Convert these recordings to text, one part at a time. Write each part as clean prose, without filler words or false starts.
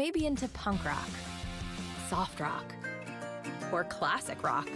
Maybe into punk rock, soft rock, or classic rock.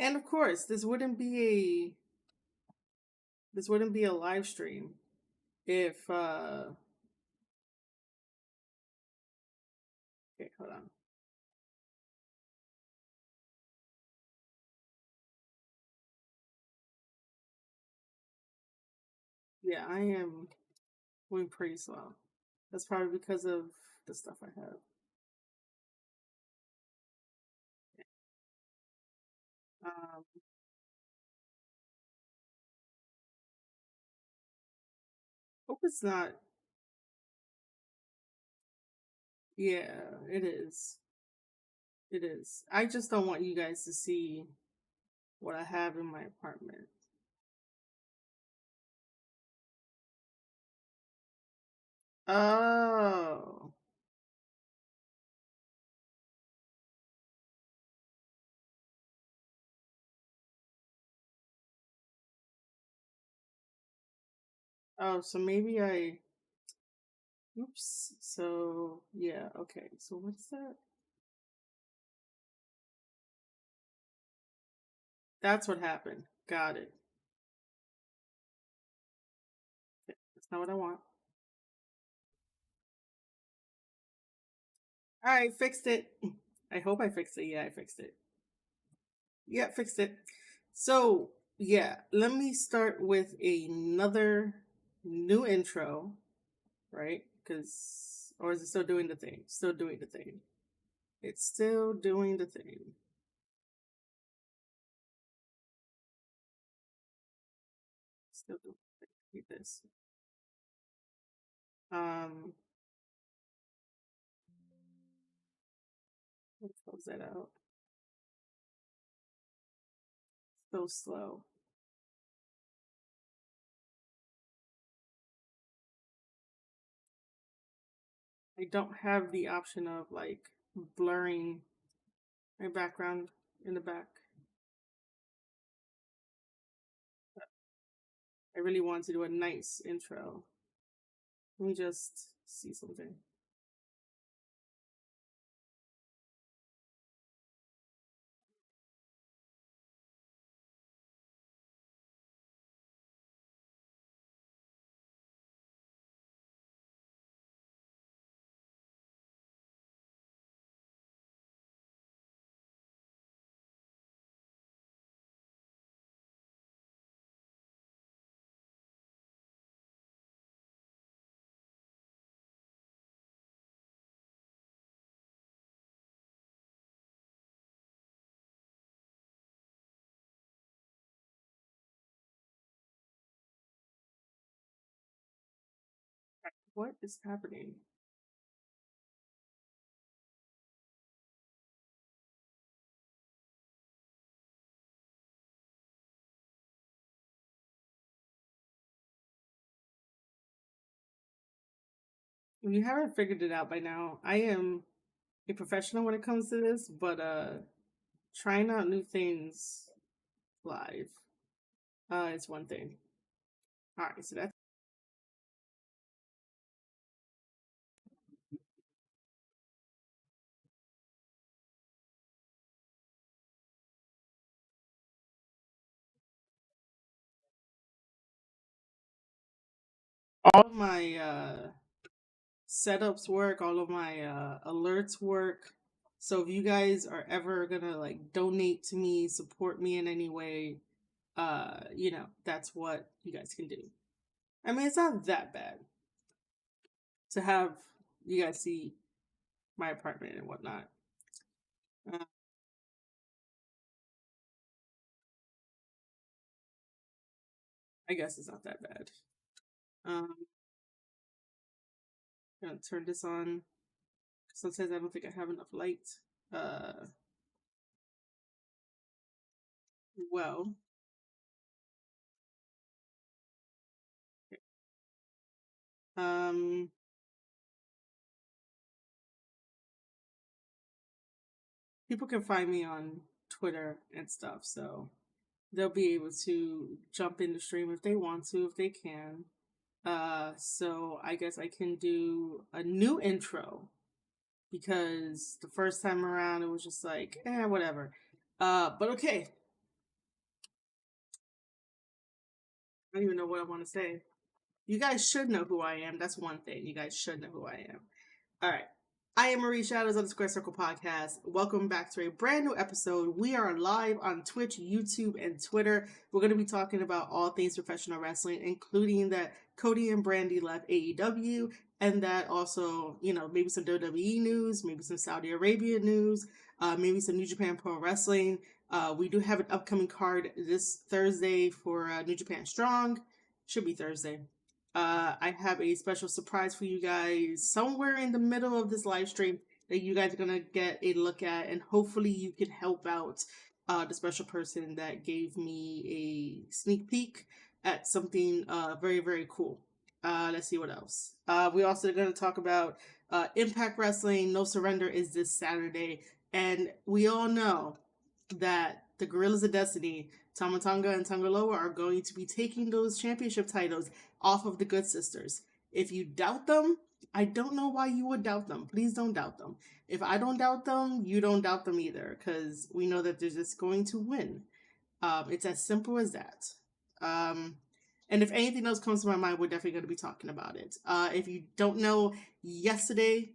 And of course, this wouldn't be a live stream if okay, hold on. Yeah, I am going pretty slow. That's probably because of the stuff I have. Um, hope it's not. Yeah, it is. It is. I just don't want you guys to see what I have in my apartment. Oh. Oh, so maybe I. Oops. So, yeah, okay. So, what's that? That's what happened. Got it. That's not what I want. All right, fixed it. I hope I fixed it. Yeah, I fixed it. Yeah, fixed it. So, yeah, let me start with another new intro, right? Because, or is it still doing the thing? Still doing the thing. It's still doing the thing. Still doing the thing. Read this. Um, let's close that out. So slow. I don't have the option of like blurring my background in the back. I really want to do a nice intro. Let me just see something. What is happening? If you haven't figured it out by now, I am a professional when it comes to this, but trying out new things live is one thing. All right, so that's all of my setups work, all of my alerts work. So if you guys are ever gonna like donate to me, support me in any way, that's what you guys can do. I mean, it's not that bad to have you guys see my apartment and whatnot. Uh, I guess it's not that bad. Um, gonna turn this on. Sometimes I don't think I have enough light. Uh, well, um, people can find me on Twitter and stuff, so they'll be able to jump in the stream if they want to, if they can. So I guess I can do a new intro because the first time around it was just like, whatever. But okay. I don't even know what I want to say. You guys should know who I am. That's one thing. You guys should know who I am. All right. I am Marie Shadows of the Square Circle Podcast. Welcome back to a brand new episode. We are live on Twitch, YouTube, and Twitter. We're going to be talking about all things professional wrestling, including that Cody and Brandi left AEW, and that also, maybe some WWE news, maybe some Saudi Arabia news, maybe some New Japan Pro Wrestling. We do have an upcoming card this Thursday for New Japan Strong. Should be Thursday. I have a special surprise for you guys somewhere in the middle of this live stream that you guys are gonna get a look at, and hopefully you can help out the special person that gave me a sneak peek at something very, very cool. Let's see what else. We also are gonna talk about Impact Wrestling. No Surrender is this Saturday, and we all know that the Gorillas of Destiny, Tama Tonga and Tangaloa, are going to be taking those championship titles off of the Good Sisters. If you doubt them, I don't know why you would doubt them. Please don't doubt them. If I don't doubt them, you don't doubt them either, because we know that they're just going to win. It's as simple as that. And if anything else comes to my mind, we're definitely going to be talking about it. If you don't know, yesterday,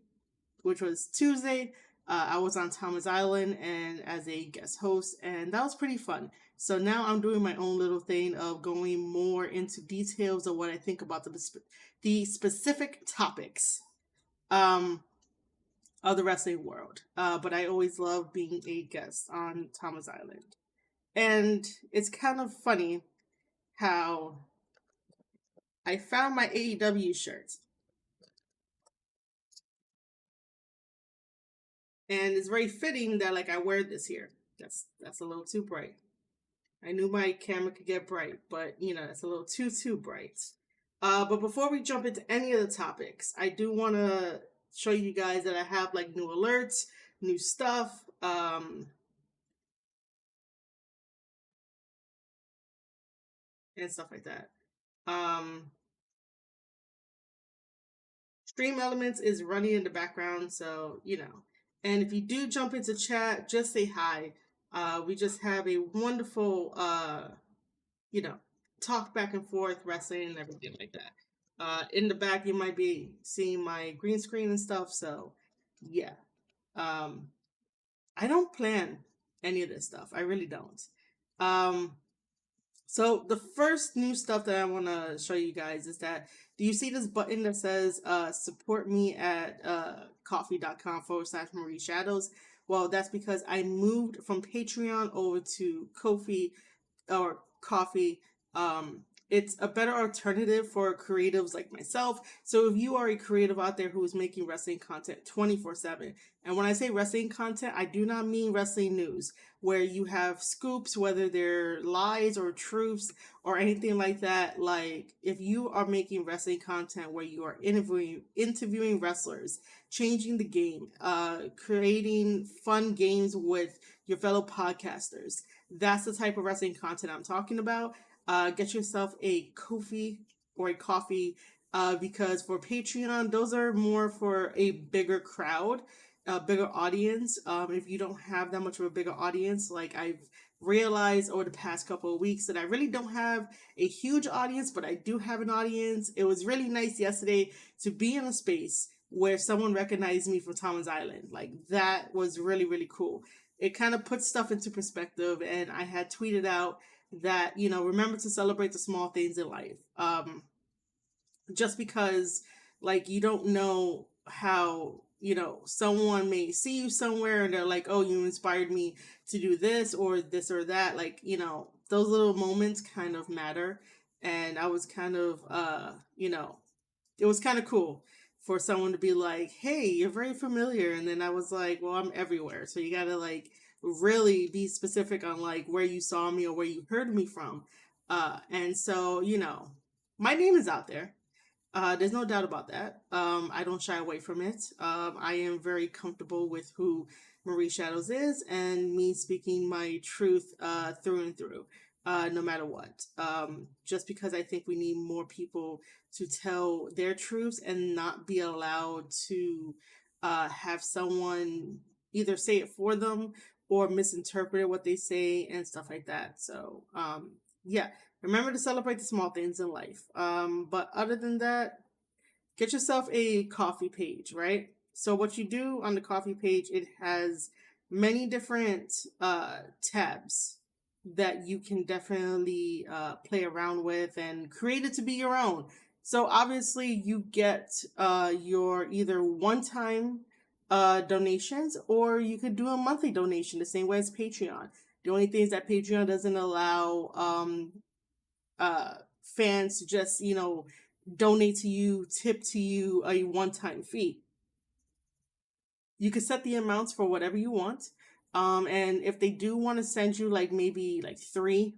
which was Tuesday, I was on Thomas Island and as a guest host, and that was pretty fun. So now I'm doing my own little thing of going more into details of what I think about the specific topics of the wrestling world. But I always love being a guest on Thomas Island. And it's kind of funny how I found my AEW shirt. And it's very fitting that I wear this here. That's a little too bright. I knew my camera could get bright, but it's a little too bright. But before we jump into any of the topics, I do want to show you guys that I have new alerts, new stuff, and stuff like that. Stream Elements is running in the background, so And if you do jump into chat, just say hi. We just have a wonderful talk back and forth, wrestling and everything like that. In the back, you might be seeing my green screen and stuff. So, yeah. I don't plan any of this stuff. I really don't. So the first new stuff that I want to show you guys is that, do you see this button that says support me at coffee.com/Marie Shadows? Well, that's because I moved from Patreon over to Ko-fi or Coffee. It's a better alternative for creatives like myself. So if you are a creative out there who is making wrestling content 24/7, and when I say wrestling content, I do not mean wrestling news, where you have scoops, whether they're lies or truths or anything like that. Like, if you are making wrestling content where you are interviewing wrestlers, changing the game, creating fun games with your fellow podcasters, that's the type of wrestling content I'm talking about. Get yourself a Ko-fi or a coffee, because for Patreon, those are more for a bigger crowd, a bigger audience. If you don't have that much of a bigger audience, I've realized over the past couple of weeks that I really don't have a huge audience, but I do have an audience. It was really nice yesterday to be in a space where someone recognized me from Thomas Island. That was really, really cool. It kind of puts stuff into perspective, and I had tweeted out that, remember to celebrate the small things in life. Just because, you don't know how, someone may see you somewhere and they're like, oh, you inspired me to do this or that. Those little moments kind of matter. And I was kind of, it was kind of cool for someone to be like, hey, you're very familiar. And then I was like, well, I'm everywhere. So you got to really be specific on where you saw me or where you heard me from. And so, my name is out there. There's no doubt about that. I don't shy away from it. I am very comfortable with who Marie Shadows is and me speaking my truth through and through, no matter what. Just because I think we need more people to tell their truths and not be allowed to have someone either say it for them or misinterpret what they say and stuff like that. So, yeah. Remember to celebrate the small things in life. But other than that, get yourself a coffee page, right? So what you do on the coffee page, it has many different tabs that you can definitely play around with and create it to be your own. So obviously you get your either one-time donations, or you could do a monthly donation the same way as Patreon. The only thing is that Patreon doesn't allow uh fans to just, donate to you, tip to you a one-time fee. You can set the amounts for whatever you want. And if they do want to send you like maybe like three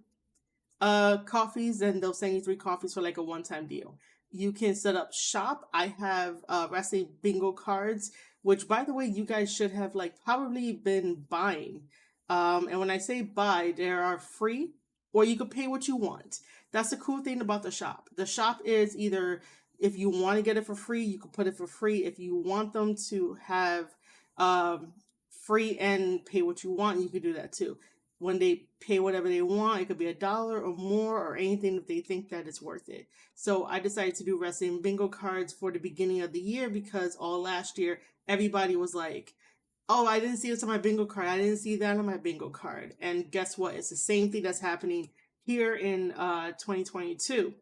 coffees, then they'll send you three coffees for like a one-time deal. You can set up shop. I have wrestling bingo cards, which by the way, you guys should have like probably been buying. And when I say buy, they are free, or you could pay what you want. That's the cool thing about the shop. The shop is either, if you want to get it for free, you can put it for free. If you want them to have um, free and pay what you want, you could do that too. When they pay whatever they want, it could be $1 or more, or anything if they think that it's worth it. So I decided to do wrestling bingo cards for the beginning of the year, because all last year everybody was like, oh, I didn't see this on my bingo card, I didn't see that on my bingo card. And guess what? It's the same thing that's happening here in 2022.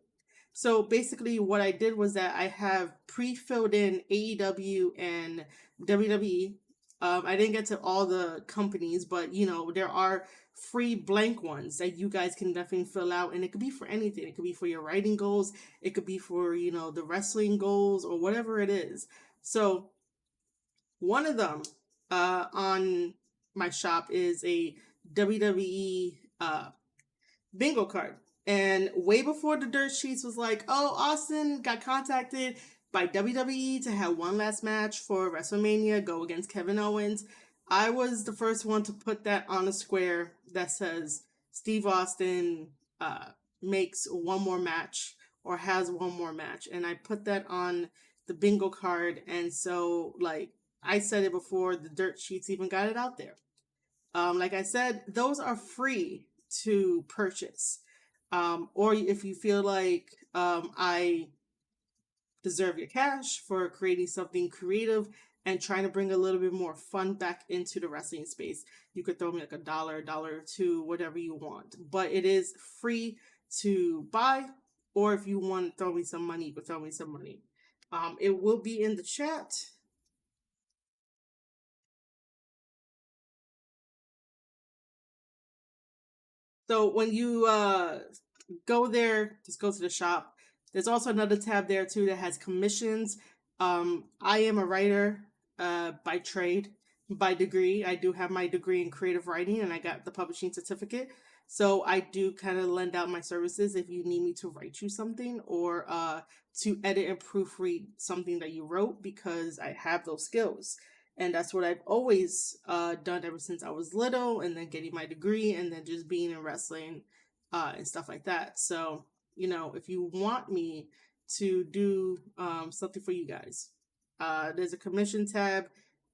So basically, what I did was that I have pre-filled in AEW and WWE. I didn't get to all the companies, but there are free blank ones that you guys can definitely fill out, and it could be for anything. It could be for your writing goals, it could be for the wrestling goals, or whatever it is. So one of them on my shop is a WWE bingo card. And way before the dirt sheets was like, oh, Austin got contacted by WWE to have one last match for WrestleMania, go against Kevin Owens, I was the first one to put that on a square that says Steve Austin uh, makes one more match, or has one more match. And I put that on the bingo card. And so, like I said it before, the dirt sheets even got it out there. Like I said, those are free to purchase. Or if you feel like I deserve your cash for creating something creative and trying to bring a little bit more fun back into the wrestling space, you could throw me like a dollar or two, whatever you want. But it is free to buy, or if you want to throw me some money, you could throw me some money. It will be in the chat. So when you go there, just go to the shop. There's also another tab there too that has commissions. I am a writer by trade, by degree. I do have my degree in creative writing, and I got the publishing certificate. So I do kind of lend out my services if you need me to write you something, or to edit and proofread something that you wrote, because I have those skills. And that's what I've always done ever since I was little, and then getting my degree, and then just being in wrestling and stuff like that. So, if you want me to do something for you guys, there's a commission tab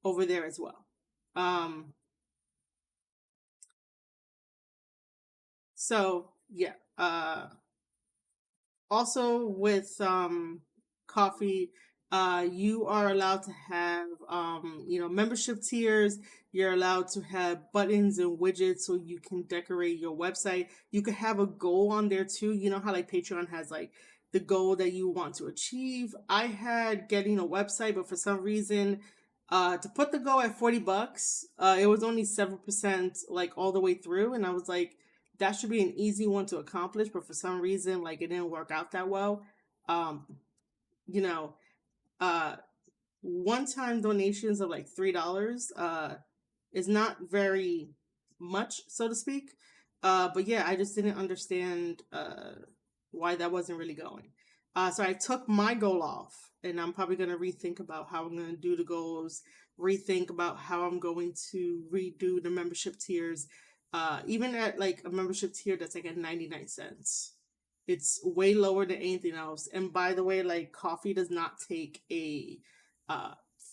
over there as well. So, yeah. Also with coffee, you are allowed to have membership tiers. You're allowed to have buttons and widgets so you can decorate your website. You could have a goal on there too. You know how like Patreon has like the goal that you want to achieve. I had getting a website, but for some reason to put the goal at $40, it was only 7% like all the way through, and I was like, that should be an easy one to accomplish, but for some reason, like, it didn't work out that well. Um, you know, uh, one-time donations of like $3 is not very much, so to speak. But yeah, I just didn't understand why that wasn't really going. So I took my goal off, and I'm probably going to rethink about how I'm going to do the goals, rethink about how I'm going to redo the membership tiers. Even at like a membership tier that's like at 99 cents. It's way lower than anything else. And by the way, like, coffee does not take a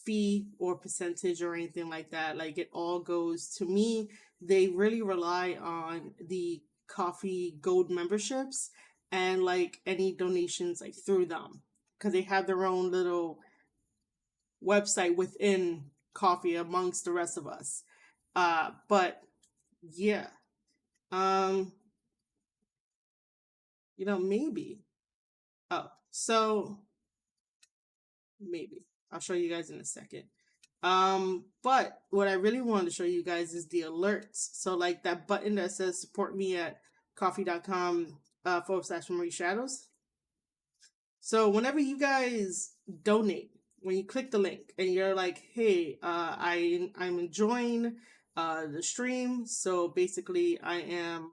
fee or percentage or anything like that. Like, it all goes to me. They really rely on the coffee gold memberships and like any donations like through them, because they have their own little website within coffee amongst the rest of us. But yeah, um, maybe. Oh, so maybe I'll show you guys in a second. But what I really wanted to show you guys is the alerts. So like that button that says support me at coffee.com / Marie Shadows. So whenever you guys donate, when you click the link and you're like, hey, I'm enjoying the stream. So basically I'm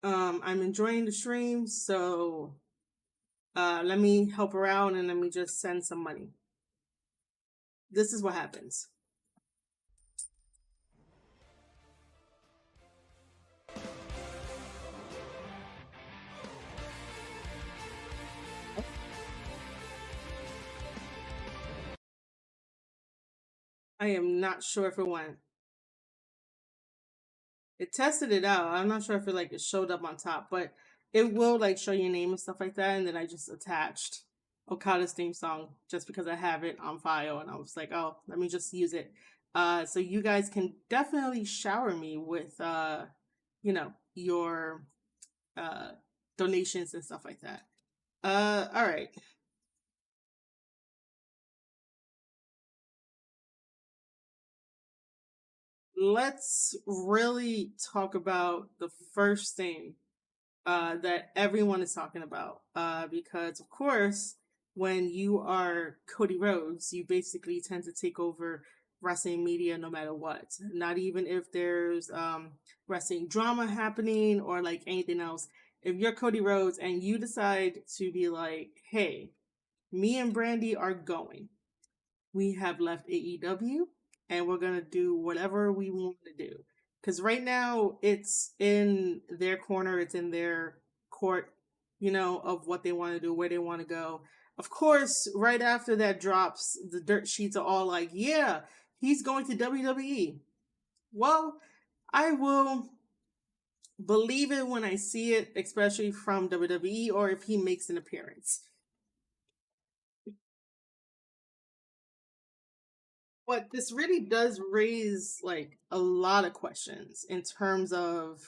enjoying the stream. So let me help around and let me just send some money. This is what happens. I am not sure if it went. It tested it out. I'm not sure if it showed up on top, but it will like show your name and stuff like that. And then I just attached Okada's theme song just because I have it on file, and I was like, oh, let me just use it. So you guys can definitely shower me with your donations and stuff like that. All right. Let's really talk about the first thing that everyone is talking about. Because, of course, when you are Cody Rhodes, you basically tend to take over wrestling media no matter what. Not even if there's wrestling drama happening or like anything else. If you're Cody Rhodes and you decide to be like, hey, me and Brandi are going, we have left AEW and we're gonna do whatever we want to do. Because right now it's in their corner, it's in their court, of what they want to do, where they want to go. Of course, right after that drops, the dirt sheets are all like, yeah, he's going to WWE. Well, I will believe it when I see it, especially from WWE or if he makes an appearance. But this really does raise like a lot of questions in terms of,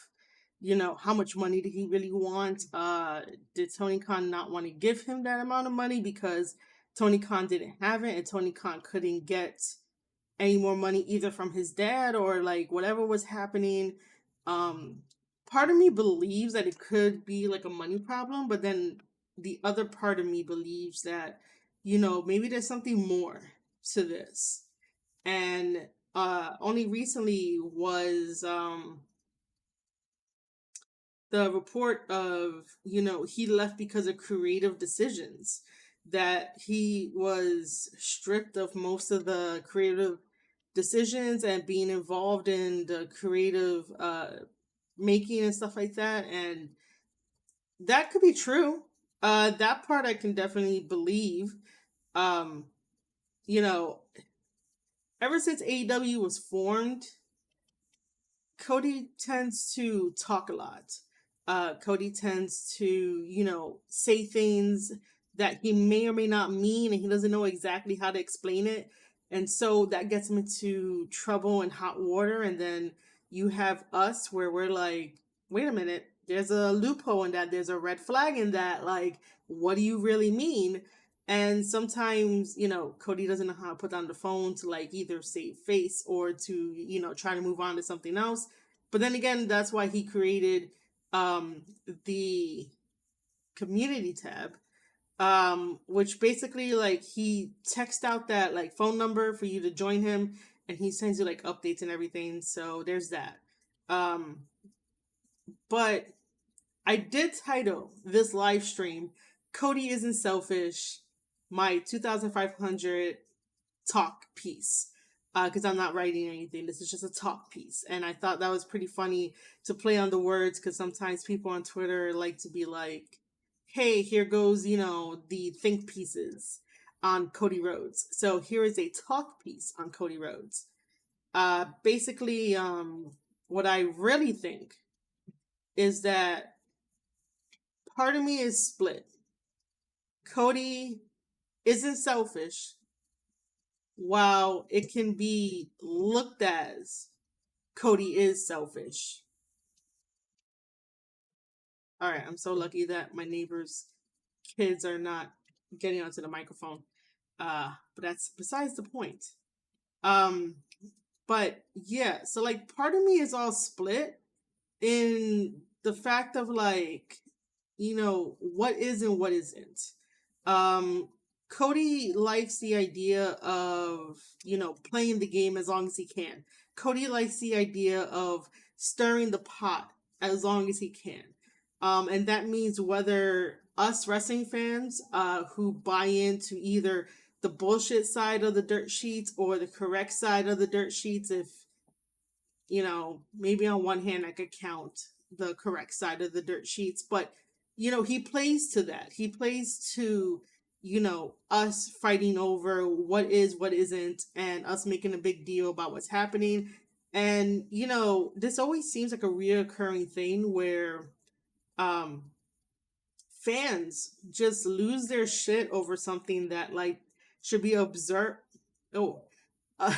how much money did he really want? Did Tony Khan not want to give him that amount of money because Tony Khan didn't have it and Tony Khan couldn't get any more money either from his dad or like whatever was happening? Um, Part of me believes that it could be like a money problem, but then the other part of me believes that, maybe there's something more to this. And only recently was the report of, he left because of creative decisions, that he was stripped of most of the creative decisions and being involved in the creative making and stuff like that. And that could be true. That part I can definitely believe. Um, you know, Ever since AEW was formed, Cody tends to talk a lot. Cody tends to, say things that he may or may not mean, and he doesn't know exactly how to explain it. And so that gets him into trouble and hot water. And then you have us where we're like, wait a minute, there's a loophole in that, there's a red flag in that. Like, what do you really mean? And sometimes, Cody doesn't know how to put down the phone to like either save face or to, try to move on to something else. But then again, that's why he created the community tab, which basically like he texts out that like phone number for you to join him, and he sends you like updates and everything. So there's that. But I did title this live stream Cody Isn't Selfish, my 2500 talk piece, because I'm not writing anything. This is just a talk piece. And I thought that was pretty funny to play on the words, because sometimes people on Twitter like to be like, hey, here goes, the think pieces on Cody Rhodes. So here is a talk piece on Cody Rhodes. Basically, what I really think is that part of me is split. Cody isn't selfish, while it can be looked as Cody is selfish. All right, I'm so lucky that my neighbor's kids are not getting onto the microphone. But that's besides the point. Um, but yeah, so like part of me is all split in the fact of like, what is and what isn't. Um, Cody likes the idea of, playing the game as long as he can. Cody likes the idea of stirring the pot as long as he can. And that means whether us wrestling fans who buy into either the bullshit side of the dirt sheets or the correct side of the dirt sheets, if maybe on one hand I could count the correct side of the dirt sheets, but he plays to that. He plays to, us fighting over what is, what isn't, and us making a big deal about what's happening. And, this always seems like a reoccurring thing where um fans just lose their shit over something that like should be observed. Oh, uh,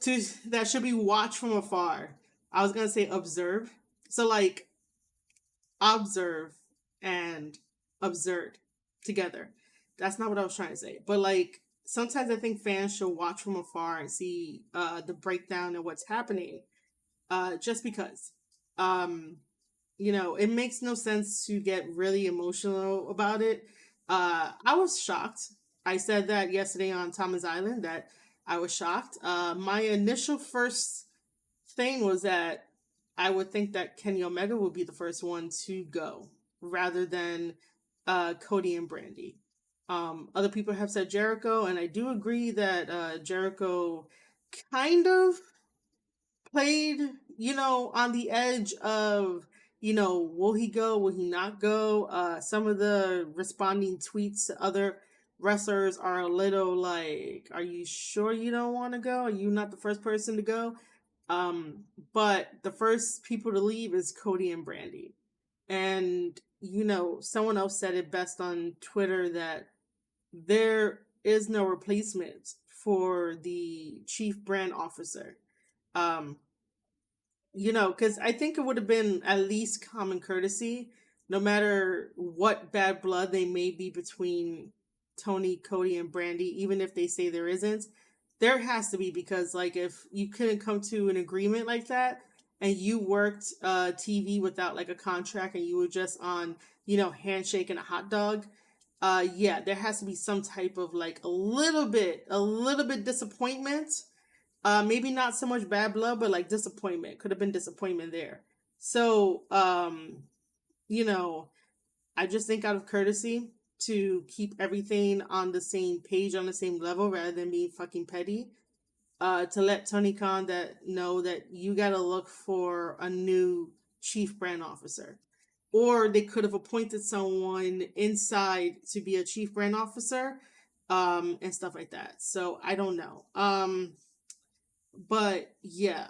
to that should be watched from afar. I was gonna say observe. So like observe and observed together. That's not what I was trying to say. But like sometimes I think fans should watch from afar and see the breakdown of what's happening. Just because. Um it makes no sense to get really emotional about it. I was shocked. I said that yesterday on Thomas Island that I was shocked. My initial first thing was that I would think that Kenny Omega would be the first one to go rather than Cody and Brandi. Other people have said Jericho, and I do agree that Jericho kind of played, on the edge of, will he go, will he not go? Some of the responding tweets to other wrestlers are a little like, are you sure you don't want to go? Are you not the first person to go? But the first people to leave is Cody and Brandi. And, someone else said it best on Twitter that there is no replacement for the chief brand officer. Um, because I think it would have been at least common courtesy, no matter what bad blood they may be between Tony, Cody, and Brandi, even if they say there isn't, there has to be, because like if you couldn't come to an agreement like that and you worked TV without like a contract and you were just on, handshake and a hot dog, yeah, there has to be some type of like a little bit disappointment. Maybe not so much bad blood, but like disappointment. Could have been disappointment there. So, I just think out of courtesy to keep everything on the same page, on the same level, rather than being fucking petty. To let Tony Khan know that you gotta look for a new chief brand officer. Or they could have appointed someone inside to be a chief brand officer, and stuff like that. So I don't know. But yeah,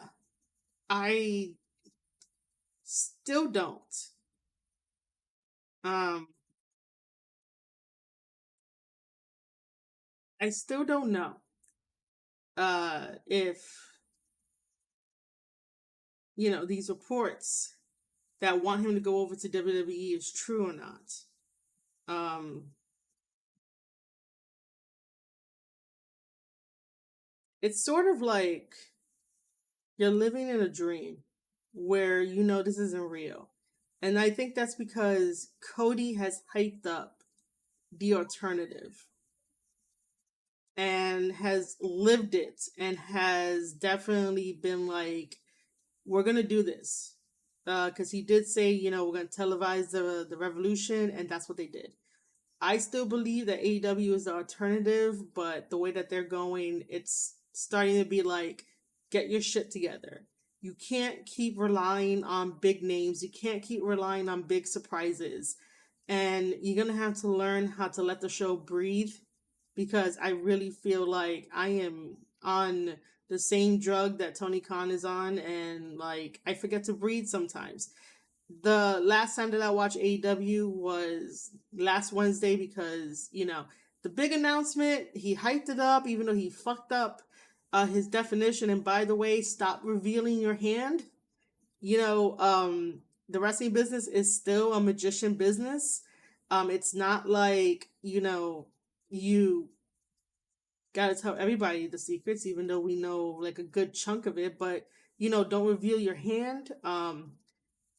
I still don't. Um, I still don't know if these reports that want him to go over to WWE is true or not. Um, it's sort of like you're living in a dream where this isn't real. And I think that's because Cody has hyped up the alternative and has lived it and has definitely been like, we're gonna do this, because he did say, we're gonna televise the revolution, and that's what they did. I still believe that AEW is the alternative, but the way that they're going, it's starting to be like, get your shit together. You can't keep relying on big names. You can't keep relying on big surprises. And you're going to have to learn how to let the show breathe, because I really feel like I am on the same drug that Tony Khan is on, and like I forget to breathe sometimes. The last time that I watched AEW was last Wednesday because, the big announcement, he hyped it up even though he fucked up his definition. And by the way, stop revealing your hand. The wrestling business is still a magician business. It's not like, you gotta tell everybody the secrets, even though we know like a good chunk of it, but don't reveal your hand.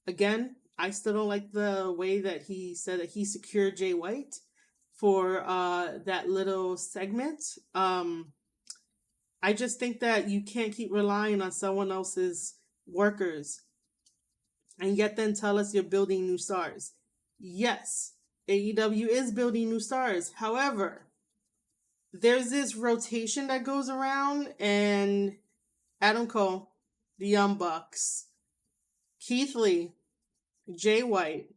Again, I still don't like the way that he said that he secured Jay White for that little segment. I just think that you can't keep relying on someone else's workers and yet then tell us you're building new stars. Yes, AEW is building new stars. However, there's this rotation that goes around, and Adam Cole, the Young Bucks, Keith Lee, Jay White,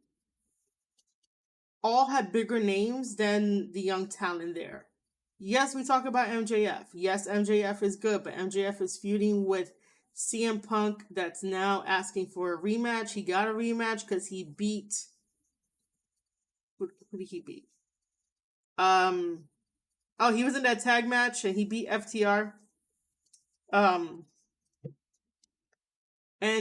all had bigger names than the young talent there. Yes, we talk about MJF. Yes, MJF is good, but MJF is feuding with CM Punk that's now asking for a rematch. He got a rematch because he beat... Who did he beat? He was in that tag match and he beat FTR. And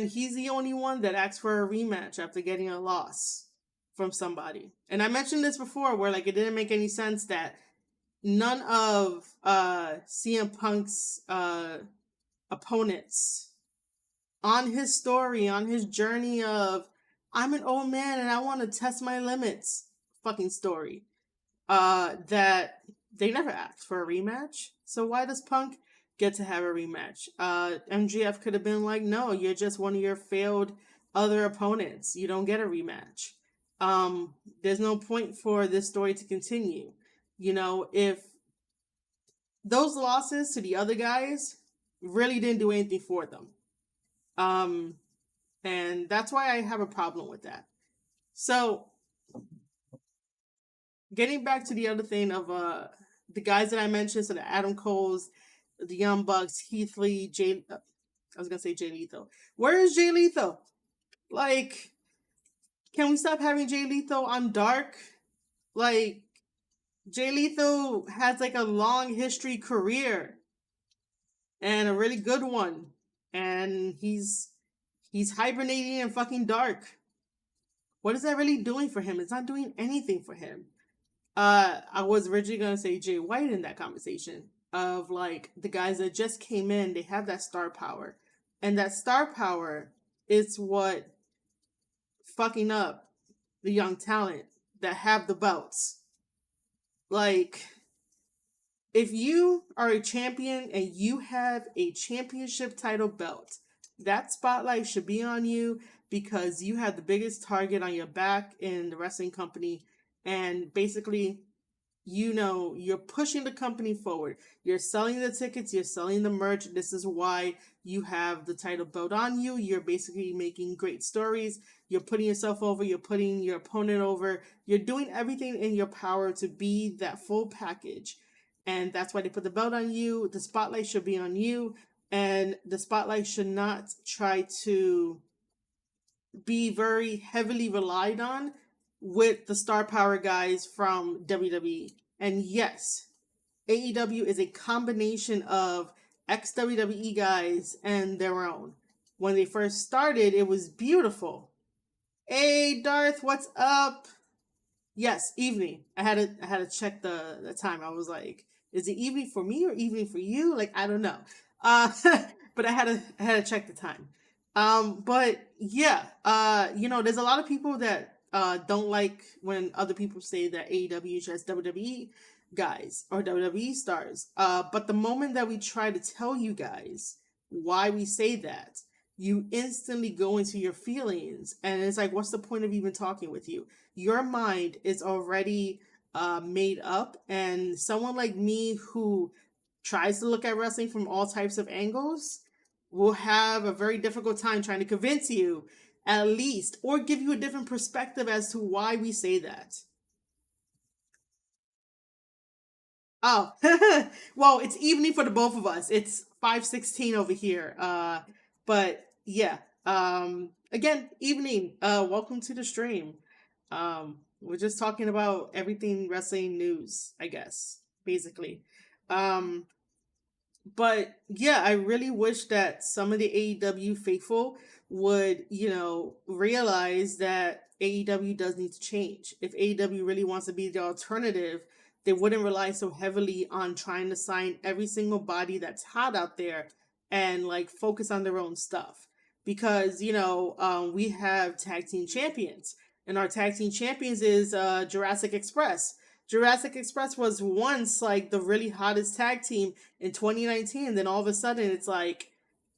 he's the only one that asked for a rematch after getting a loss from somebody. And I mentioned this before where like it didn't make any sense that none of CM Punk's opponents on his story, on his journey of I'm an old man and I want to test my limits fucking story, that they never asked for a rematch. So why does Punk get to have a rematch? MGF could have been like, no, you're just one of your failed other opponents. You don't get a rematch. There's no point for this story to continue. If those losses to the other guys really didn't do anything for them. And that's why I have a problem with that. So, getting back to the other thing of the guys that I mentioned, so the Adam Coles, the Young Bucks, Heath Lee, I was gonna say Jay Lethal. Where is Jay Lethal? Like, can we stop having Jay Lethal on Dark? Like, Jay Lethal has like a long history career and a really good one, and he's hibernating in fucking Dark. What is that really doing for him? It's not doing anything for him. I was originally gonna say Jay White in that conversation of like the guys that just came in, they have that star power. And that star power is what fucking up the young talent that have the belts. Like, if you are a champion and you have a championship title belt, that spotlight should be on you because you have the biggest target on your back in the wrestling company. And basically, you're pushing the company forward. You're selling the tickets, you're selling the merch. This is why you have the title belt on you. You're basically making great stories. You're putting yourself over, you're putting your opponent over. You're doing everything in your power to be that full package. And that's why they put the belt on you. The spotlight should be on you. And the spotlight should not try to be very heavily relied on with the star power guys from WWE. And yes, AEW is a combination of ex-WWE guys and their own. When they first started, it was beautiful. Hey, Darth, what's up? Yes, evening. I had to check the time. I was like, is it evening for me or evening for you? Like, I don't know. But I had to check the time. But yeah, there's a lot of people that don't like when other people say that AEW is just WWE guys or WWE stars. But the moment that we try to tell you guys why we say that, you instantly go into your feelings, and it's like, what's the point of even talking with you? Your mind is already made up, and someone like me who tries to look at wrestling from all types of angles will have a very difficult time trying to convince you at least, or give you a different perspective as to why we say that. Oh, well, it's evening for the both of us. It's 5:16 over here. But yeah, again, evening. Welcome to the stream. We're just talking about everything wrestling news, I guess, basically. Um, but yeah, I really wish that some of the AEW faithful would, realize that AEW does need to change. If AEW really wants to be the alternative, they wouldn't rely so heavily on trying to sign every single body that's hot out there and like focus on their own stuff. Because, we have tag team champions, and our tag team champions is Jurassic Express. Jurassic Express was once like the really hottest tag team in 2019. Then all of a sudden, it's like,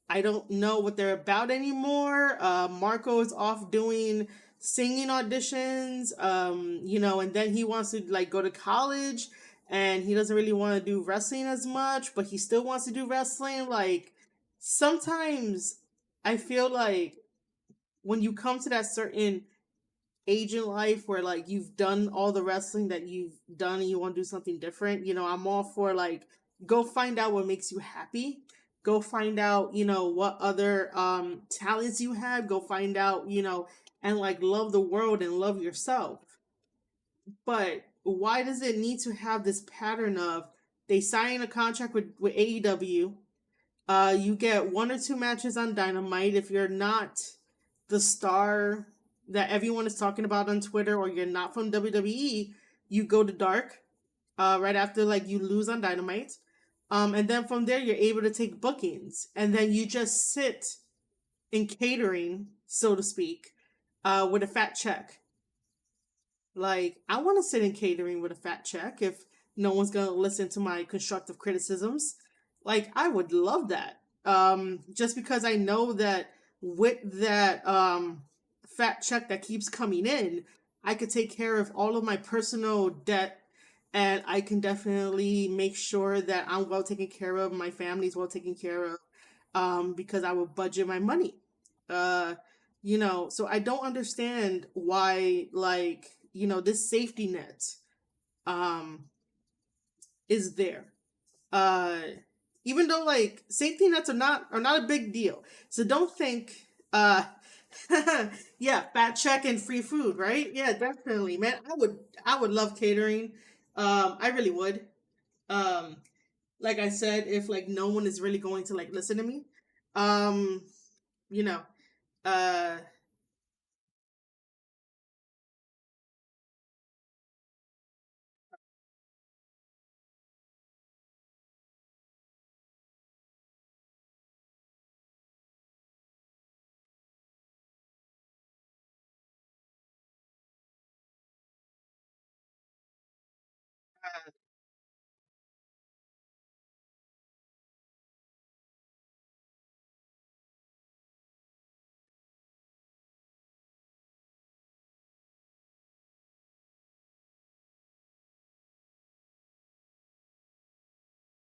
I don't know what they're about anymore. Marco is off doing singing auditions, and then he wants to like go to college, and he doesn't really want to do wrestling as much, but he still wants to do wrestling. Like, sometimes I feel like when you come to that certain age in life where like you've done all the wrestling that you've done and you want to do something different, I'm all for like, go find out what makes you happy. Go find out, what other talents you have. Go find out, and like love the world and love yourself. But why does it need to have this pattern of they sign a contract with AEW, you get one or two matches on Dynamite. If you're not the star that everyone is talking about on Twitter, or you're not from WWE, you go to Dark right after like you lose on Dynamite. And then from there, you're able to take bookings. And then you just sit in catering, so to speak, with a fat check. Like, I want to sit in catering with a fat check if no one's going to listen to my constructive criticisms. Like, I would love that. Just because I know that with that fat check that keeps coming in, I could take care of all of my personal debt, and I can definitely make sure that I'm well taken care of, my family's well taken care of, because I will budget my money. So I don't understand why, like, this safety net is there. Uh Even though like safety nets are not a big deal. So don't think yeah, fat check and free food, right? Yeah, definitely, man. I would love catering. I really would. Um like I said, if like no one is really going to like listen to me, um you know, uh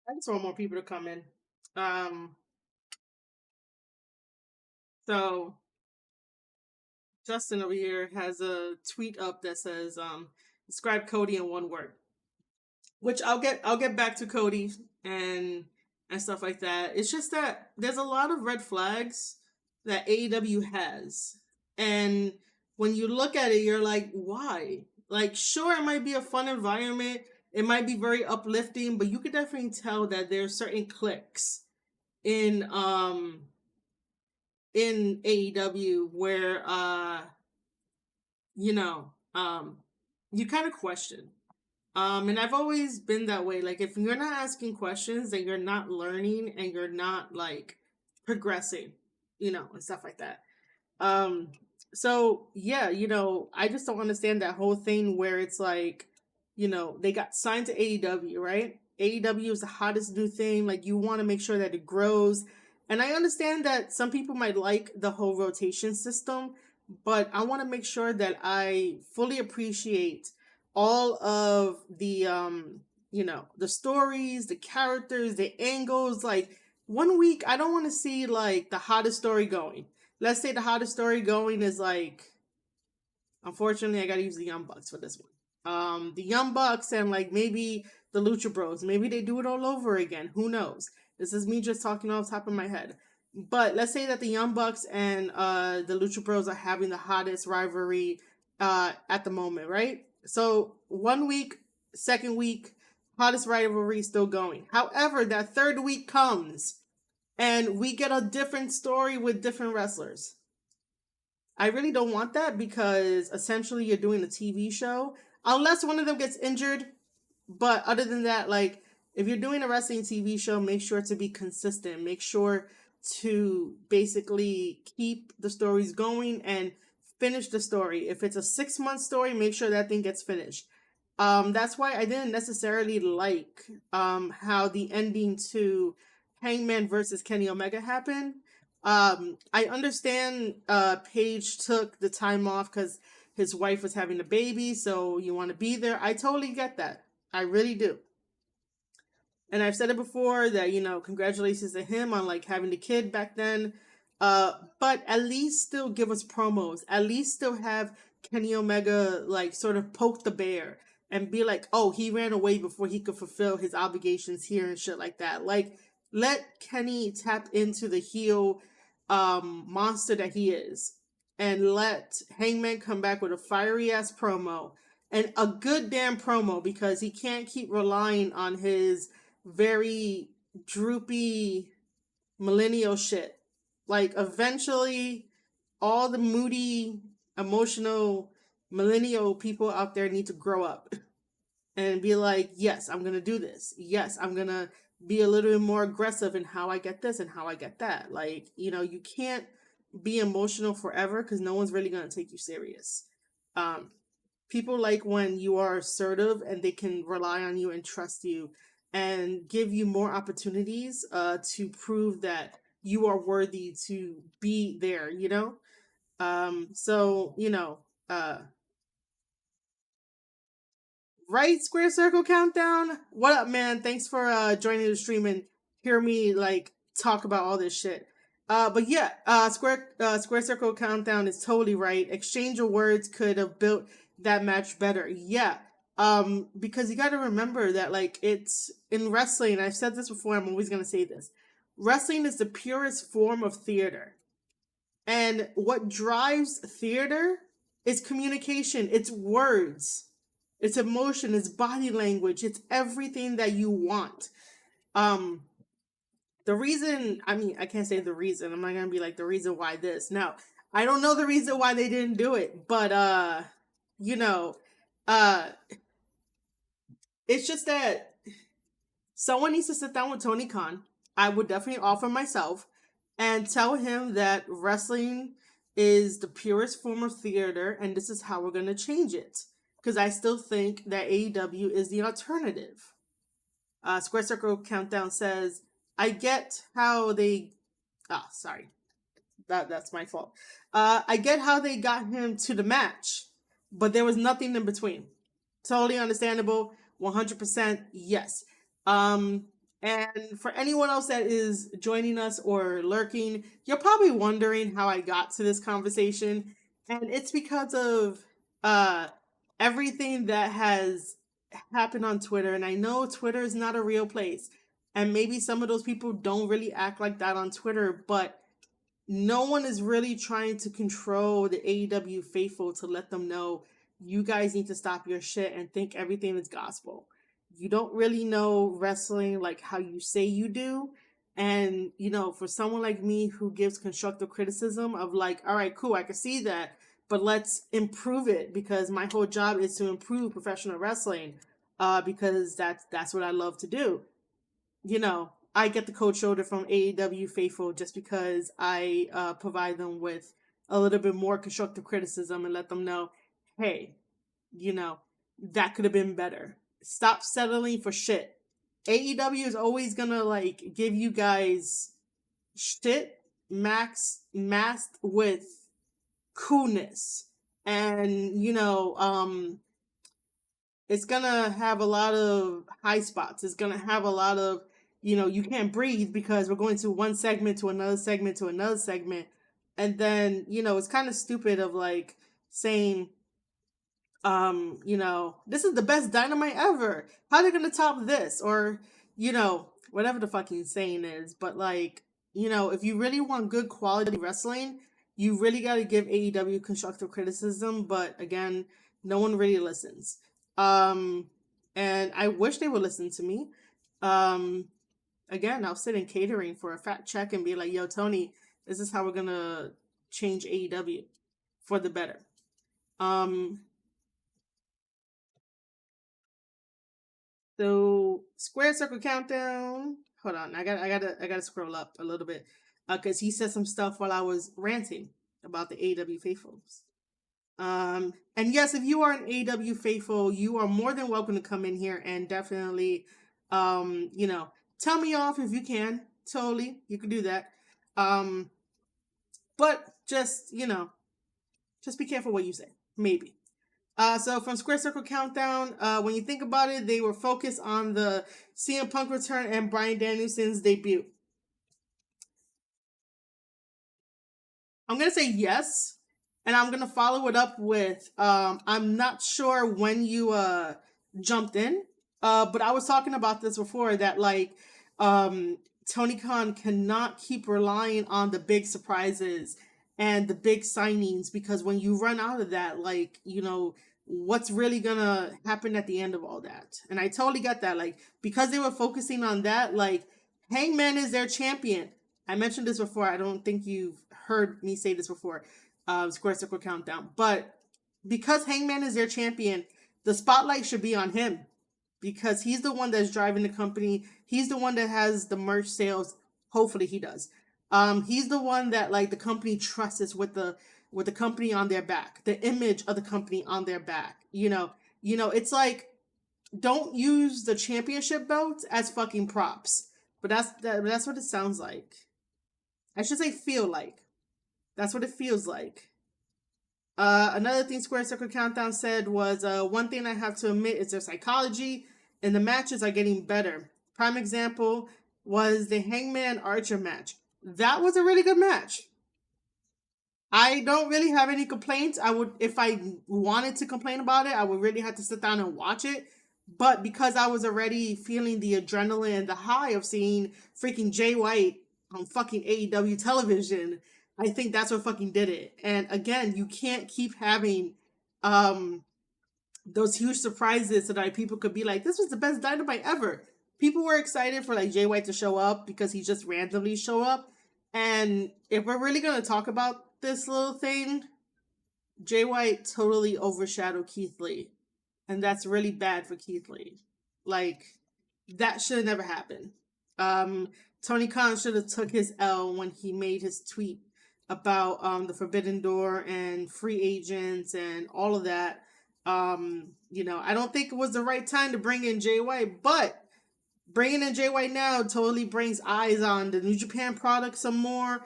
I just want more people to come in. Um so Justin over here has a tweet up that says, describe Cody in one word. Which I'll get back to Cody and stuff like that. It's just that there's a lot of red flags that AEW has. And when you look at it, you're like, why? Like, sure, it might be a fun environment, it might be very uplifting, but you could definitely tell that there's certain cliques in AEW where you know, you kind of question. And I've always been that way. Like, if you're not asking questions, then you're not learning and you're not like progressing, and stuff like that. Um, so yeah, I just don't understand that whole thing where it's like, they got signed to AEW, right? AEW is the hottest new thing. Like, you want to make sure that it grows. And I understand that some people might like the whole rotation system, but I want to make sure that I fully appreciate all of the the stories, the characters, the angles. Like, one week I don't want to see like the hottest story going. Let's say the hottest story going is like, unfortunately, I gotta use the Young Bucks for this one. The Young Bucks and like maybe the Lucha Bros. Maybe they do it all over again. Who knows? This is me just talking off the top of my head. But let's say that the Young Bucks and the Lucha Bros are having the hottest rivalry at the moment, right? So 1 week, second week, hottest rivalry still going. However, that third week comes and we get a different story with different wrestlers. I really don't want that because essentially you're doing a TV show. Unless one of them gets injured, but other than that, like, if you're doing a wrestling TV show, make sure to be consistent. Make sure to basically keep the stories going and finish the story. If it's a 6-month story, make sure that thing gets finished. That's why I didn't necessarily like how the ending to Hangman versus Kenny Omega happened. I understand Paige took the time off because his wife was having a baby, so you want to be there. I totally get that. I really do. And I've said it before that, congratulations to him on like having the kid back then. But at least still give us promos. At least still have Kenny Omega like sort of poke the bear and be like, oh, he ran away before he could fulfill his obligations here and shit like that. Like, let Kenny tap into the heel monster that he is. And let Hangman come back with a fiery ass promo. And a good damn promo, because he can't keep relying on his very droopy millennial shit. Like, eventually, all the moody, emotional millennial people out there need to grow up and be like, yes, I'm gonna do this. Yes, I'm gonna be a little bit more aggressive in how I get this and how I get that. Like, you can't be emotional forever because no one's really gonna take you serious. People like when you are assertive and they can rely on you and trust you and give you more opportunities to prove that you are worthy to be there, so right, Square Circle Countdown, what up, man? Thanks for joining the stream and hear me like talk about all this shit. But yeah, Square Circle Countdown is totally right. Exchange of words could have built that match better. Yeah. Because you got to remember that like it's in wrestling. I've said this before. I'm always gonna say this. Wrestling is the purest form of theater, and what drives theater is communication. It's words. It's emotion. It's body language. It's everything that you want. Um, the reason, I mean, I can't say the reason. I'm not gonna be like the reason why this. No, I don't know the reason why they didn't do it, but you know, uh, it's just that someone needs to sit down with Tony Khan. I would definitely offer myself and tell him that wrestling is the purest form of theater, and this is how we're gonna change it. Because I still think that AEW is the alternative. Square Circle Countdown says, I get how they... sorry. That's my fault. I get how they got him to the match, but there was nothing in between. Totally understandable. 100% yes. And for anyone else that is joining us or lurking, you're probably wondering how I got to this conversation. And it's because of everything that has happened on Twitter. And I know Twitter is not a real place. And maybe some of those people don't really act like that on Twitter, but no one is really trying to control the AEW faithful to let them know you guys need to stop your shit and think everything is gospel. You don't really know wrestling like how you say you do. And, for someone like me who gives constructive criticism of like, all right, cool, I can see that, but let's improve it because my whole job is to improve professional wrestling because that's what I love to do. I get the cold shoulder from AEW faithful just because I provide them with a little bit more constructive criticism and let them know, hey, that could have been better. Stop settling for shit. AEW is always gonna like give you guys shit masked with coolness. And it's gonna have a lot of high spots. It's gonna have a lot of, you can't breathe because we're going to one segment to another segment to another segment. And then, it's kind of stupid of like saying, this is the best Dynamite ever. How are they gonna top this? Or, whatever the fucking saying is. But like, if you really want good quality wrestling, you really got to give AEW constructive criticism. But again, no one really listens. And I wish they would listen to me. Again, I'll sit in catering for a fat check and be like, yo, Tony, this is how we're going to change AEW for the better. So Square Circle Countdown. Hold on, I gotta scroll up a little bit, because he said some stuff while I was ranting about the AEW faithfuls. And yes, if you are an AEW faithful, you are more than welcome to come in here and definitely, tell me off if you can. Totally, you can do that. But just just be careful what you say. Maybe. So from Square Circle Countdown, when you think about it, they were focused on the CM Punk return and Bryan Danielson's debut. I'm going to say yes, and I'm going to follow it up with, I'm not sure when you jumped in, but I was talking about this before, that like Tony Khan cannot keep relying on the big surprises and the big signings, because when you run out of that, like, what's really gonna happen at the end of all that? And I totally get that, like, because they were focusing on that, like, Hangman is their champion. I mentioned this before. I don't think you've heard me say this before, Square Circle Countdown, but because Hangman is their champion, the spotlight should be on him, because he's the one that's driving the company. He's the one that has the merch sales. Hopefully he does. He's the one that like the company trusts with the company on their back, the image of the company on their back. It's like, don't use the championship belts as fucking props. But that's what it sounds like. I should say feel like. That's what it feels like. Another thing Square Circle Countdown said was, one thing I have to admit is their psychology and the matches are getting better. Prime example was the Hangman Archer match. That was a really good match. I don't really have any complaints. If I wanted to complain about it, I would really have to sit down and watch it. But because I was already feeling the adrenaline and the high of seeing freaking Jay White on fucking AEW television, I think that's what fucking did it. And again, you can't keep having those huge surprises so that people could be like, this was the best Dynamite ever. People were excited for like Jay White to show up because he just randomly show up. And if we're really going to talk about this little thing, Jay White totally overshadowed Keith Lee. And that's really bad for Keith Lee. Like, that should have never happened. Tony Khan should have took his L when he made his tweet about the Forbidden Door and free agents and all of that. I don't think it was the right time to bring in Jay White, but bringing in Jay White now totally brings eyes on the New Japan product some more.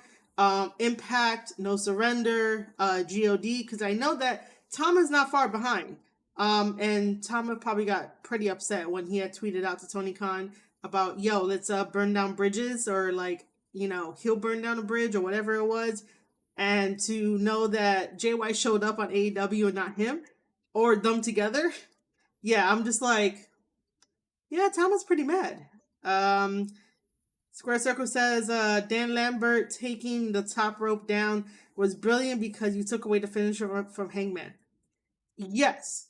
Impact, No Surrender, GOD, because I know that Tom is not far behind. And Tom probably got pretty upset when he had tweeted out to Tony Khan about, yo, let's burn down bridges, or like, he'll burn down a bridge or whatever it was. And to know that Jay White showed up on AEW and not him, or them together. Yeah, I'm just like, yeah, Tom was pretty mad. Square Circle says, Dan Lambert taking the top rope down was brilliant because you took away the finisher from Hangman. Yes.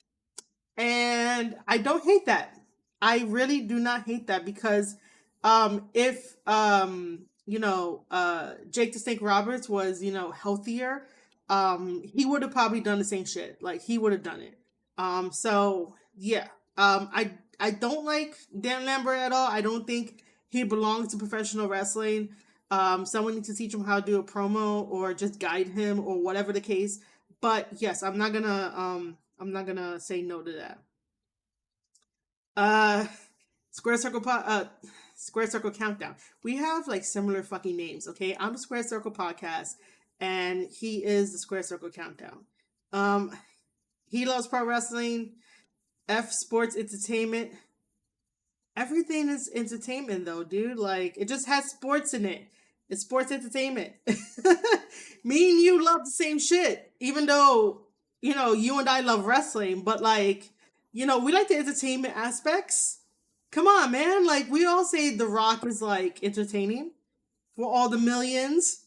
And I don't hate that. I really do not hate that, because if Jake the Snake Roberts was, healthier, he would have probably done the same shit. Like, he would have done it. So yeah. I don't like Dan Lambert at all. I don't think he belongs to professional wrestling. Someone needs to teach him how to do a promo or just guide him or whatever the case. But yes, I'm not gonna say no to that. Square Circle Countdown. We have like similar fucking names, okay? I'm the Square Circle Podcast, and he is the Square Circle Countdown. He loves pro wrestling. F sports entertainment. Everything is entertainment though, dude. Like, it just has sports in it. It's sports entertainment. Me and you love the same shit, even though, you and I love wrestling, but like, we like the entertainment aspects. Come on, man. Like, we all say The Rock is like entertaining. for all the millions.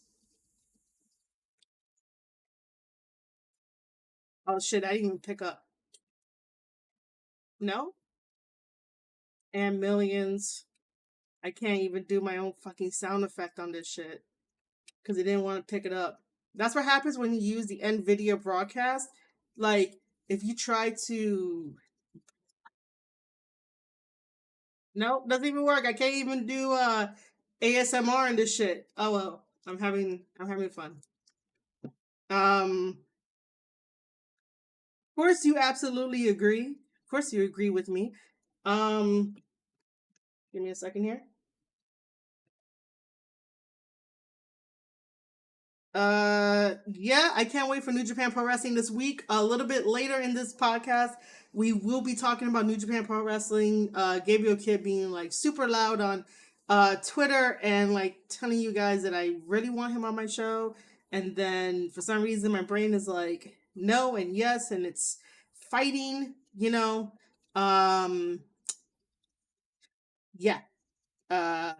Oh shit, I didn't even pick up. No? And millions. I can't even do my own fucking sound effect on this shit because it didn't want to pick it up. That's what happens when you use the NVIDIA broadcast. Like, if you try to. Nope, doesn't even work. I can't even do ASMR in this shit. Oh well. I'm having fun. Of course you absolutely agree. Of course you agree with me. Um Give me a second here. Yeah, I can't wait for New Japan Pro Wrestling this week. A little bit later in this podcast, we will be talking about New Japan Pro Wrestling. Gabirel Kidd being like super loud on Twitter and like telling you guys that I really want him on my show. And then for some reason my brain is like no and yes, and it's fighting, you know. Um yeah. Uh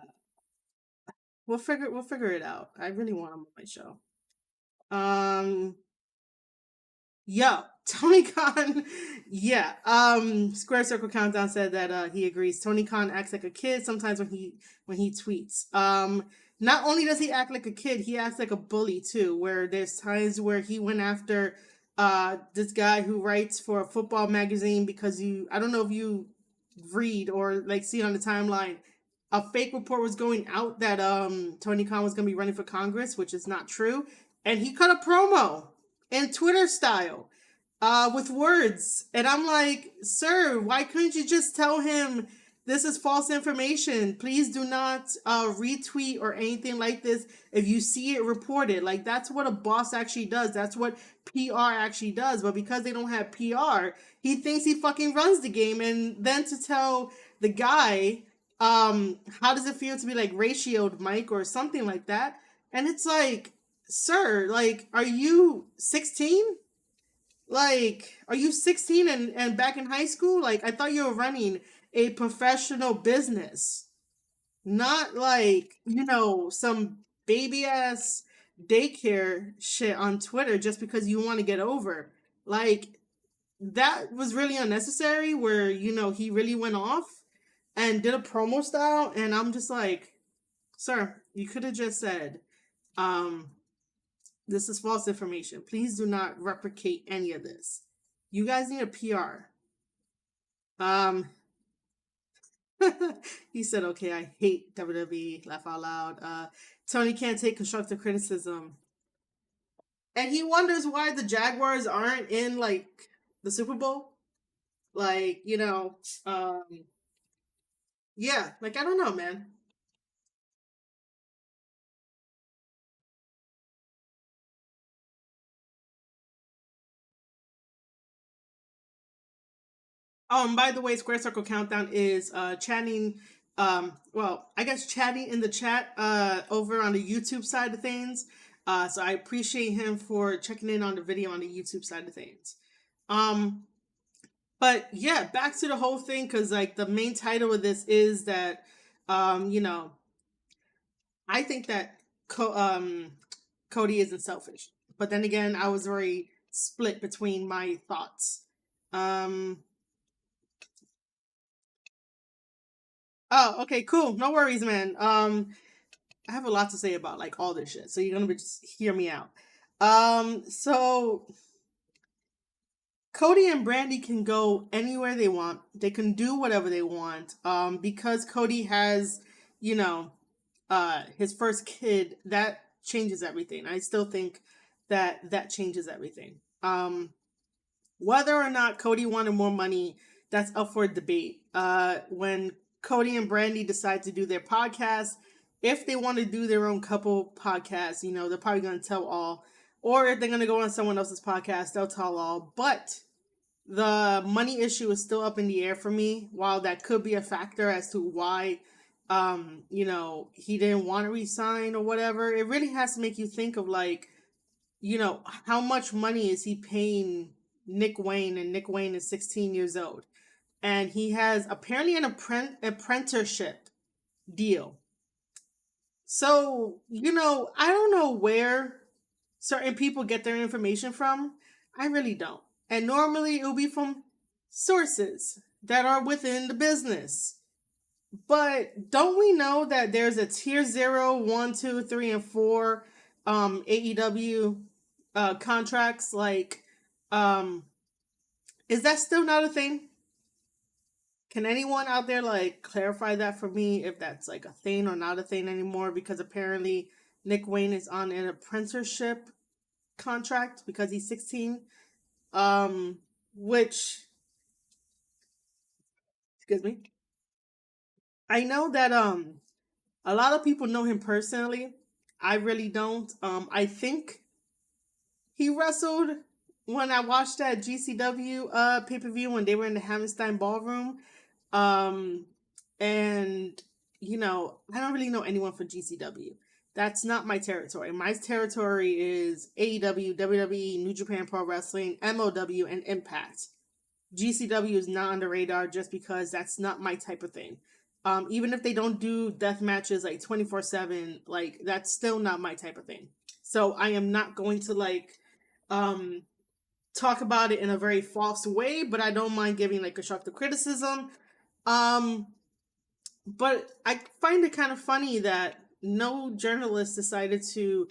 we'll figure it out. I really want him on my show. Um Yo, Tony Khan, yeah. Square Circle Countdown said that he agrees. Tony Khan acts like a kid sometimes when he tweets. Not only does he act like a kid, he acts like a bully too. Where there's times where he went after this guy who writes for a football magazine because I don't know if you read or like see on the timeline, a fake report was going out that Tony Khan was gonna be running for Congress, which is not true, and he cut a promo in Twitter style, with words. And I'm like, sir, why couldn't you just tell him this is false information? Please do not retweet or anything like this. If you see it, report it. Like, that's what a boss actually does. That's what PR actually does. But because they don't have PR, he thinks he fucking runs the game. And then to tell the guy, how does it feel to be like ratioed, Mike, or something like that? And it's like, sir, like, are you 16? Like, are you 16 and back in high school? Like, I thought you were running a professional business, not like, some baby ass daycare shit on Twitter just because you want to get over. Like, that was really unnecessary where, he really went off and did a promo style. And I'm just like, sir, you could have just said, um, this is false information. Please do not replicate any of this. You guys need a PR. Um, he said, okay, I hate WWE, laugh out loud. Tony can't take constructive criticism. And he wonders why the Jaguars aren't in, like, the Super Bowl. Like, yeah, like, I don't know, man. By the way, Square Circle Countdown is chatting. Well, I guess chatting in the chat over on the YouTube side of things. So I appreciate him for checking in on the video on the YouTube side of things. But yeah, back to the whole thing, because like the main title of this is that, you know, I think that Cody isn't selfish. But then again, I was very split between my thoughts. Um, Oh, okay, cool. No worries, man. I have a lot to say about like all this shit, so you're gonna just hear me out. So Cody and Brandi can go anywhere they want. They can do whatever they want. Because Cody has, you know, his first kid, that changes everything. I still think that changes everything. Whether or not Cody wanted more money, that's up for debate. When Cody and Brandi decide to do their podcast, if they want to do their own couple podcasts, they're probably going to tell all. Or if they're going to go on someone else's podcast, they'll tell all. But the money issue is still up in the air for me. While that could be a factor as to why, he didn't want to resign or whatever, it really has to make you think of like, how much money is he paying Nick Wayne? And Nick Wayne is 16 years old. And he has apparently an apprenticeship deal. So, I don't know where certain people get their information from. I really don't. And normally it will be from sources that are within the business. But don't we know that there's a tier 0, 1, 2, 3, and 4 AEW contracts? Like, um, is that still not a thing? Can anyone out there like clarify that for me if that's like a thing or not a thing anymore? Because apparently Nick Wayne is on an apprenticeship contract because he's 16. Which, excuse me, I know that a lot of people know him personally. I really don't. I think he wrestled when I watched that GCW pay-per-view when they were in the Hammerstein Ballroom. Um and I don't really know anyone for GCW. That's not my territory. My territory is AEW, WWE, New Japan Pro Wrestling, MLW, and Impact. GCW is not on the radar just because that's not my type of thing. Even if they don't do death matches like 24/7, like that's still not my type of thing. So I am not going to um talk about it in a very false way, but I don't mind giving like constructive criticism. Um, but I find it kind of funny that no journalist decided to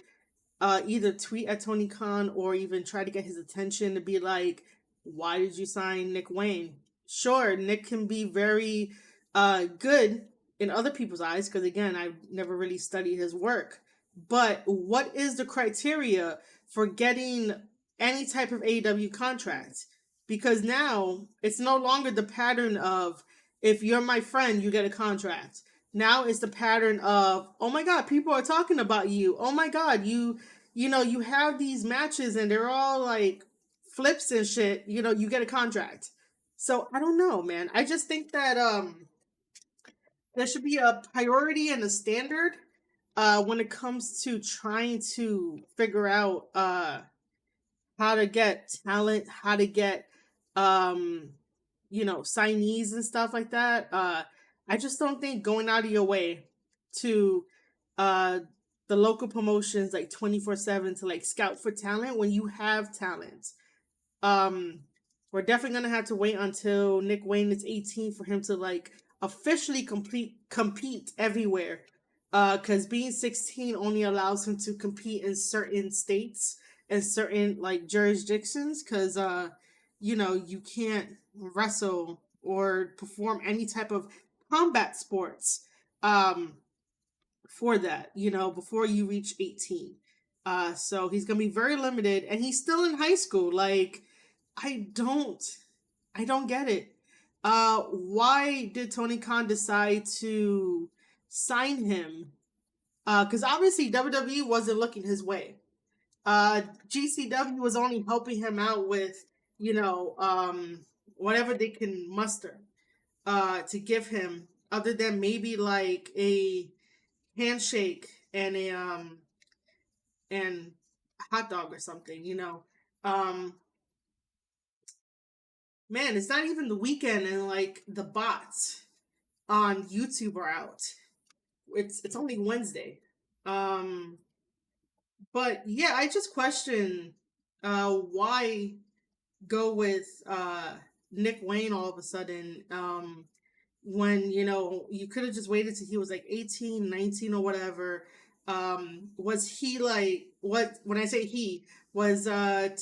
either tweet at Tony Khan or even try to get his attention to be like, why did you sign Nick Wayne? Sure, Nick can be very good in other people's eyes because, again, I've never really studied his work. But what is the criteria for getting any type of AEW contract? Because now it's no longer the pattern of if you're my friend, you get a contract. Now it's the pattern of, oh my God, people are talking about you. Oh my God, you have these matches and they're all like flips and shit, you get a contract. So I don't know, man. I just think that there should be a priority and a standard when it comes to trying to figure out how to get talent, how to get um signees and stuff like that. I just don't think going out of your way to uh the local promotions like 24/7 to like scout for talent when you have talent. Um we're definitely gonna have to wait until Nick Wayne is 18 for him to like officially compete everywhere. Because being 16 only allows him to compete in certain states and certain like jurisdictions. Because you can't wrestle or perform any type of combat sports for that, before you reach 18. So he's gonna be very limited and he's still in high school. Like, I don't I don't get it. Why did Tony Khan decide to sign him? Because obviously WWE wasn't looking his way. GCW was only helping him out with, whatever they can muster to give him, other than maybe like a handshake and a hot dog or something. Um, man, it's not even the weekend and like the bots on YouTube are out. It's only Wednesday. Um, but yeah, I just question why go with Nick Wayne all of a sudden when you could have just waited till he was like 18, 19, or whatever. Was he like, what when I say he was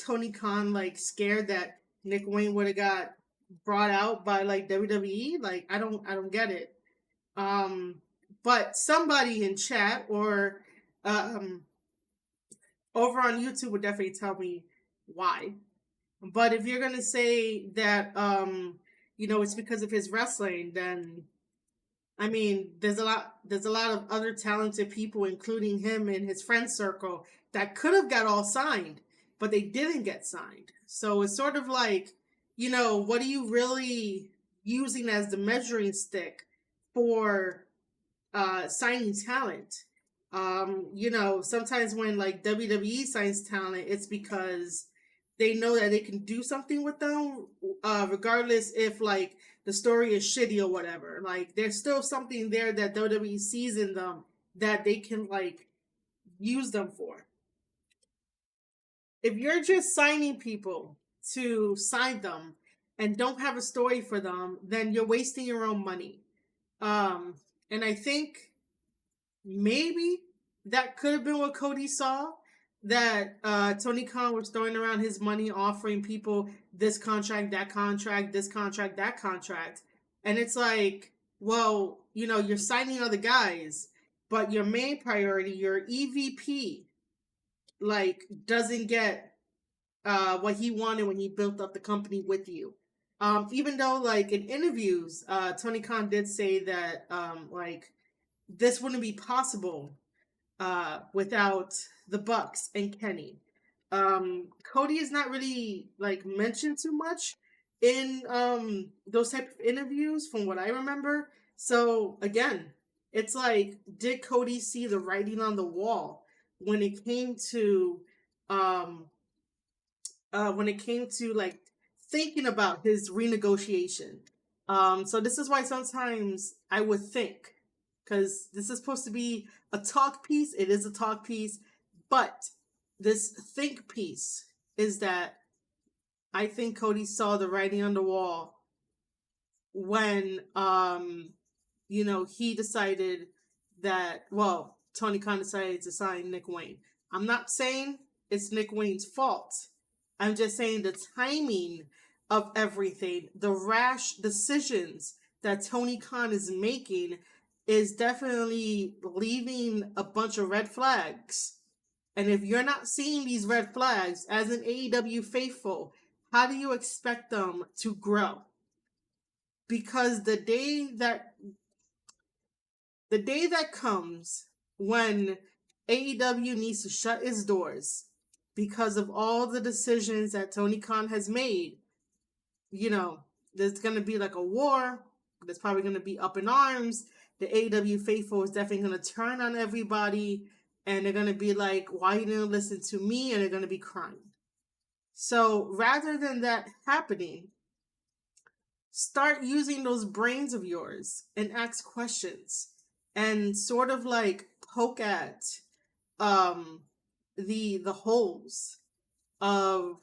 Tony Khan like scared that Nick Wayne would have got brought out by like WWE? Like, I don't get it. um but somebody in chat or um over on YouTube would definitely tell me why. But if you're gonna say that it's because of his wrestling, then I mean there's a lot of other talented people, including him and his friend circle, that could have got all signed, but they didn't get signed. So it's sort of like, what are you really using as the measuring stick for signing talent? Sometimes when like WWE signs talent, it's because they know that they can do something with them, regardless if like the story is shitty or whatever. Like, there's still something there that WWE sees in them that they can like use them for. If you're just signing people to sign them and don't have a story for them, then you're wasting your own money. Um, and I think maybe that could have been what Cody saw. That Tony Khan was throwing around his money, offering people this contract, that contract, this contract, that contract. And it's like, well, you know, you're signing other guys, but your main priority, your EVP, like, doesn't get what he wanted when he built up the company with you. Even though, like, in interviews, Tony Khan did say that, like, this wouldn't be possible without the Bucks and Kenny. Cody is not really like mentioned too much in those type of interviews, from what I remember. So again, it's like, did Cody see the writing on the wall when it came to um like thinking about his renegotiation? So this is why sometimes I would think, because this is supposed to be a talk piece, it is a talk piece, but this think piece is that I think Cody saw the writing on the wall when you know, he decided that, well, Tony Khan decided to sign Nick Wayne. I'm not saying it's Nick Wayne's fault. I'm just saying the timing of everything, the rash decisions that Tony Khan is making is definitely leaving a bunch of red flags. And if you're not seeing these red flags as an AEW faithful, how do you expect them to grow? Because the day that comes when AEW needs to shut its doors because of all the decisions that Tony Khan has made, you know, there's going to be like a war. There's probably going to be up in arms. The AEW faithful is definitely going to turn on everybody, and they're going to be like, why you didn't listen to me? And they're going to be crying. So rather than that happening, start using those brains of yours and ask questions and sort of like poke at um the holes of,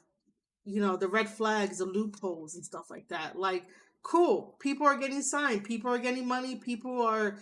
you know, the red flags, the loopholes and stuff like that. Like, cool, people are getting signed, people are getting money, people are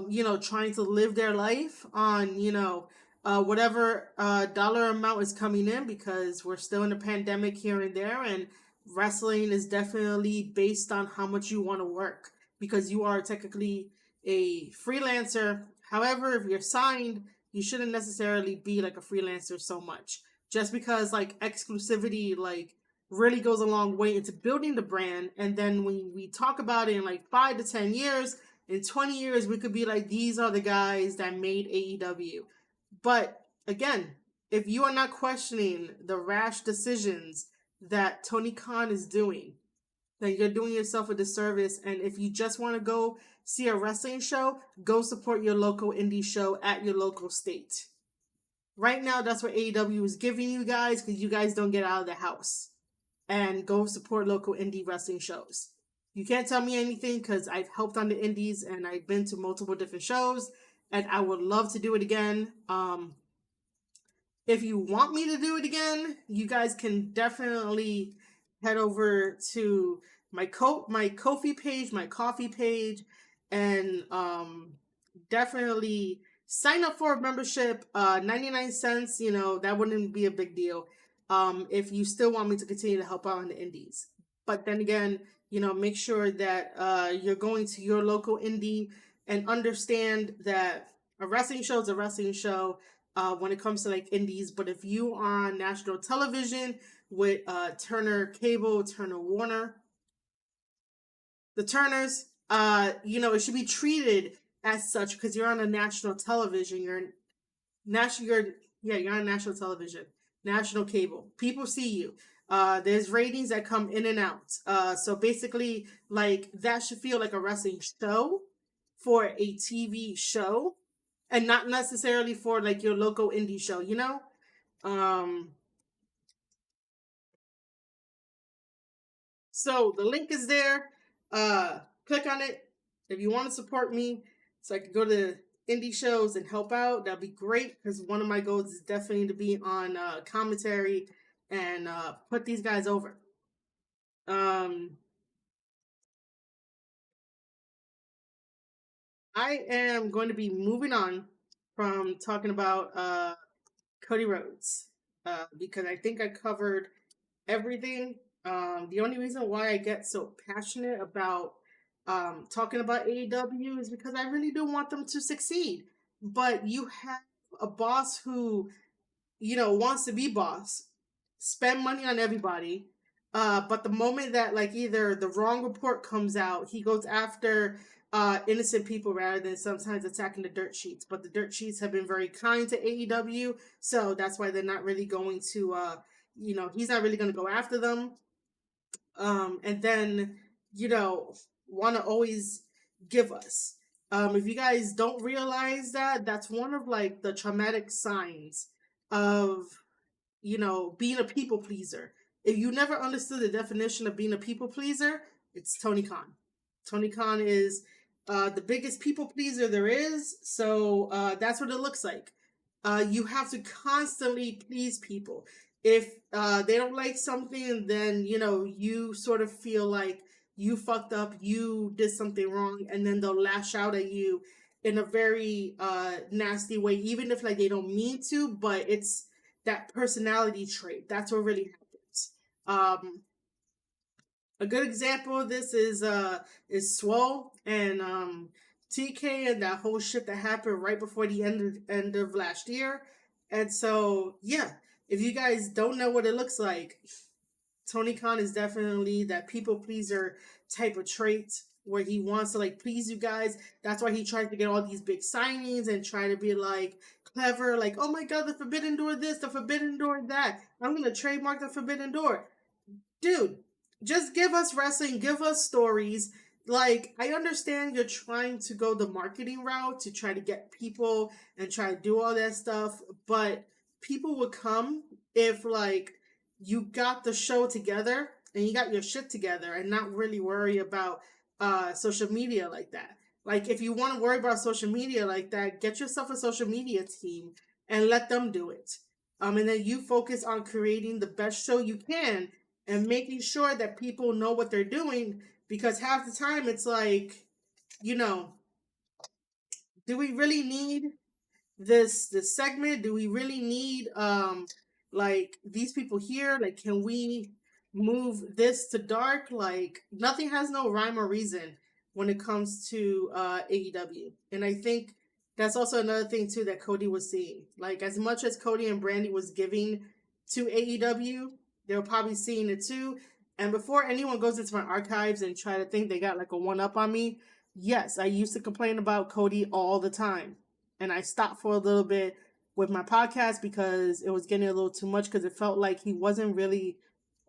you know, trying to live their life on, you know, whatever dollar amount is coming in, because we're still in a pandemic here and there, and wrestling is definitely based on how much you want to work, because you are technically a freelancer. However, if you're signed, you shouldn't necessarily be like a freelancer so much, just because like exclusivity like really goes a long way into building the brand. And then when we talk about it in like 5 to 10 years, in 20 years, we could be like, these are the guys that made AEW. But again, if you are not questioning the rash decisions that Tony Khan is doing, then you're doing yourself a disservice. And if you just want to go see a wrestling show, go support your local indie show at your local state. Right now, that's what AEW is giving you guys, because you guys don't get out of the house. And go support local indie wrestling shows. You can't tell me anything, because I've helped on the indies and I've been to multiple different shows, and I would love to do it again. If you want me to do it again, you guys can definitely head over to my Ko-fi page, my coffee page, and definitely sign up for a membership. 99 cents, you know, that wouldn't be a big deal. If you still want me to continue to help out on the indies. But then again, you know, make sure that you're going to your local indie, and understand that a wrestling show is a wrestling show when it comes to like indies. But if you are on national television with Turner Cable, Turner Warner, the Turners, you know, it should be treated as such, because you're on a national television. You're on national television, national cable. People see you. There's ratings that come in and out. So basically, like, that should feel like a wrestling show for a TV show, and not necessarily for like your local indie show, you know? So the link is there. Click on it if you want to support me, so I can go to indie shows and help out, that'd be great, because one of my goals is definitely to be on commentary and put these guys over. I am going to be moving on from talking about Cody Rhodes because I think I covered everything. The only reason why I get so passionate about talking about AEW is because I really do want them to succeed. But you have a boss who, wants to be boss, spend money on everybody. But the moment that like either the wrong report comes out, he goes after innocent people rather than sometimes attacking the dirt sheets. But the dirt sheets have been very kind to AEW, so that's why they're not really going to he's not really going to go after them. And then, want to always give us. If you guys don't realize that, that's one of like the traumatic signs of, being a people pleaser. If you never understood the definition of being a people pleaser, it's Tony Khan. Tony Khan is the biggest people pleaser there is. So that's what it looks like. You have to constantly please people. If they don't like something, then you sort of feel like you fucked up, you did something wrong, and then they'll lash out at you in a very nasty way, even if like they don't mean to, but it's that personality trait. That's what really happens. A good example of this is Swole and TK and that whole shit that happened right before the end of last year. And so yeah, if you guys don't know what it looks like, Tony Khan is definitely that people pleaser type of trait where he wants to like please you guys. That's why he tries to get all these big signings and try to be like clever, like, oh my god, the Forbidden Door this, the Forbidden Door that. I'm gonna trademark the Forbidden Door. Dude, just give us wrestling, give us stories. Like, I understand you're trying to go the marketing route to try to get people and try to do all that stuff, but people would come if like you got the show together and you got your shit together and not really worry about social media like that. Like, if you want to worry about social media like that, get yourself a social media team and let them do it. And then you focus on creating the best show you can and making sure that people know what they're doing, because half the time it's like, do we really need this segment? Do we really need like these people here? Like, can we move this to dark? Like, nothing has no rhyme or reason when it comes to AEW. And I think that's also another thing too that Cody was seeing. Like, as much as Cody and Brandi was giving to AEW, they were probably seeing it too. And before anyone goes into my archives and try to think they got like a one up on me, yes, I used to complain about Cody all the time. And I stopped for a little bit with my podcast because it was getting a little too much, because it felt like he wasn't really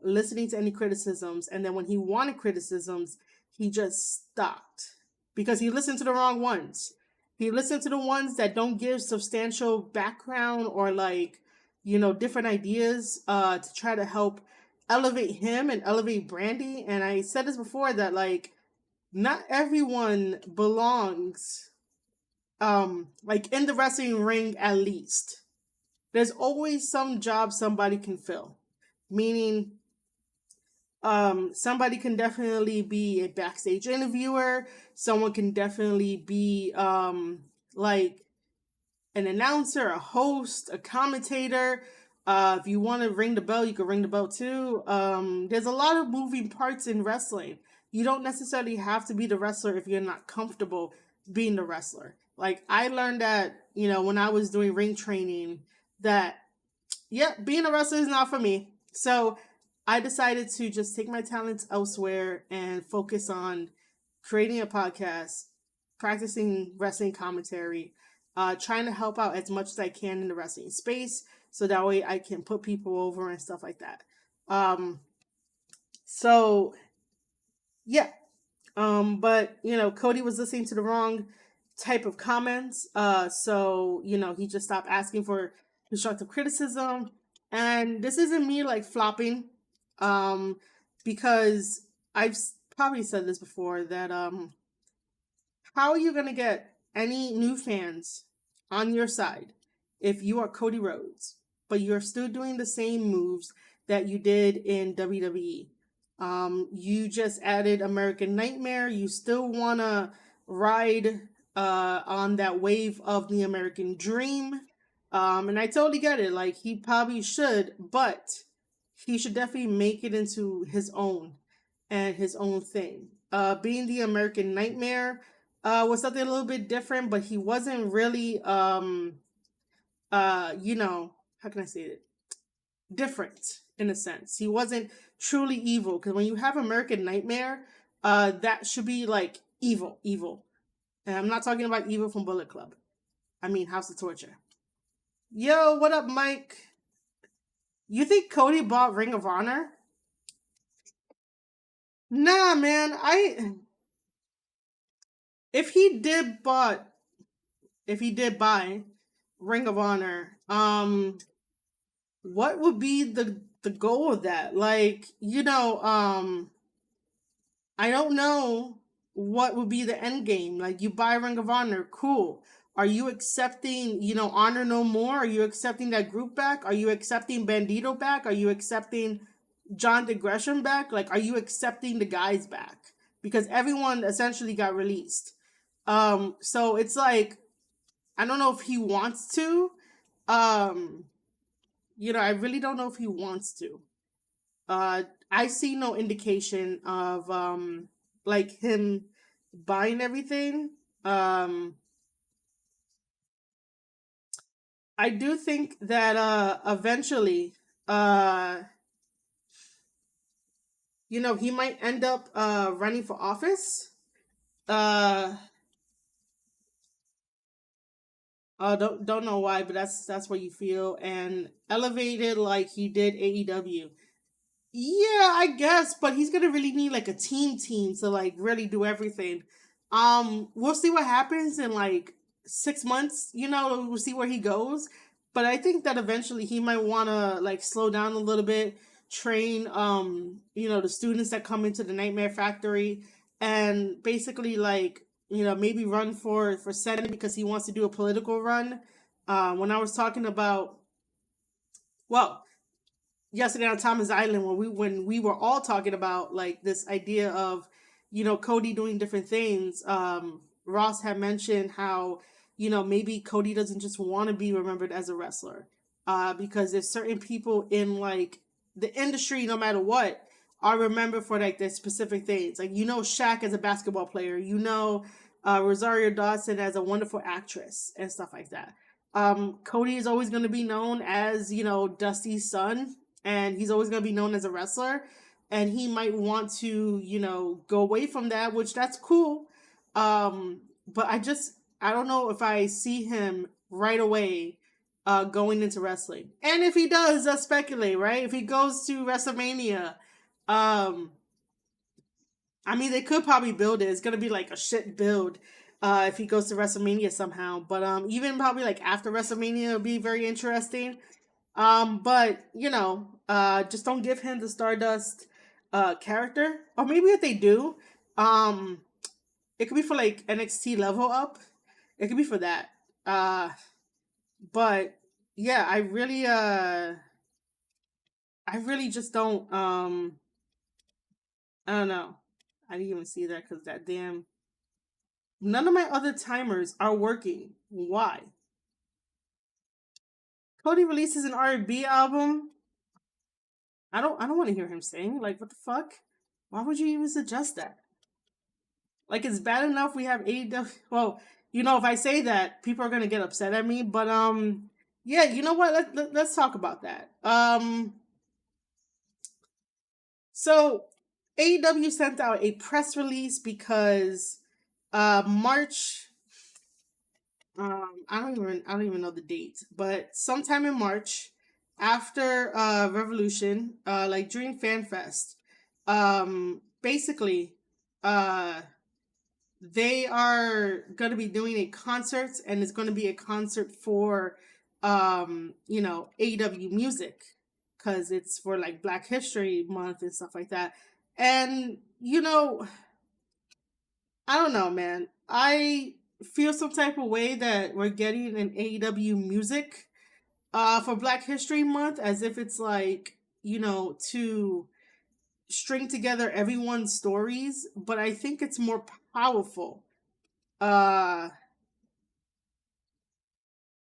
listening to any criticisms. And then when he wanted criticisms, he just stopped because he listened to the wrong ones. He listened to the ones that don't give substantial background or like, different ideas to try to help elevate him and elevate Brandi. And I said this before that like not everyone belongs like in the wrestling ring. At least there's always some job somebody can fill, meaning somebody can definitely be a backstage interviewer, someone can definitely be like an announcer, a host, a commentator. If you want to ring the bell, you can ring the bell too. There's a lot of moving parts in wrestling. You don't necessarily have to be the wrestler if you're not comfortable being the wrestler. Like, I learned that, when I was doing ring training, that, being a wrestler is not for me. So I decided to just take my talents elsewhere and focus on creating a podcast, practicing wrestling commentary, trying to help out as much as I can in the wrestling space, so that way I can put people over and stuff like that. So yeah. But Cody was listening to the wrong type of comments. So he just stopped asking for constructive criticism. And this isn't me like flopping, because I've probably said this before that how are you gonna get any new fans on your side, if you are Cody Rhodes, but you're still doing the same moves that you did in WWE. You just added American Nightmare. You still wanna ride on that wave of the American Dream. And I totally get it. Like he probably should, but he should definitely make it into his own and his own thing. Being the American Nightmare was something a little bit different, but he wasn't really you know, how can I say it? Different in a sense. He wasn't truly evil because when you have American Nightmare, that should be like evil, evil. And I'm not talking about evil from Bullet Club. I mean House of Torture. Yo, what up, Mike? You think Cody bought Ring of Honor? Nah, man. If he did bought if he did buy Ring of Honor, what would be the goal of that? Like, I don't know what would be the end game. Like, you buy Ring of Honor, cool. Are you accepting, Honor No More? Are you accepting that group back? Are you accepting Bandito back? Are you accepting John DeGresham back? Like, are you accepting the guys back? Because everyone essentially got released. So it's like, I don't know if he wants to. Um, I really don't know if he wants to. I see no indication of like him buying everything. I do think that eventually he might end up running for office. Uh don't know why, but that's what you feel, and elevated like he did AEW. Yeah, I guess, but he's gonna really need like a team to like really do everything. We'll see what happens in like 6 months. We'll see where he goes. But I think that eventually he might wanna like slow down a little bit, train the students that come into the Nightmare Factory, and basically like maybe run for Senate because he wants to do a political run. When I was talking about well yesterday on Thomas Island when we were all talking about like this idea of Cody doing different things. Ross had mentioned how maybe Cody doesn't just want to be remembered as a wrestler, because there's certain people in like the industry, no matter what, are remembered for like their specific things. Like Shaq as a basketball player, Rosario Dawson as a wonderful actress and stuff like that. Cody is always going to be known as Dusty's son, and he's always going to be known as a wrestler, and he might want to go away from that, which that's cool. But I don't know if I see him right away going into wrestling. And if he does, let's speculate, right? If he goes to WrestleMania, I mean, they could probably build it. It's gonna be like a shit build if he goes to WrestleMania somehow. But even probably like after WrestleMania, it'll be very interesting. But just don't give him the Stardust character. Or maybe if they do, it could be for like NXT level up. It could be for that. But yeah, I really just don't I don't know. I didn't even see that because that damn none of my other timers are working. Why? Cody releases an R&B album. I don't want to hear him sing. Like, what the fuck? Why would you even suggest that? Like, it's bad enough we have AEW. Well, if I say that, people are gonna get upset at me. But yeah, you know what? Let's talk about that. So AEW sent out a press release because March. I don't even know the date, but sometime in March, after Revolution, like during FanFest, basically, they are gonna be doing a concert, and it's gonna be a concert for AEW music, because it's for like Black History Month and stuff like that. And I don't know, man. feel some type of way that we're getting an AEW music for Black History Month, as if it's like, to string together everyone's stories, but I think it's more powerful. Uh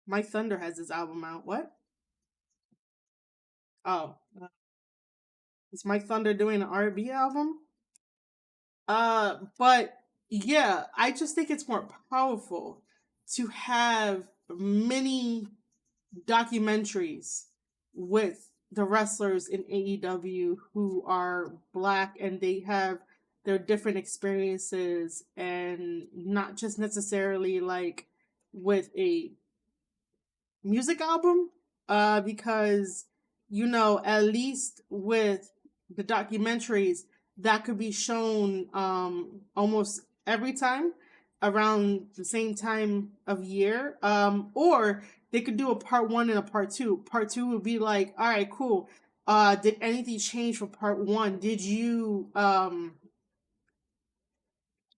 Mike Thunder has his album out. What? Oh, is Mike Thunder doing an R&B album? But yeah, I just think it's more powerful to have many documentaries with the wrestlers in AEW who are black, and they have their different experiences, and not just necessarily like with a music album, because at least with the documentaries, that could be shown almost every time around the same time of year, or they could do a part one and a part two. Part two would be like, all right, cool, did anything change for part one? Did you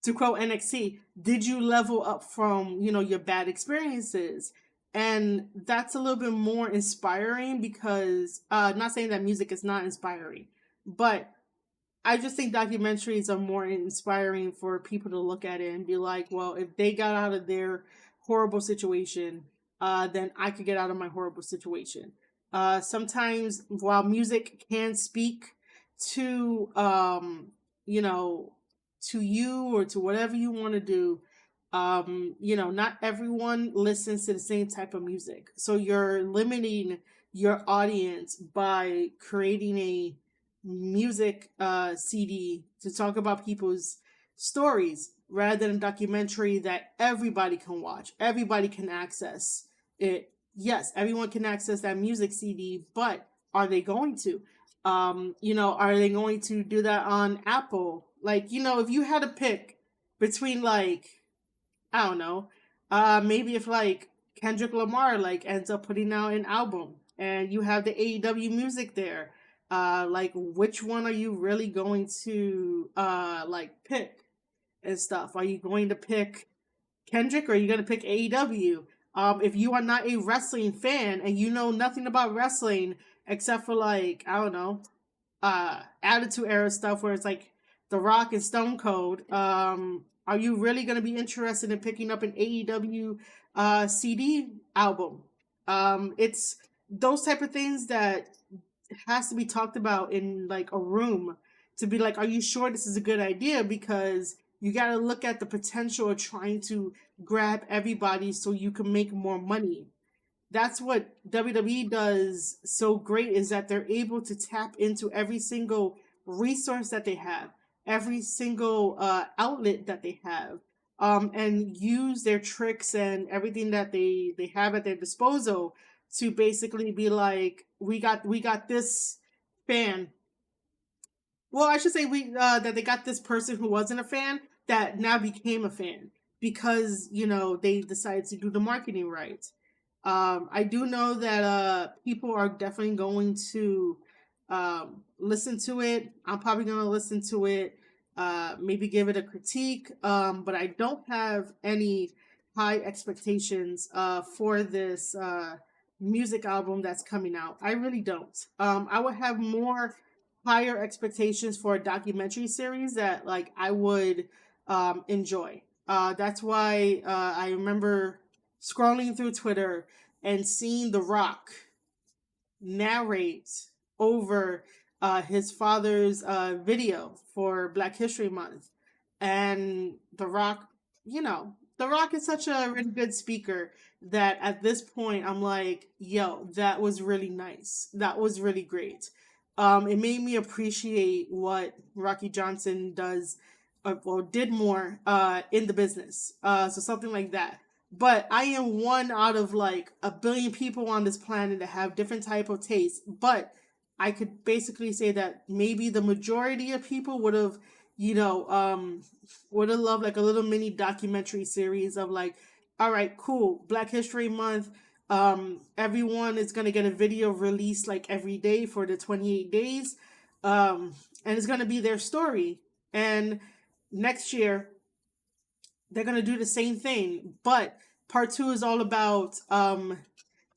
to quote NXT, did you level up from, your bad experiences? And that's a little bit more inspiring, because not saying that music is not inspiring, but I just think documentaries are more inspiring for people to look at it and be like, well, if they got out of their horrible situation, then I could get out of my horrible situation. Sometimes while music can speak to, you know, to you or to whatever you want to do, not everyone listens to the same type of music. So you're limiting your audience by creating a music CD to talk about people's stories, rather than a documentary that everybody can watch, everybody can access it. Yes, everyone can access that music CD, but are they going to? Are they going to do that on Apple? Like, if you had to pick between, like, I don't know, maybe if like Kendrick Lamar like ends up putting out an album and you have the AEW music there, like, which one are you really going to like pick and stuff? Are you going to pick Kendrick, or are you going to pick AEW? If you are not a wrestling fan and you know nothing about wrestling except for, like, I don't know, Attitude Era stuff where it's like The Rock and Stone Cold, are you really going to be interested in picking up an AEW CD album? It's those type of things that has to be talked about in like a room, to be like, are you sure this is a good idea? Because you got to look at the potential of trying to grab everybody so you can make more money. That's what WWE does so great, is that they're able to tap into every single resource that they have, every single outlet that they have, and use their tricks and everything that they have at their disposal to basically be like, we got this fan. Well, I should say we that they got this person who wasn't a fan that now became a fan, because they decided to do the marketing right. I do know that people are definitely going to listen to it. I'm probably going to listen to it, maybe give it a critique, but I don't have any high expectations for this music album that's coming out. I really don't. I would have more higher expectations for a documentary series that, like, I would enjoy. That's why I remember scrolling through Twitter and seeing The Rock narrate over his father's video for Black History Month. And The Rock is such a really good speaker that at this point I'm like, yo, that was really nice. That was really great. It made me appreciate what Rocky Johnson does, or did more in the business. So something like that. But I am one out of like a billion people on this planet that have different type of tastes. But I could basically say that maybe the majority of people would have loved like a little mini documentary series of like, all right, cool, Black History Month. Everyone is gonna get a video released like every day for the 28 days. And it's gonna be their story. And next year they're gonna do the same thing. But part two is all about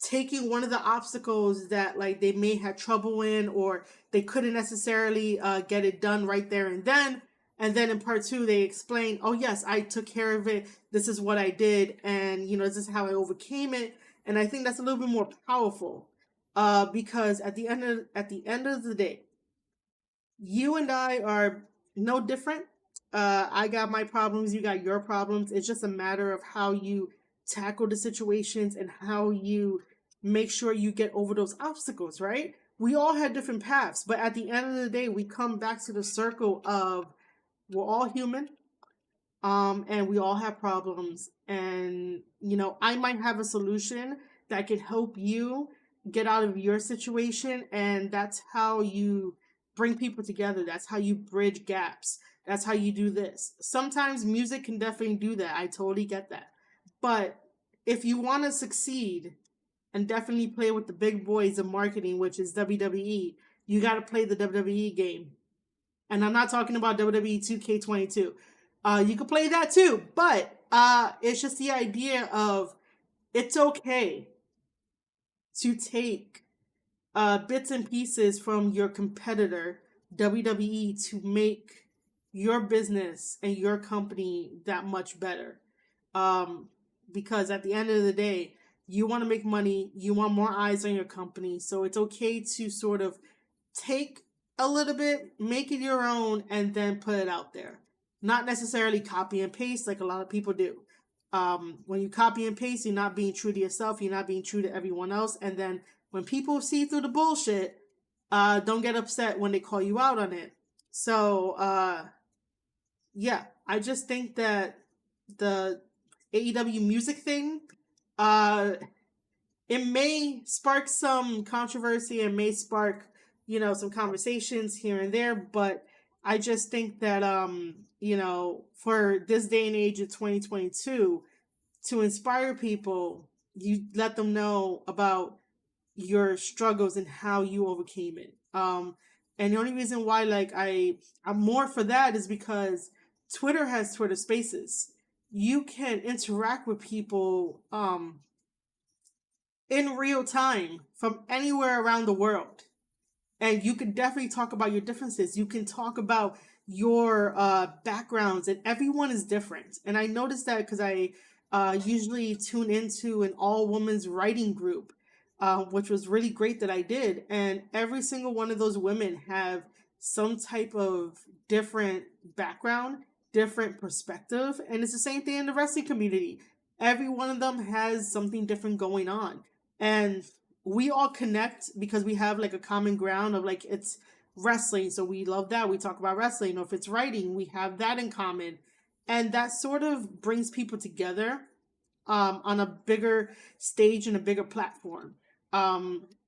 taking one of the obstacles that like they may have trouble in, or they couldn't necessarily get it done right there and then in part two they explain, oh yes, I took care of it, this is what I did, and this is how I overcame it. And I think that's a little bit more powerful, because at the end of the day, you and I are no different. I got my problems, you got your problems. It's just a matter of how you tackle the situations and how you make sure you get over those obstacles, right? We all had different paths, but at the end of the day, we come back to the circle of we're all human, and we all have problems. And, I might have a solution that can help you get out of your situation. And that's how you bring people together. That's how you bridge gaps. That's how you do this. Sometimes music can definitely do that. I totally get that. But if you want to succeed and definitely play with the big boys of marketing, which is WWE, you got to play the WWE game. And I'm not talking about WWE 2K22. You can play that too, but it's just the idea of it's okay to take bits and pieces from your competitor, WWE, to make your business and your company that much better. Because at the end of the day, you want to make money, you want more eyes on your company, so it's okay to sort of take a little bit, make it your own, and then put it out there. Not necessarily copy and paste like a lot of people do. When you copy and paste, you're not being true to yourself, you're not being true to everyone else, and then when people see through the bullshit, don't get upset when they call you out on it. So, yeah, I just think that the AEW music thing, it may spark some controversy, and may spark, some conversations here and there, but I just think that, for this day and age of 2022, to inspire people, you let them know about your struggles and how you overcame it. And the only reason why, like, I'm more for that is because Twitter has Twitter Spaces. You can interact with people, in real time from anywhere around the world. And you can definitely talk about your differences. You can talk about your backgrounds, and everyone is different. And I noticed that because I usually tune into an all-women's writing group, which was really great that I did. And every single one of those women have some type of different background, different perspective. And it's the same thing in the wrestling community. Every one of them has something different going on. And we all connect because we have like a common ground of like, it's wrestling, so we love that, we talk about wrestling. Or if it's writing, we have that in common, and that sort of brings people together on a bigger stage and a bigger platform.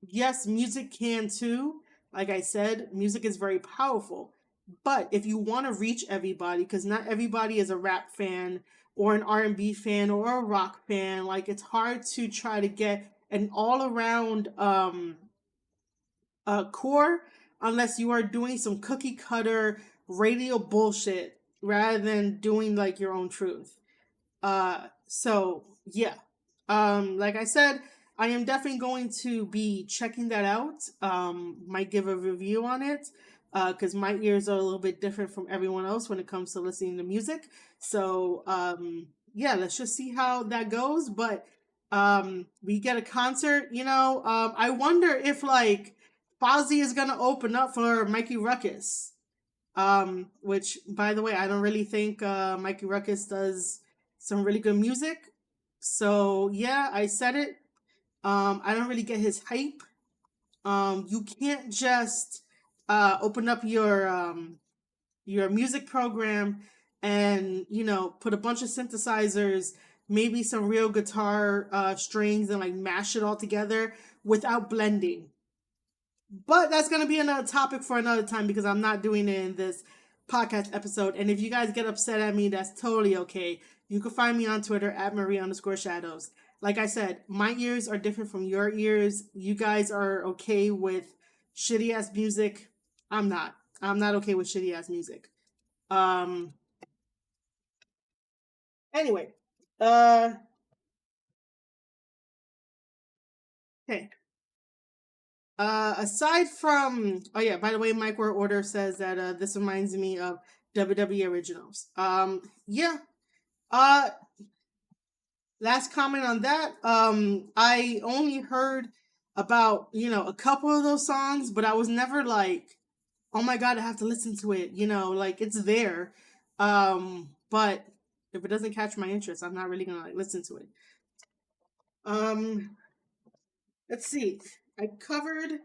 Yes, music can too. Like I said, music is very powerful, but if you want to reach everybody, because not everybody is a rap fan or an R&B fan or a rock fan, like it's hard to try to get an all-around core unless you are doing some cookie cutter radio bullshit rather than doing like your own truth. So yeah. Like I said, I am definitely going to be checking that out. Might give a review on it, because my ears are a little bit different from everyone else when it comes to listening to music. So yeah, let's just see how that goes. But we get a concert, I wonder if like Fozzy is gonna open up for Mikey Ruckus. Which, by the way, I don't really think Mikey Ruckus does some really good music. So yeah, I said it. I don't really get his hype. You can't just open up your music program and put a bunch of synthesizers, maybe some real guitar strings, and like mash it all together without blending. But that's going to be another topic for another time, because I'm not doing it in this podcast episode. And if you guys get upset at me, that's totally okay. You can find me on Twitter at Marie_Shadows. Like I said, my ears are different from your ears. You guys are okay with shitty ass music. I'm not. I'm not okay with shitty ass music. Anyway, okay. Aside from, oh yeah, by the way, Micro Order says that this reminds me of WWE originals. Yeah. Uh, Last comment on that. I only heard about a couple of those songs, but I was never like, oh my god, I have to listen to it. Like it's there. But if it doesn't catch my interest, I'm not really gonna like listen to it. Um, let's see. I covered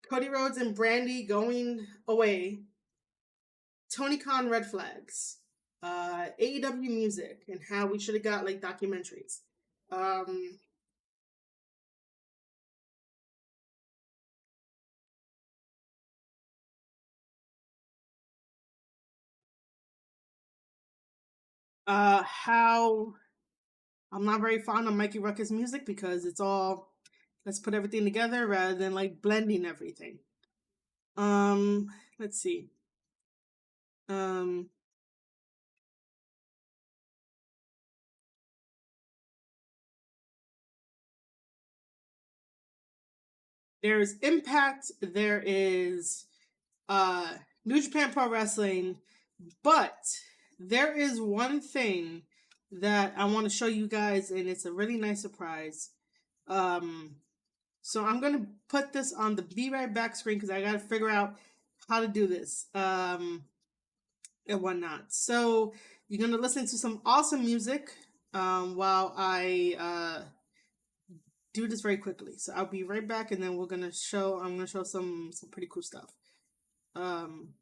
Cody Rhodes and Brandi going away, Tony Khan red flags, AEW music, and how we should have got like documentaries. Um, how I'm not very fond of Mikey Ruckus music because it's all let's put everything together rather than like blending everything. Um, let's see. Um, there's Impact, there is New Japan Pro Wrestling, but there is one thing that I want to show you guys, and it's a really nice surprise. So I'm gonna put this on the Be Right Back screen because I gotta figure out how to do this. And whatnot. So you're gonna listen to some awesome music while I do this very quickly. So I'll be right back, and then I'm gonna show some pretty cool stuff. Um,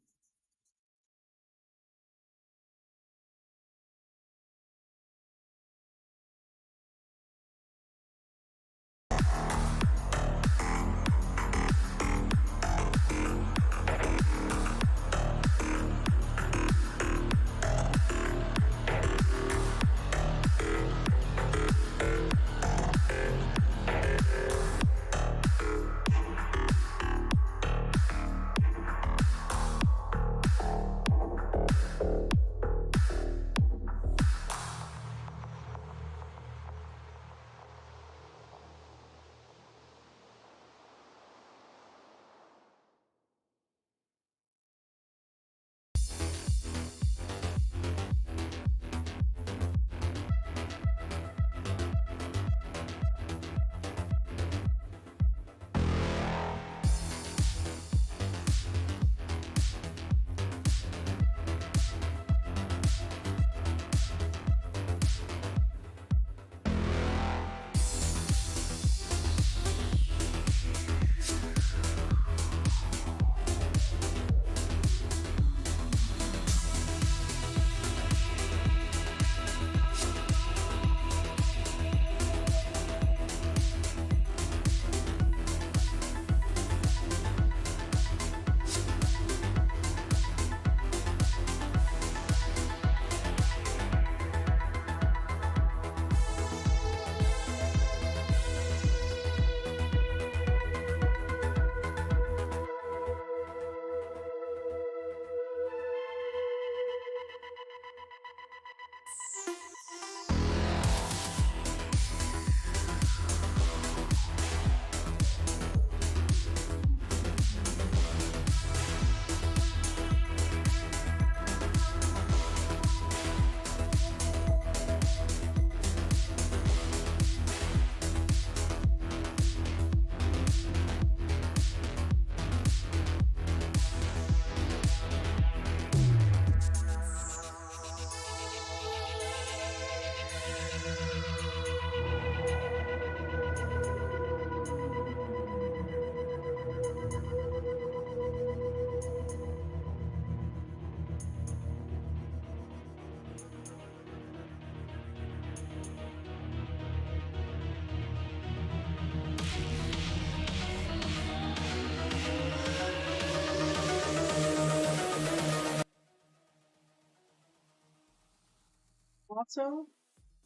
Also,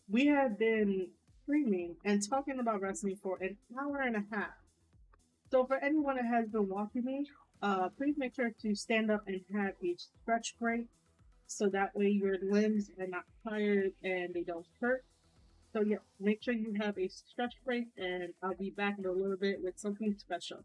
we have been streaming and talking about wrestling for an hour and a half. So for anyone that has been watching me, please make sure to stand up and have a stretch break so that way your limbs are not tired and they don't hurt. So yeah, make sure you have a stretch break, and I'll be back in a little bit with something special.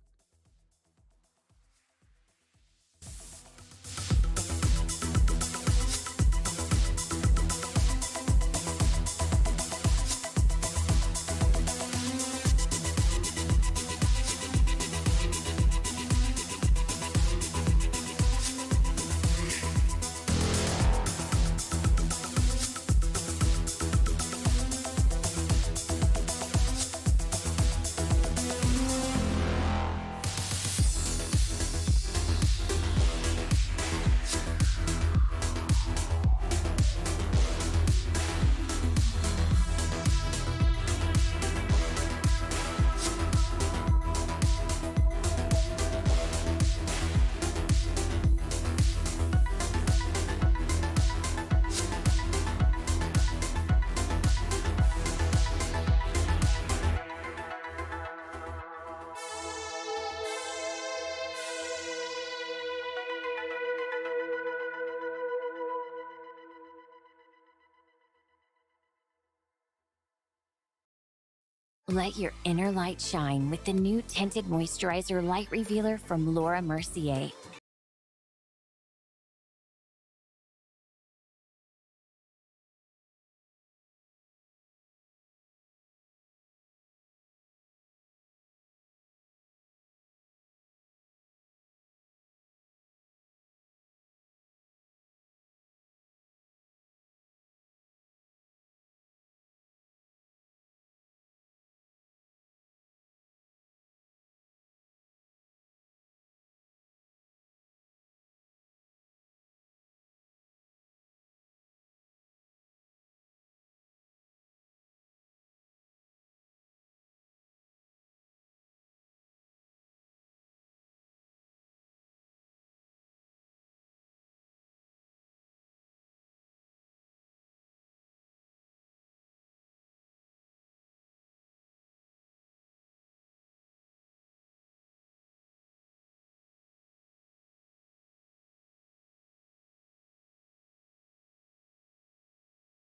Let your inner light shine with the new Tinted Moisturizer Light Revealer from Laura Mercier.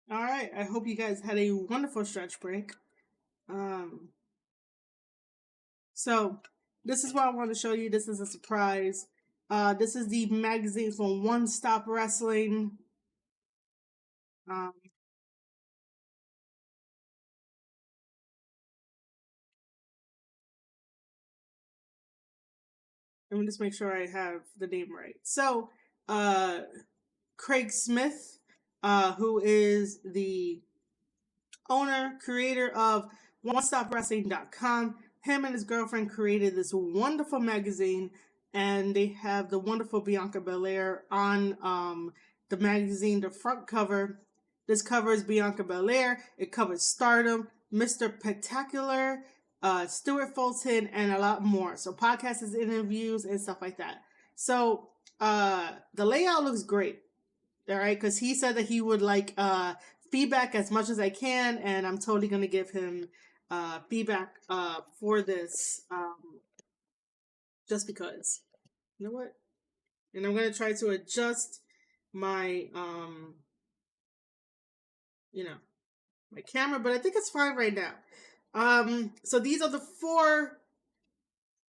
All right, I hope you guys had a wonderful stretch break. Um, so this is what I want to show you. This is a surprise. This is the magazine from One Stop Wrestling. Um, let me just make sure I have the name right. So, Craig Smith, who is the owner, creator of OneStopWrestling.com. Him and his girlfriend created this wonderful magazine, and they have the wonderful Bianca Belair on the magazine, the front cover. This covers Bianca Belair. It covers Stardom, Mr. Spectacular, Stuart Fulton, and a lot more. So podcasts, interviews, and stuff like that. So the layout looks great. All right, because he said that he would like feedback as much as I can, and I'm totally gonna give him feedback for this, just because. You know what? And I'm gonna try to adjust my you know, my camera, but I think it's fine right now. So these are the four,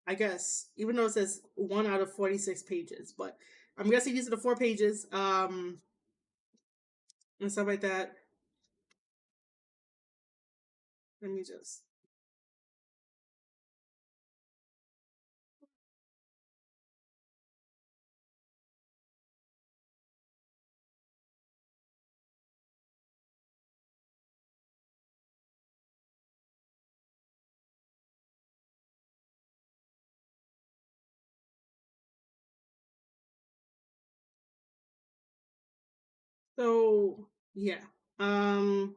I guess, even though it says 1 out of 46 pages, but I'm guessing these are the 4 pages, and stuff like that. Let me just. So yeah. Um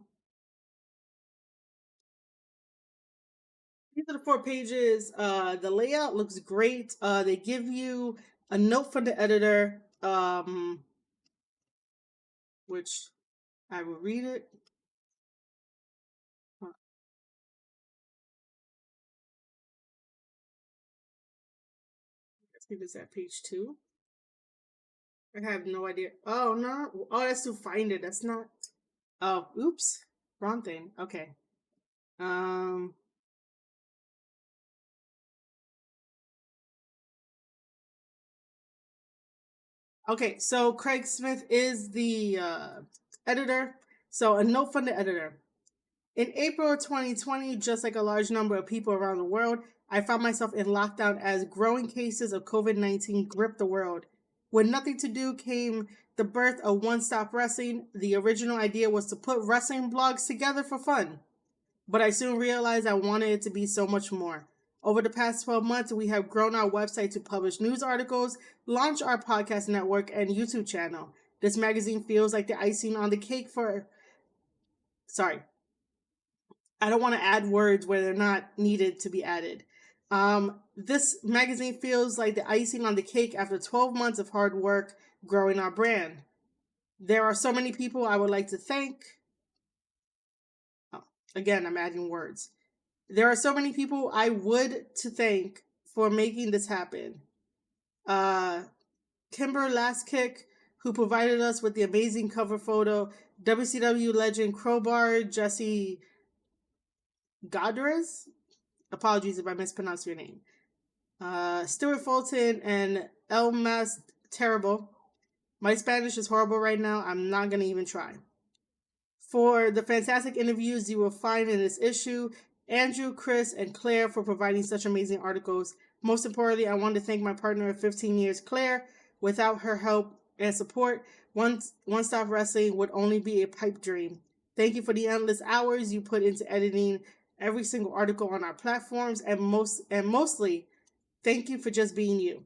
these are the 4 pages. The layout looks great. They give you a note from the editor, which I will read it. I think it's at page 2. I have no idea. Oh no. Oh, that's to find it. That's not. Oh, oops. Wrong thing. Okay. Um. Okay. So Craig Smith is the editor. So a note from the editor. In April of 2020, just like a large number of people around the world, I found myself in lockdown as growing cases of COVID-19 gripped the world. With nothing to do came the birth of One Stop Wrestling. The original idea was to put wrestling blogs together for fun, but I soon realized I wanted it to be so much more. Over the past 12 months, we have grown our website to publish news articles, launch our podcast network, and YouTube channel. This magazine feels like the icing on the cake for. Sorry, I don't want to add words where they're not needed to be added. This magazine feels like the icing on the cake after 12 months of hard work growing our brand. There are so many people I would like to thank. Oh, again, I'm adding words. There are so many people I would to thank for making this happen. Uh, Kimber Last Kick, who provided us with the amazing cover photo. WCW legend Crowbar, Jesse Godres. Apologies if I mispronounced your name. Stuart Fulton and El Mas Terrible. My Spanish is horrible right now. I'm not going to even try. For the fantastic interviews you will find in this issue, Andrew, Chris, and Claire for providing such amazing articles. Most importantly, I want to thank my partner of 15 years, Claire. Without her help and support, One Stop Wrestling would only be a pipe dream. Thank you for the endless hours you put into editing every single article on our platforms, and mostly, thank you for just being you.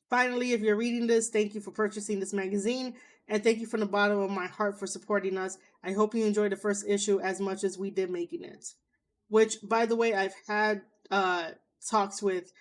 Finally, if you're reading this, thank you for purchasing this magazine, and thank you from the bottom of my heart for supporting us. I hope you enjoyed the first issue as much as we did making it. Which, by the way, I've had talks with,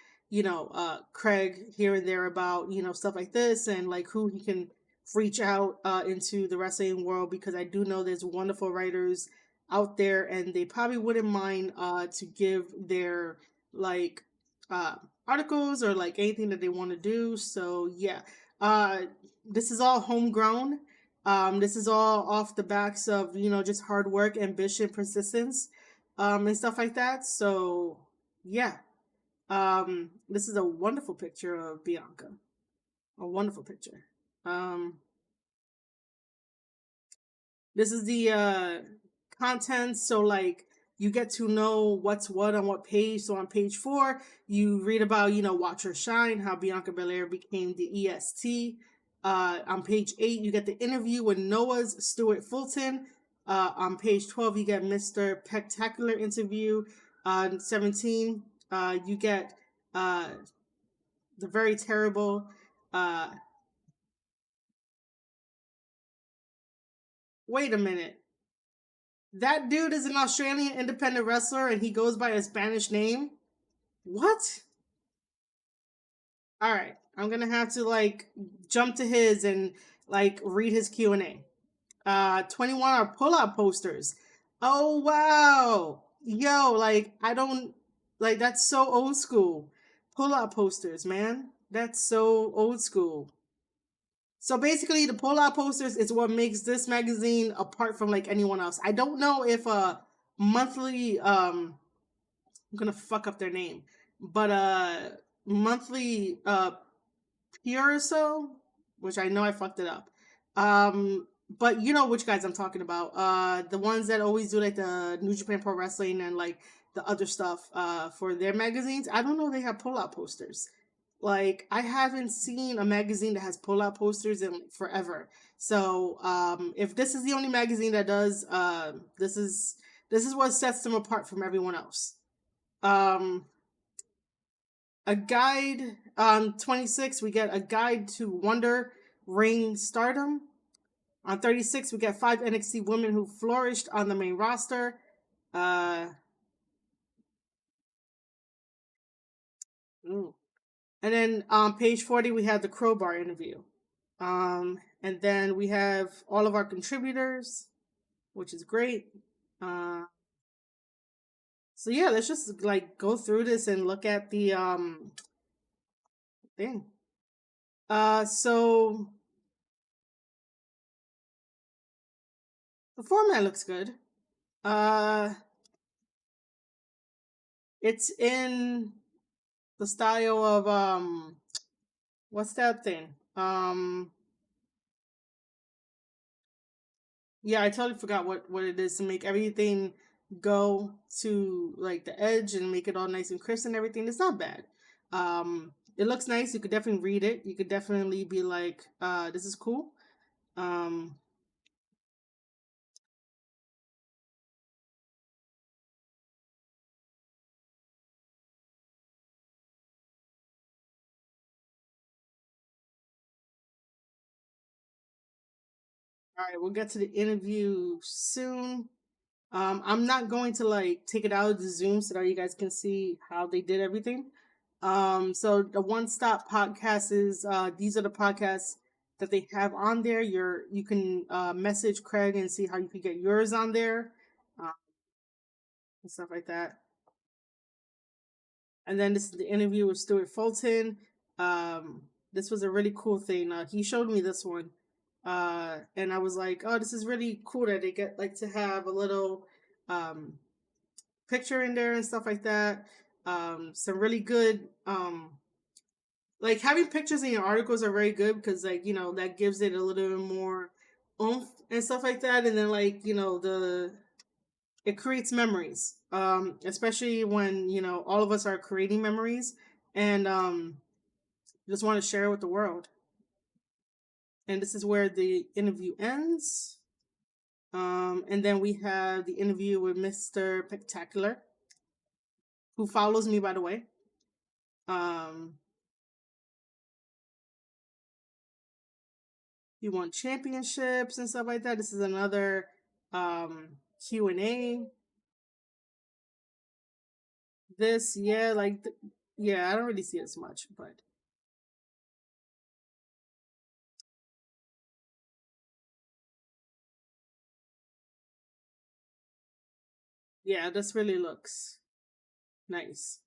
Craig here and there about, stuff like this and like who he can reach out into the wrestling world, because I do know there's wonderful writers out there and they probably wouldn't mind to give their like uh, articles or like anything that they want to do. So yeah, uh, this is all homegrown. This is all off the backs of, just hard work, ambition, persistence, and stuff like that. So yeah, this is a wonderful picture of Bianca. A wonderful picture. Um, this is the content. So like you get to know what's what on what page. So on page 4, you read about, Watch Her Shine, how Bianca Belair became the EST. On page 8, you get the interview with Noah's Stuart Fulton. On page 12, you get Mr. Spectacular interview. On 17, you get the very terrible. Wait a minute. That dude is an Australian independent wrestler and he goes by a Spanish name? What? All right. I'm going to have to like jump to his and like read his Q&A. 21 are pull-out posters. Oh wow. Yo, like I don't like that's so old school. Pull-out posters, man. That's so old school. So basically, the pull-out posters is what makes this magazine apart from like anyone else. I don't know if monthly I'm gonna fuck up their name, but monthly Pure or so, which I know I fucked it up. But you know which guys I'm talking about. The ones that always do like the New Japan Pro Wrestling and like the other stuff for their magazines. I don't know they have pull-out posters. Like I haven't seen a magazine that has pull-out posters in like, forever. So if this is the only magazine that does, this is what sets them apart from everyone else. Um, a guide on 26, we get a guide to Wonder Ring Stardom. On 36, we get 5 NXT women who flourished on the main roster. Ooh. And then on page 40, we have the Crowbar interview. And then we have all of our contributors, which is great. So yeah, let's just like go through this and look at the thing. So the format looks good. It's in the style of what's that thing? Yeah, I totally forgot what it is to make everything go to like the edge and make it all nice and crisp and everything. It's not bad. It looks nice. You could definitely read it. You could definitely be like, this is cool. Um, all right, we'll get to the interview soon. I'm not going to like take it out of the Zoom so that you guys can see how they did everything. So the One Stop podcast is these are the podcasts that they have on there. You can message Craig and see how you can get yours on there, uh, and stuff like that. And then this is the interview with Stuart Fulton. This was a really cool thing. He showed me this one, and I was like, "Oh, this is really cool that they get like to have a little um, picture in there and stuff like that. Some really good like having pictures in your articles are very good because like that gives it a little bit more oomph and stuff like that. And then like the it creates memories, especially when all of us are creating memories and just want to share it with the world. And this is where the interview ends. And then we have the interview with Mr. Spectacular, who follows me, by the way. Um, he won championships and stuff like that. This is another Q&A. This, yeah, like, yeah, I don't really see it as much, but yeah, this really looks nice.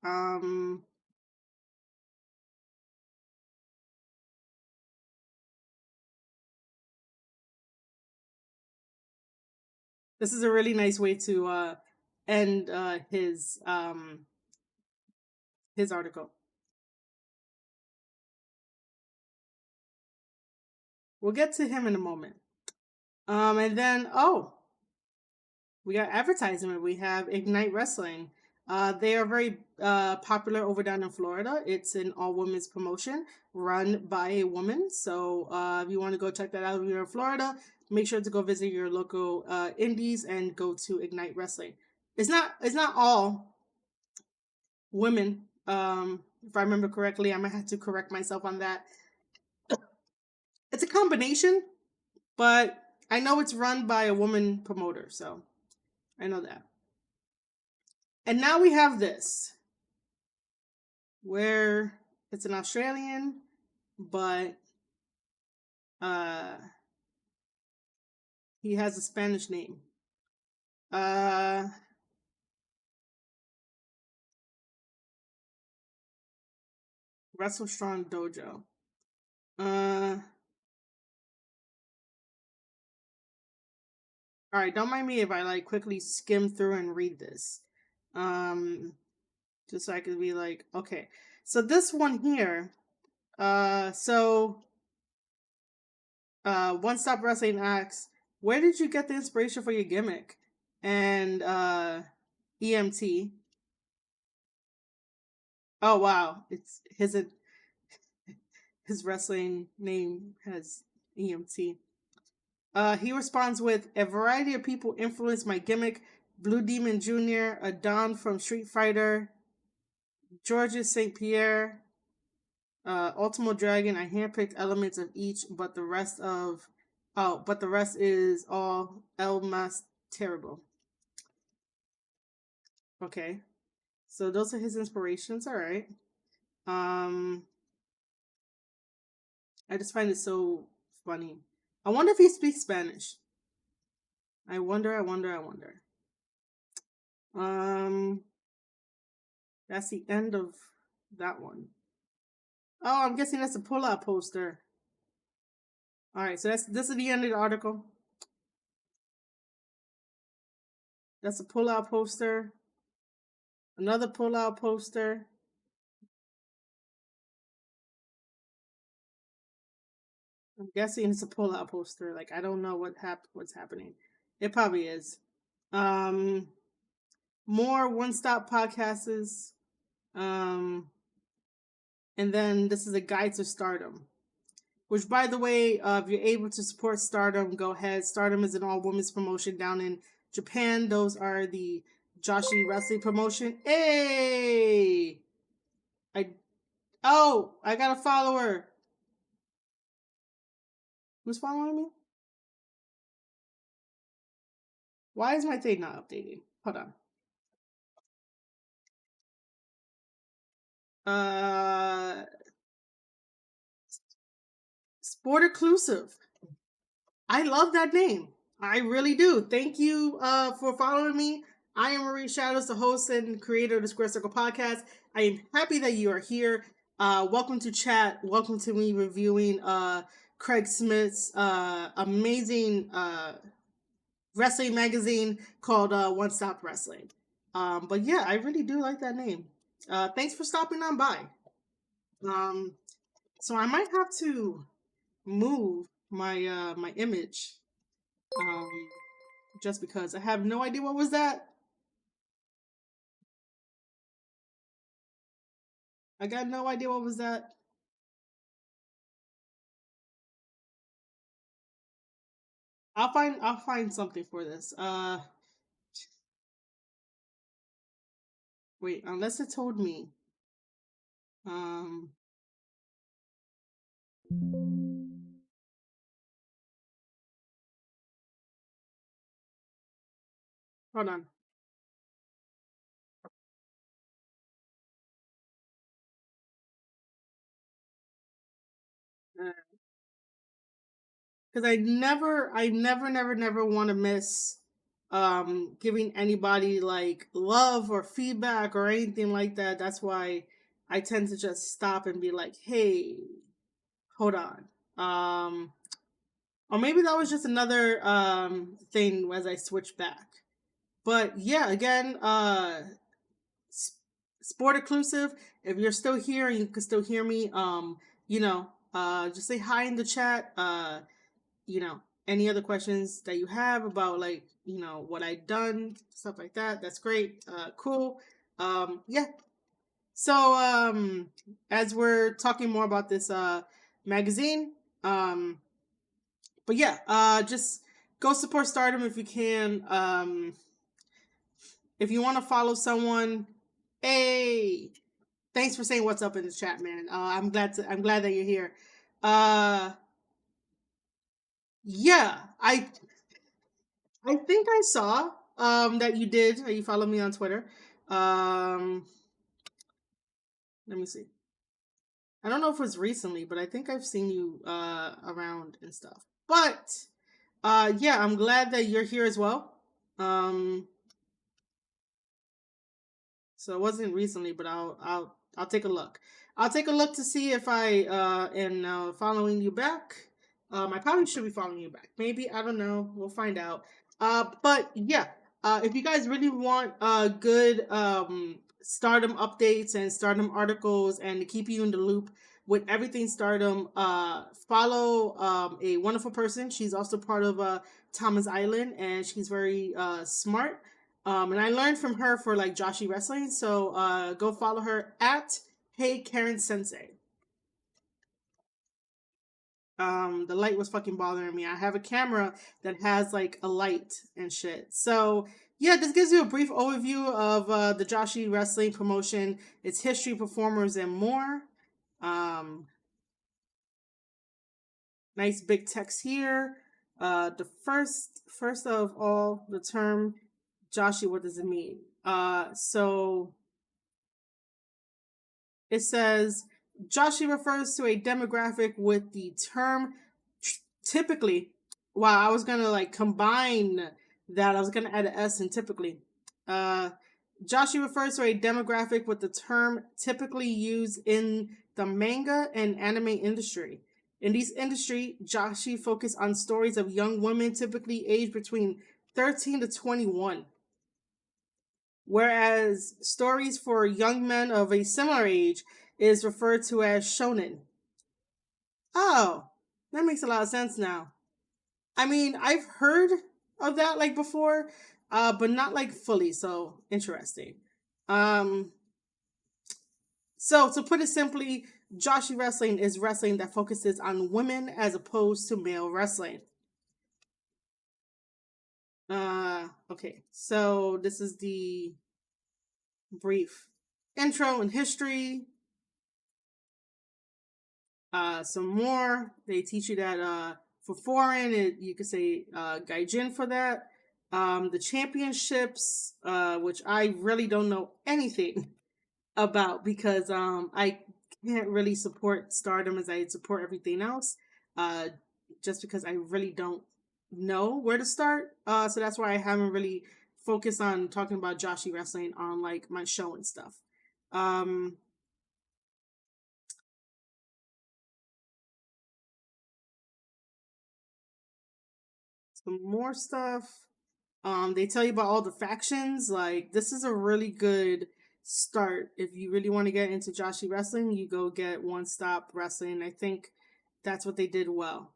This is a really nice way to end his article. We'll get to him in a moment. And then we got advertisement. We have Ignite Wrestling. They are very popular over down in Florida. It's an all women's promotion run by a woman. So if you want to go check that out if you're in Florida, make sure to go visit your local indies and go to Ignite Wrestling. It's not all women. If I remember correctly, I might have to correct myself on that. It's a combination, but I know it's run by a woman promoter, so I know that. And now we have this, where it's an Australian, but uh, he has a Spanish name. Uh, Wrestle Strong Dojo. Uh, all right, don't mind me if I like quickly skim through and read this. Um, just so I could be like, okay. So this one here, One Stop Wrestling asks, where did you get the inspiration for your gimmick? And EMT. Oh wow, it's his wrestling name has EMT. He responds with, a variety of people influenced my gimmick. Blue Demon Jr., a Don from Street Fighter, Georges St. Pierre, Ultimo Dragon. I handpicked elements of each, but the rest is all El Mas Terrible. Okay. So those are his inspirations, all right. I just find it so funny. I wonder if he speaks Spanish. I wonder. Um, that's the end of that one. Oh, I'm guessing that's a pull-out poster. All right, so this is the end of the article. That's a pull-out poster. Another pull-out poster. I'm guessing it's a pull-out poster. Like, I don't know what's happening. It probably is. More one-stop podcasts. And then this is a guide to Stardom. Which, by the way, if you're able to support Stardom, go ahead. Stardom is an all-women's promotion down in Japan. Those are the Joshi Wrestling promotion. Hey! I got a follower. Who's following me? Why is my thing not updating? Hold on. Sport Inclusive. I love that name. I really do. Thank you for following me. I am Marie Shadows, the host and creator of the Square Circle podcast. I am happy that you are here. Welcome to chat. Welcome to me reviewing Craig Smith's amazing wrestling magazine called One Stop Wrestling. But yeah, I really do like that name. Thanks for stopping on by. So I might have to move my my image just because I have no idea what was that. I got no idea what was that. I'll find something for this. Wait, unless it told me. Um Hold on. Because never want to miss giving anybody like love or feedback or anything like that. That's why I tend to just stop and be like, hey, hold on. Or maybe that was just another thing as I switch back. But yeah, again, Sport Inclusive, if you're still here and you can still hear me, just say hi in the chat. Any other questions that you have about like, what I've done, stuff like that, that's great. Cool. Yeah. So as we're talking more about this magazine, but yeah, just go support Stardom if you can. If you want to follow someone, hey, thanks for saying what's up in the chat, man. I'm glad that you're here. Yeah, I think I saw that you did. You follow me on Twitter. Let me see. I don't know if it was recently, but I think I've seen you around and stuff. But yeah, I'm glad that you're here as well. So it wasn't recently, but I'll take a look. I'll take a look to see if I am following you back. I probably should be following you back. Maybe, I don't know. We'll find out. But yeah, if you guys really want good Stardom updates and Stardom articles and to keep you in the loop with everything Stardom, follow a wonderful person. She's also part of Thomas Island, and she's very smart. And I learned from her for like Joshi Wrestling. So go follow her at Hey Karen Sensei. The light was fucking bothering me. I have a camera that has like a light and shit. So yeah, this gives you a brief overview of the Joshi Wrestling promotion, its history, performers, and more. Nice big text here. The first of all, the term Joshi, what does it mean? So it says Joshi refers to a demographic with the term typically. Wow, I was gonna like combine that. I was gonna add an S in typically. Joshi refers to a demographic with the term typically used in the manga and anime industry. In these industry, Joshi focus on stories of young women typically aged between 13 to 21, whereas stories for young men of a similar age is referred to as shonen. Oh, that makes a lot of sense now. I mean, I've heard of that like before, but not like fully, so interesting. Um, so to put it simply, Joshi wrestling is wrestling that focuses on women as opposed to male wrestling. Okay, so this is the brief intro and history. Some more. They teach you that for foreign, you could say gaijin for that. The championships, which I really don't know anything about because I can't really support Stardom as I support everything else. Just because I really don't know where to start. So that's why I haven't really focused on talking about Joshi wrestling on like my show and stuff. Some more stuff. They tell you about all the factions. Like, this is a really good start. If you really want to get into Joshi wrestling, you go get One Stop Wrestling. I think that's what they did well.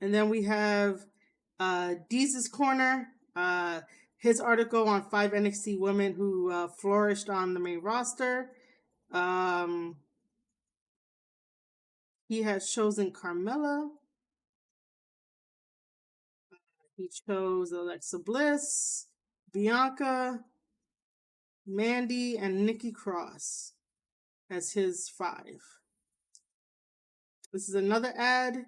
And then we have Deez's Corner. His article on 5 NXT women who flourished on the main roster. He has chosen Carmella. He chose Alexa Bliss, Bianca, Mandy, and Nikki Cross as his 5. This is another ad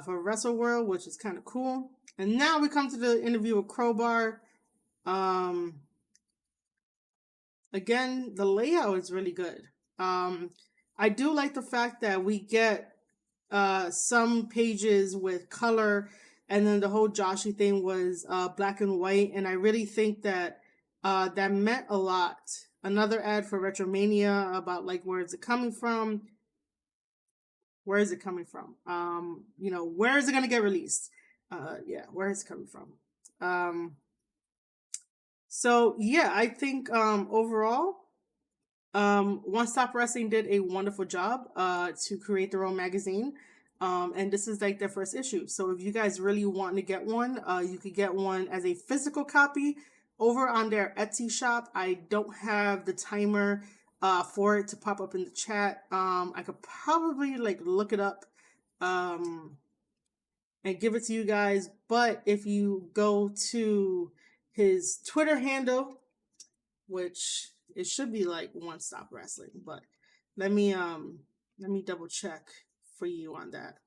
for Wrestle World, which is kind of cool. And now we come to the interview with Crowbar. Again, the layout is really good. I do like the fact that we get some pages with color, and then the whole Joshi thing was black and white, and I really think that that meant a lot. Another ad for Retromania about like where is it coming from? Where is it coming from? Where is it gonna get released? Where is it coming from? So yeah, I think overall, One Stop Wrestling did a wonderful job to create their own magazine. And this is like their first issue. So if you guys really want to get one, you could get one as a physical copy over on their Etsy shop. I don't have the timer for it to pop up in the chat. I could probably like look it up and give it to you guys. But if you go to his Twitter handle, which it should be like One Stop Wrestling, but let me double check for you on that.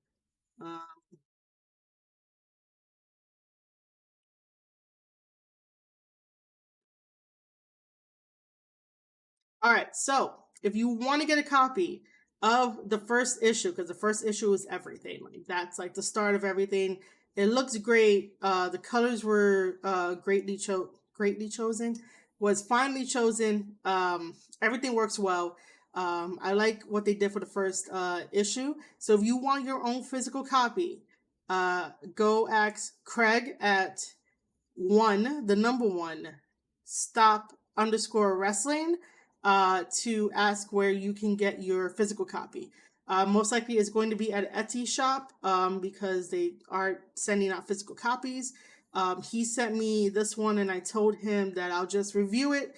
All right, so if you want to get a copy of the first issue, because the first issue is everything, like that's like the start of everything. It looks great. The colors were greatly chosen. Was finally chosen. Everything works well. I like what they did for the first issue. So if you want your own physical copy, go ask Craig at the number 1, stop_wrestling, to ask where you can get your physical copy. Most likely it's going to be at Etsy shop, because they are sending out physical copies. He sent me this one and I told him that I'll just review it,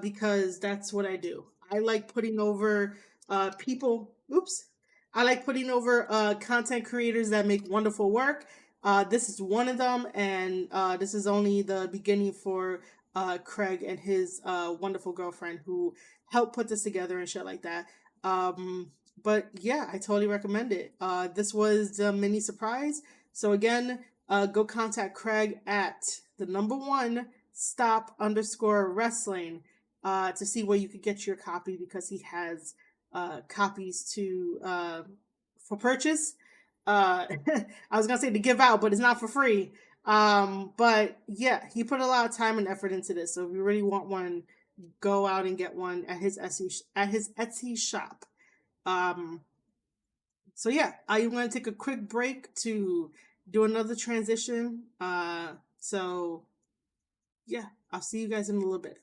because that's what I do. I like putting over people. I like putting over content creators that make wonderful work. This is one of them, and this is only the beginning for Craig and his wonderful girlfriend who helped put this together and shit like that. But yeah, I totally recommend it. This was the mini surprise. So again, go contact Craig at the number 1, stop_wrestling, to see where you could get your copy, because he has copies to for purchase. I was gonna say to give out, but it's not for free. But yeah, he put a lot of time and effort into this. So if you really want one, go out and get one at his Etsy shop. So yeah, I'm going to take a quick break to do another transition. So yeah, I'll see you guys in a little bit.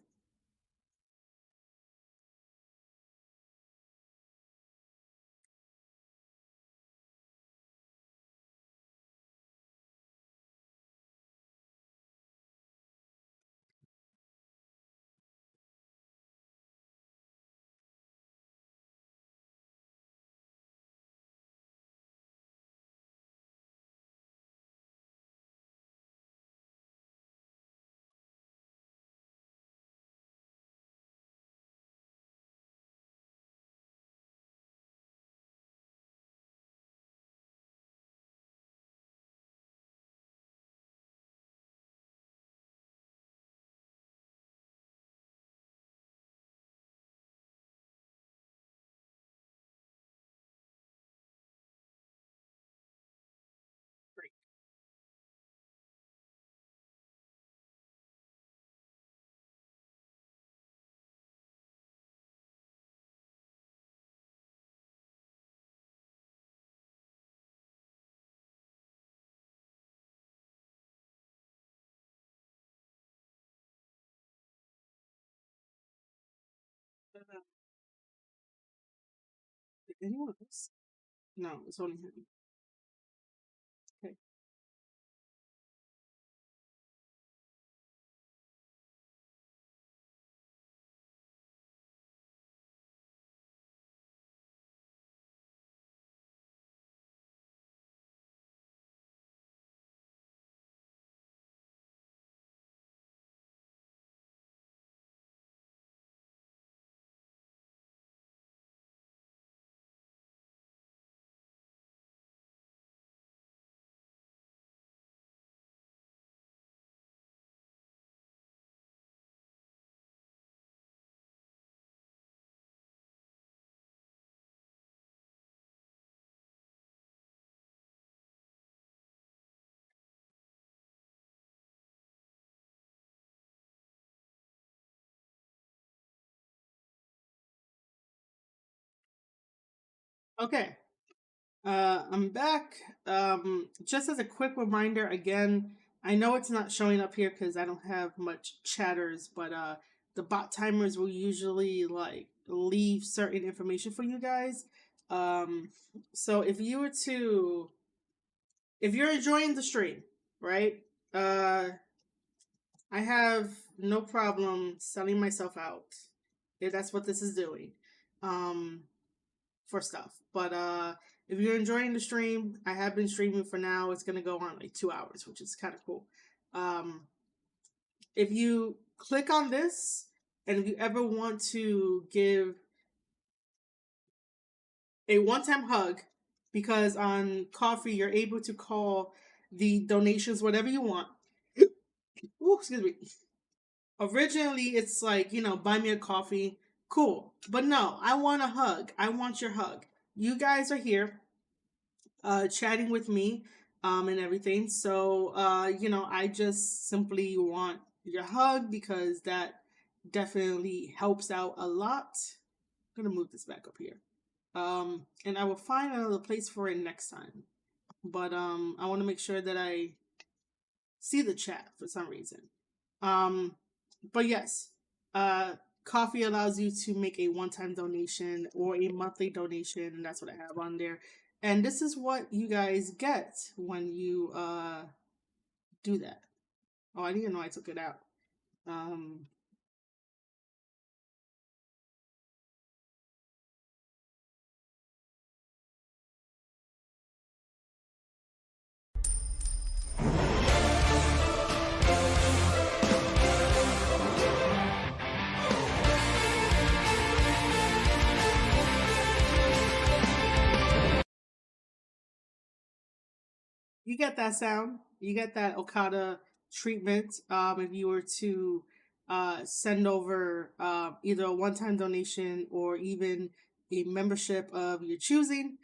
Anyone else? No, it's only him. Okay. Okay. I'm back. Just as a quick reminder, again, I know it's not showing up here because I don't have much chatters, but the bot timers will usually like leave certain information for you guys. So if you're enjoying the stream, right? I have no problem selling myself out if that's what this is doing. Um, for stuff. But if you're enjoying the stream, I have been streaming for now. It's gonna go on like 2 hours, which is kind of cool. If you click on this, and if you ever want to give a one-time hug, because on Coffee you're able to call the donations whatever you want. Ooh, excuse me. Originally, it's like, buy me a coffee. Cool. But no, I want a hug. I want your hug. You guys are here chatting with me and everything. So, I just simply want your hug because that definitely helps out a lot. I'm going to move this back up here. And I will find another place for it next time. But I want to make sure that I see the chat for some reason. But yes, Coffee allows you to make a one-time donation or a monthly donation, and that's what I have on there. And this is what you guys get when you do that. Oh, I didn't know I took it out. Um, you get that sound. You get that Okada treatment. If you were to send over either a one-time donation or even a membership of your choosing,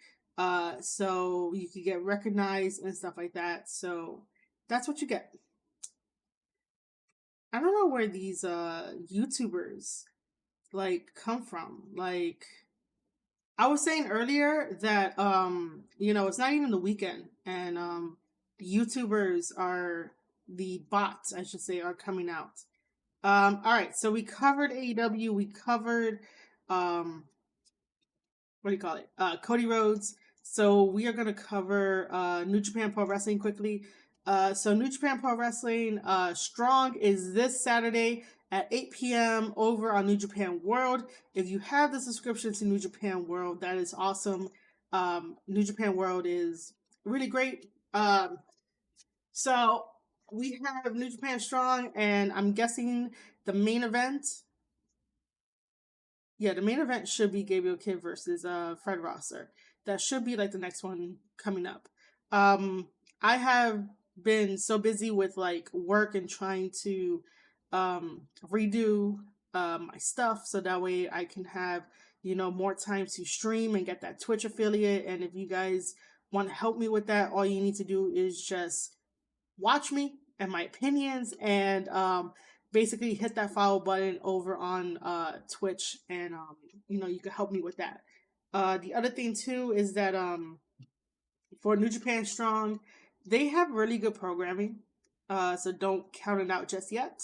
so you could get recognized and stuff like that. So that's what you get. I don't know where these YouTubers like come from. Like I was saying earlier that it's not even the weekend, and YouTubers are the bots, I should say, are coming out. All right, so we covered AEW, we covered um what do you call it? Cody Rhodes. So we are gonna cover New Japan Pro Wrestling quickly. So New Japan Pro Wrestling Strong is this Saturday at 8 p.m. over on New Japan World. If you have the subscription to New Japan World, that is awesome. New Japan World is really great. So we have New Japan Strong, and I'm guessing the main event. Yeah, the main event should be Gabirel Kidd versus Fred Rosser. That should be like the next one coming up. I have been so busy with like work and trying to redo my stuff so that way I can have more time to stream and get that Twitch affiliate. And if you guys want to help me with that, all you need to do is just watch me and my opinions, and basically hit that follow button over on Twitch, and you can help me with that. The other thing too is that for New Japan Strong, they have really good programming. So don't count it out just yet.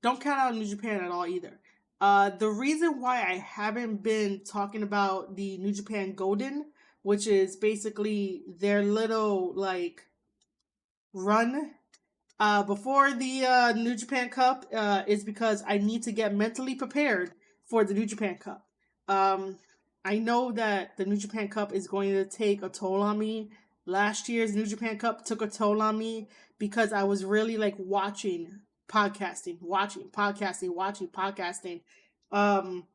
Don't count out New Japan at all either. The reason why I haven't been talking about the New Japan Golden, which is basically their little like run before the New Japan Cup is because I need to get mentally prepared for the New Japan Cup. I know that the New Japan Cup is going to take a toll on me. Last year's New Japan Cup took a toll on me because I was really like watching podcasting, watching podcasting. Um,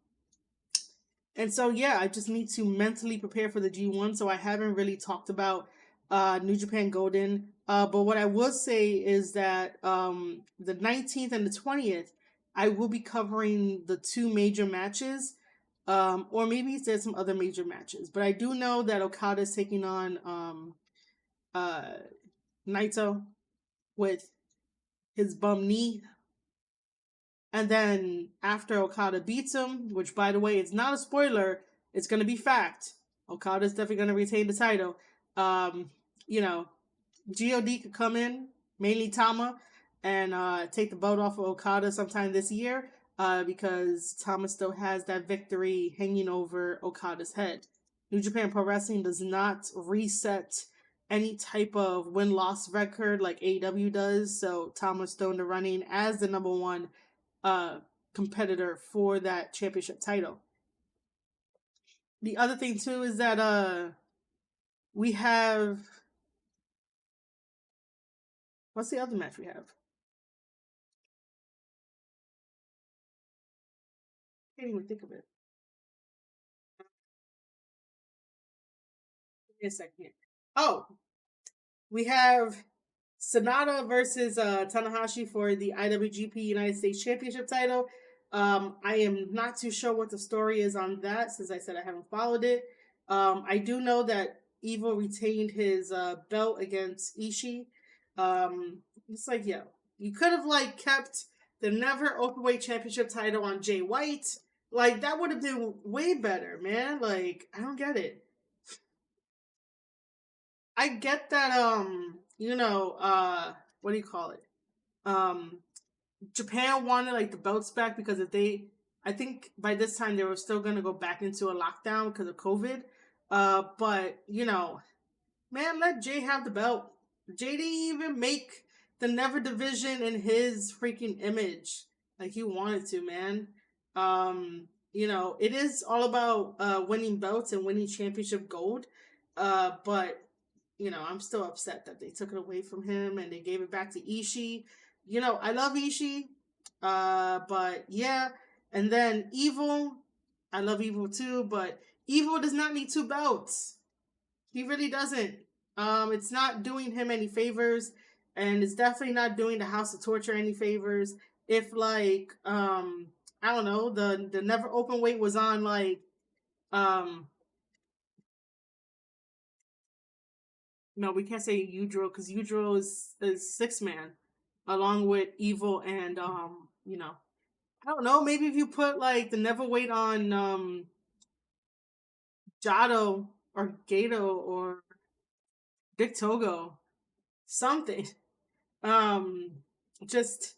and so, yeah, I just need to mentally prepare for the G1. So I haven't really talked about New Japan Golden. But what I will say is that the 19th and the 20th, I will be covering the two major matches. Or maybe there's some other major matches. But I do know that Okada is taking on uh, Naito with his bum knee. And then after Okada beats him, which by the way, it's not a spoiler, it's gonna be fact. Okada's definitely gonna retain the title. Um, you know, God could come in, mainly Tama, and take the belt off of Okada sometime this year. Because Tama still has that victory hanging over Okada's head. New Japan Pro Wrestling does not reset any type of win-loss record like AEW does, so Tama's still in the running as the number one competitor for that championship title. The other thing too is that we have, what's the other match we have? Can't even think of it. Give me a second here. Oh, we have Sonata versus Tanahashi for the IWGP United States Championship title. I am not too sure what the story is on that, since I said I haven't followed it. I do know that Evil retained his belt against Ishii. It's like, yo, you could have like kept the never openweight championship title on Jay White. Like that would have been way better, man. Like I don't get it. I get that what do you call it? Um Japan wanted like the belts back because if they, I think by this time they were still gonna go back into a lockdown because of COVID. But man, let Jay have the belt. Jay didn't even make the Never division in his freaking image like he wanted to, man. It is all about winning belts and winning championship gold. But I'm still upset that they took it away from him and they gave it back to Ishii. I love Ishii. But yeah. And then Evil. I love Evil too, but Evil does not need two belts. He really doesn't. It's not doing him any favors, and it's definitely not doing the House of Torture any favors. If like, I don't know, the Never Open Weight was on like, no, we can't say Udro because Udro is six man, along with Evil and I don't know. Maybe if you put like the Never Weight on Jado or Gato or Big Togo, something. Um, just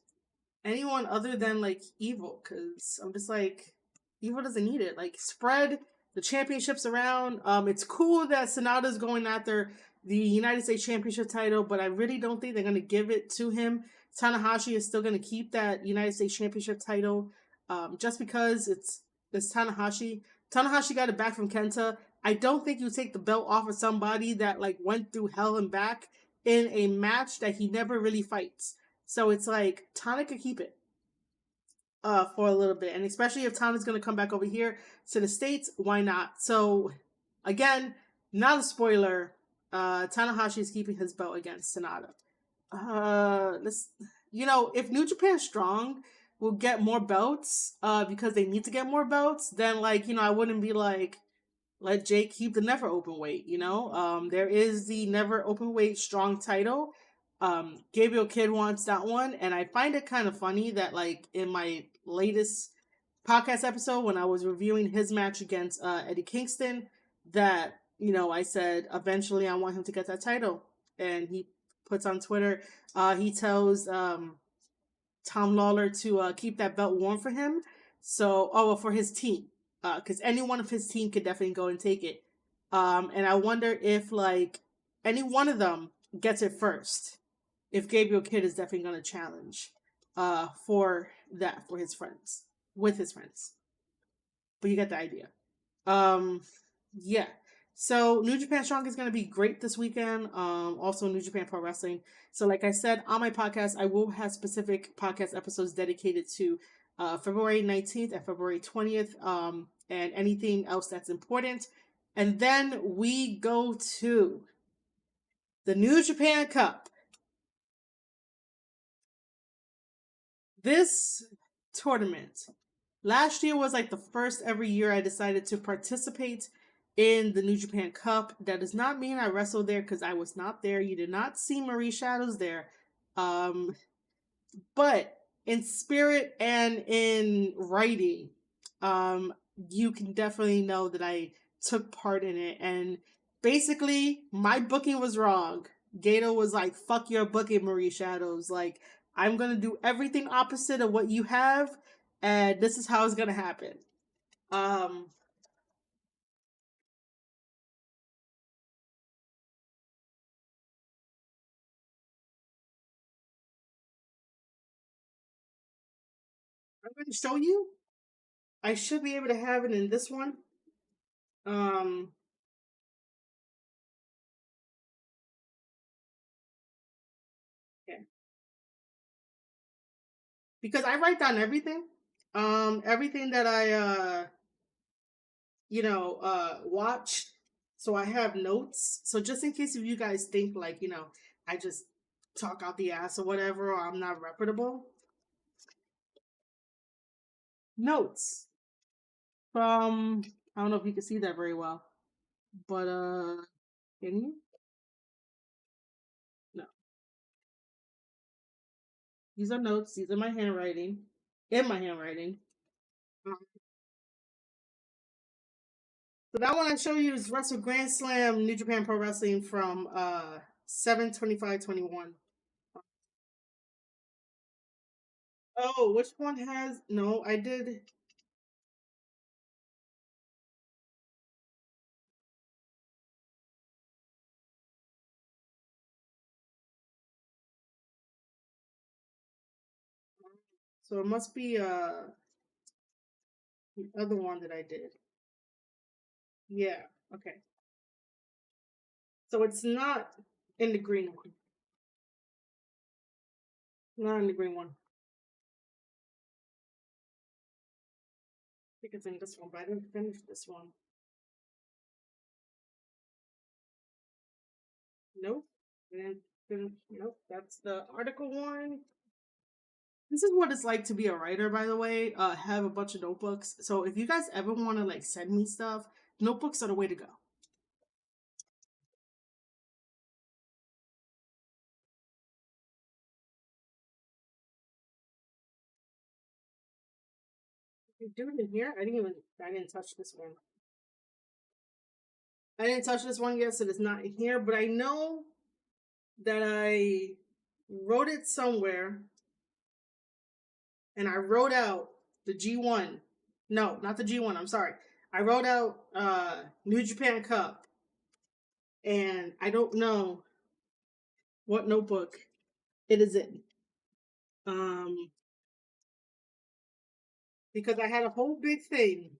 anyone other than like Evil, because I'm just like, Evil doesn't need it. Like, spread the championships around. It's cool that Sonata's going after the United States Championship title, but I really don't think they're gonna give it to him. Tanahashi is still gonna keep that United States Championship title, just because it's Tanahashi. Tanahashi got it back from Kenta. I don't think you take the belt off of somebody that like went through hell and back in a match that he never really fights. So it's like Tana could keep it for a little bit, and especially if Tana's gonna come back over here to the States, why not? So again, not a spoiler. Tanahashi is keeping his belt against Sonata. Let's, if New Japan Strong will get more belts, because they need to get more belts, then like I wouldn't be like, let Jake keep the never open weight, there is the never open weight strong title. Gabirel Kidd wants that one, and I find it kind of funny that like in my latest podcast episode when I was reviewing his match against Eddie Kingston, that I said eventually I want him to get that title, and he puts on Twitter, he tells Tom Lawler to keep that belt warm for him. So, for his team, because any one of his team could definitely go and take it. And I wonder if like any one of them gets it first. If Gabirel Kidd is definitely going to challenge, for that for his friends with his friends. But you get the idea. Yeah. So New Japan Strong is going to be great this weekend. Also New Japan Pro Wrestling. So like I said, on my podcast, I will have specific podcast episodes dedicated to February 19th and February 20th, and anything else that's important. And then we go to the New Japan Cup. This tournament last year was like the first every year I decided to participate in the New Japan Cup. That does not mean I wrestled there, because I was not there. You did not see Marie Shadows there. But in spirit and in writing, you can definitely know that I took part in it. And basically, my booking was wrong. Gato was like, fuck your booking, Marie Shadows. Like, I'm going to do everything opposite of what you have, and this is how it's going to happen. I'm going to show you. I should be able to have it in this one. Um, yeah. Because I write down everything. Everything that I watch. So I have notes. So just in case if you guys think like, I just talk out the ass or whatever, or I'm not reputable. Notes from, I don't know if you can see that very well, but can you? No. These are notes. These are my handwriting. In my handwriting. So that one I show you is Wrestle Grand Slam New Japan Pro Wrestling from 7/25/21. Oh, which one has, no, I did. So it must be the other one that I did. Yeah, okay. So it's not in the green one. Not in the green one. I think it's in this one, but I didn't finish this one. Nope. Didn't finish. Nope. That's the article one. This is what it's like to be a writer, by the way. Have a bunch of notebooks. So if you guys ever want to like send me stuff, notebooks are the way to go. You do it in here? I didn't touch this one. I didn't touch this one yet, so it's not in here, but I know that I wrote it somewhere, and I wrote out the G1. No, not the G1, I'm sorry. I wrote out New Japan Cup, and I don't know what notebook it is in. Because I had a whole big thing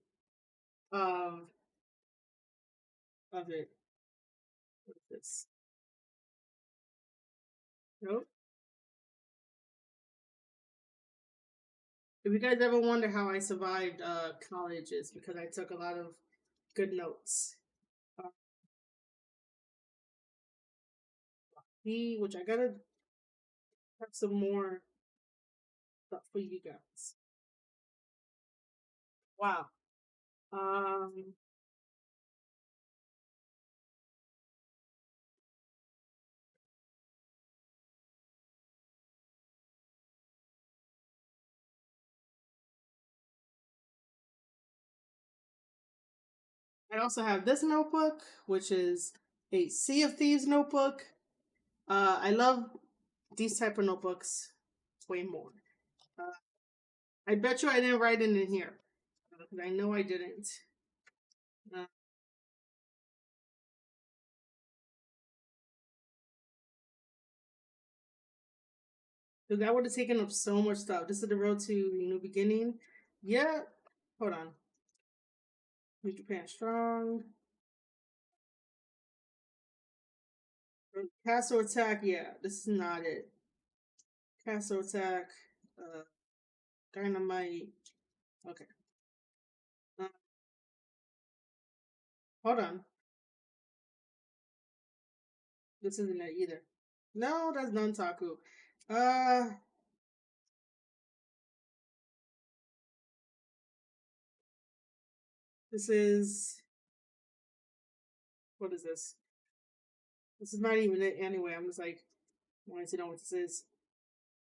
of it. What is this? Nope. If you guys ever wonder how I survived college, is because I took a lot of good notes. Which I gotta have some more stuff for you guys. Wow. I also have this notebook, which is a Sea of Thieves notebook. I love these type of notebooks way more. I bet you I didn't write it in here. Because I know I didn't. Because that would have taken up so much stuff. This is the road to New Beginning. Yeah. Hold on. New Japan Strong. Castle Attack. Yeah, this is not it. Castle Attack. Dynamite. Okay. Hold on. This isn't it either. No, that's Nuntaku. This is... What is this? This is not even it anyway. I'm just like, I want to know what this is.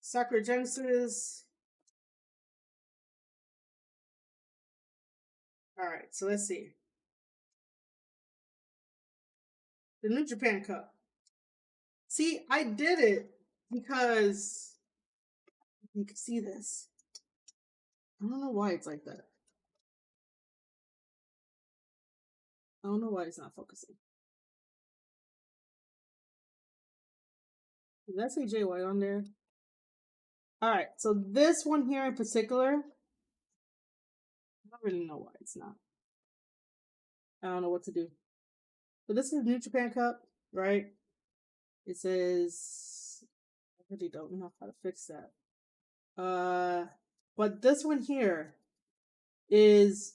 Sakura Genesis. Alright, so let's see. The New Japan Cup. See, I did it because you can see this. I don't know why it's like that. I don't know why it's not focusing. Did I say Jay White on there? Alright, so this one here in particular, I don't really know why it's not. I don't know what to do. So this is New Japan Cup, right? It says, I really don't know how to fix that. But this one here is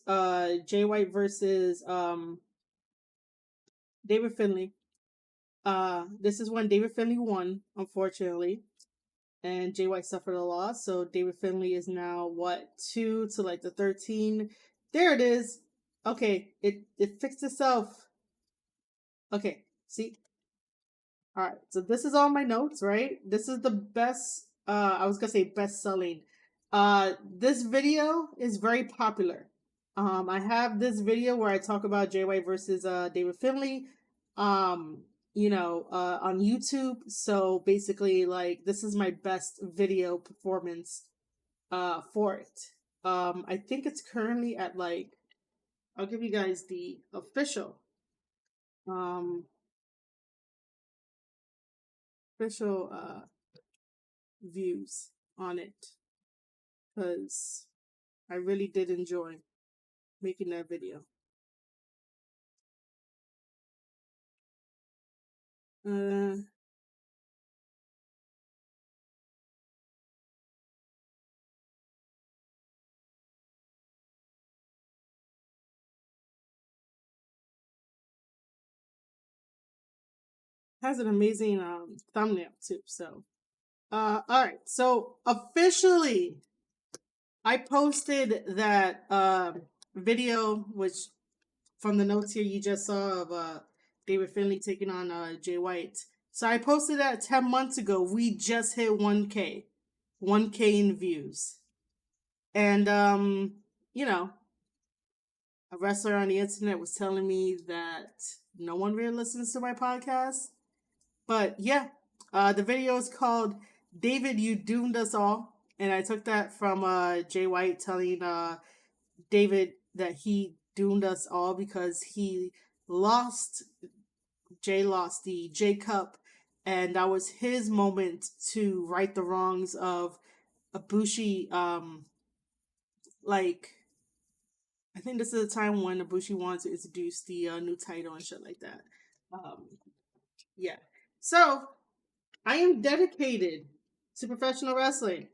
Jay White versus David Finlay. This is when David Finlay won, unfortunately, and Jay White suffered a loss. So David Finlay is now 2 to like the 13. There it is. Okay, it fixed itself. Okay, see. All right, so this is all my notes, right? This is the best. I was gonna say best selling. This video is very popular. I have this video where I talk about Jay White versus David Finlay. On YouTube. So basically, like, this is my best video performance for it. I think it's currently at like, I'll give you guys the official views on it, because I really did enjoy making that video. Has an amazing thumbnail too. So all right, so officially I posted that video, which from the notes here you just saw of David Finlay taking on Jay White. So I posted that 10 months ago. We just hit 1K in views. And a wrestler on the internet was telling me that no one really listens to my podcast. But yeah, the video is called "David, You Doomed Us All," and I took that from Jay White telling David that he doomed us all because he lost. Jay lost the J Cup, and that was his moment to right the wrongs of Ibushi. Like I think this is a time when Ibushi wanted to introduce the new title and shit like that. Um, yeah. So I am dedicated to professional wrestling.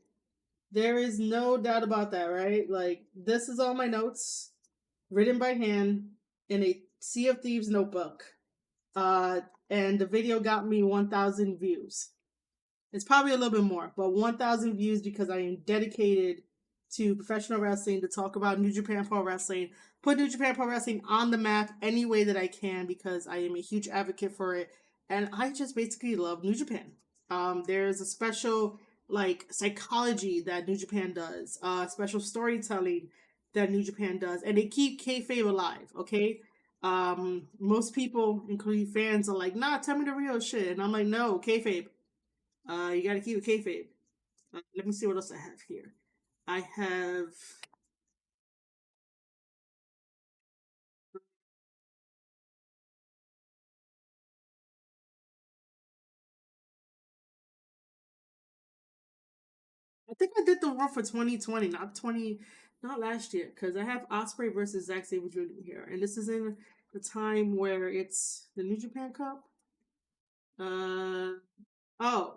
There is no doubt about that, right? Like, this is all my notes, written by hand in a Sea of Thieves notebook. And the video got me 1,000 views. It's probably a little bit more, but 1,000 views because I am dedicated to professional wrestling, to talk about New Japan Pro Wrestling, put New Japan Pro Wrestling on the map any way that I can because I am a huge advocate for it. And I just basically love New Japan. There's a special like psychology that New Japan does, special storytelling that New Japan does, and they keep kayfabe alive. Okay, most people, including fans, are like, "Nah, tell me the real shit," and I'm like, "No, kayfabe. You gotta keep it kayfabe." Let me see what else I have here. I have. I think I did the one for 2020, not last year, because I have Osprey versus Zack Sabre Jr. here, and this is in the time where it's the New Japan Cup. Oh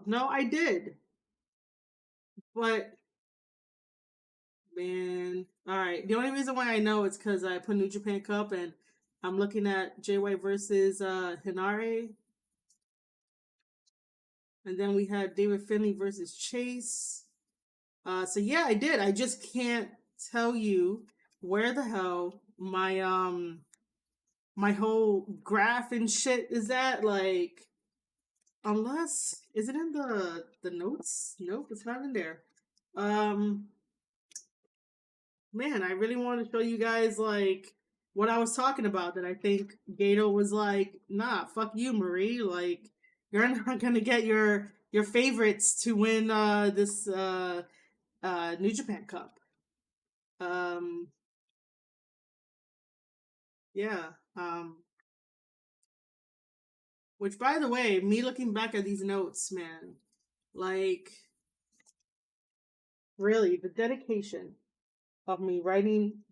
no, I did, but man, all right. The only reason why I know is because I put New Japan Cup and I'm looking at Jay White versus Hinare, and then we had David Finlay versus Chase. So yeah, I did. I just can't tell you where the hell my whole graph and shit is at. Like, unless is it in the notes? Nope, it's not in there. Um, Man, I really want to show you guys like what I was talking about. That I think Gato was like, nah, fuck you, Marie. Like, you're not gonna get your favorites to win this New Japan Cup. Um, yeah. Which, by the way, me looking back at these notes, man, like, really, the dedication of me writing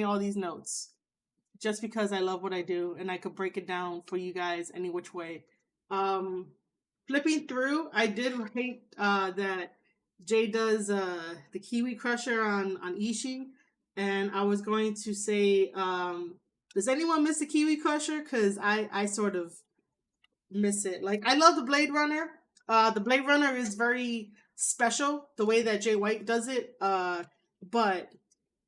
all these notes, just because I love what I do and I could break it down for you guys any which way. Um, Flipping through, I did rate that Jay does the Kiwi Crusher on Ishii, and I was going to say, does anyone miss the Kiwi Crusher? Because I sort of miss it. Like, I love the Blade Runner. The Blade Runner is very special the way that Jay White does it. But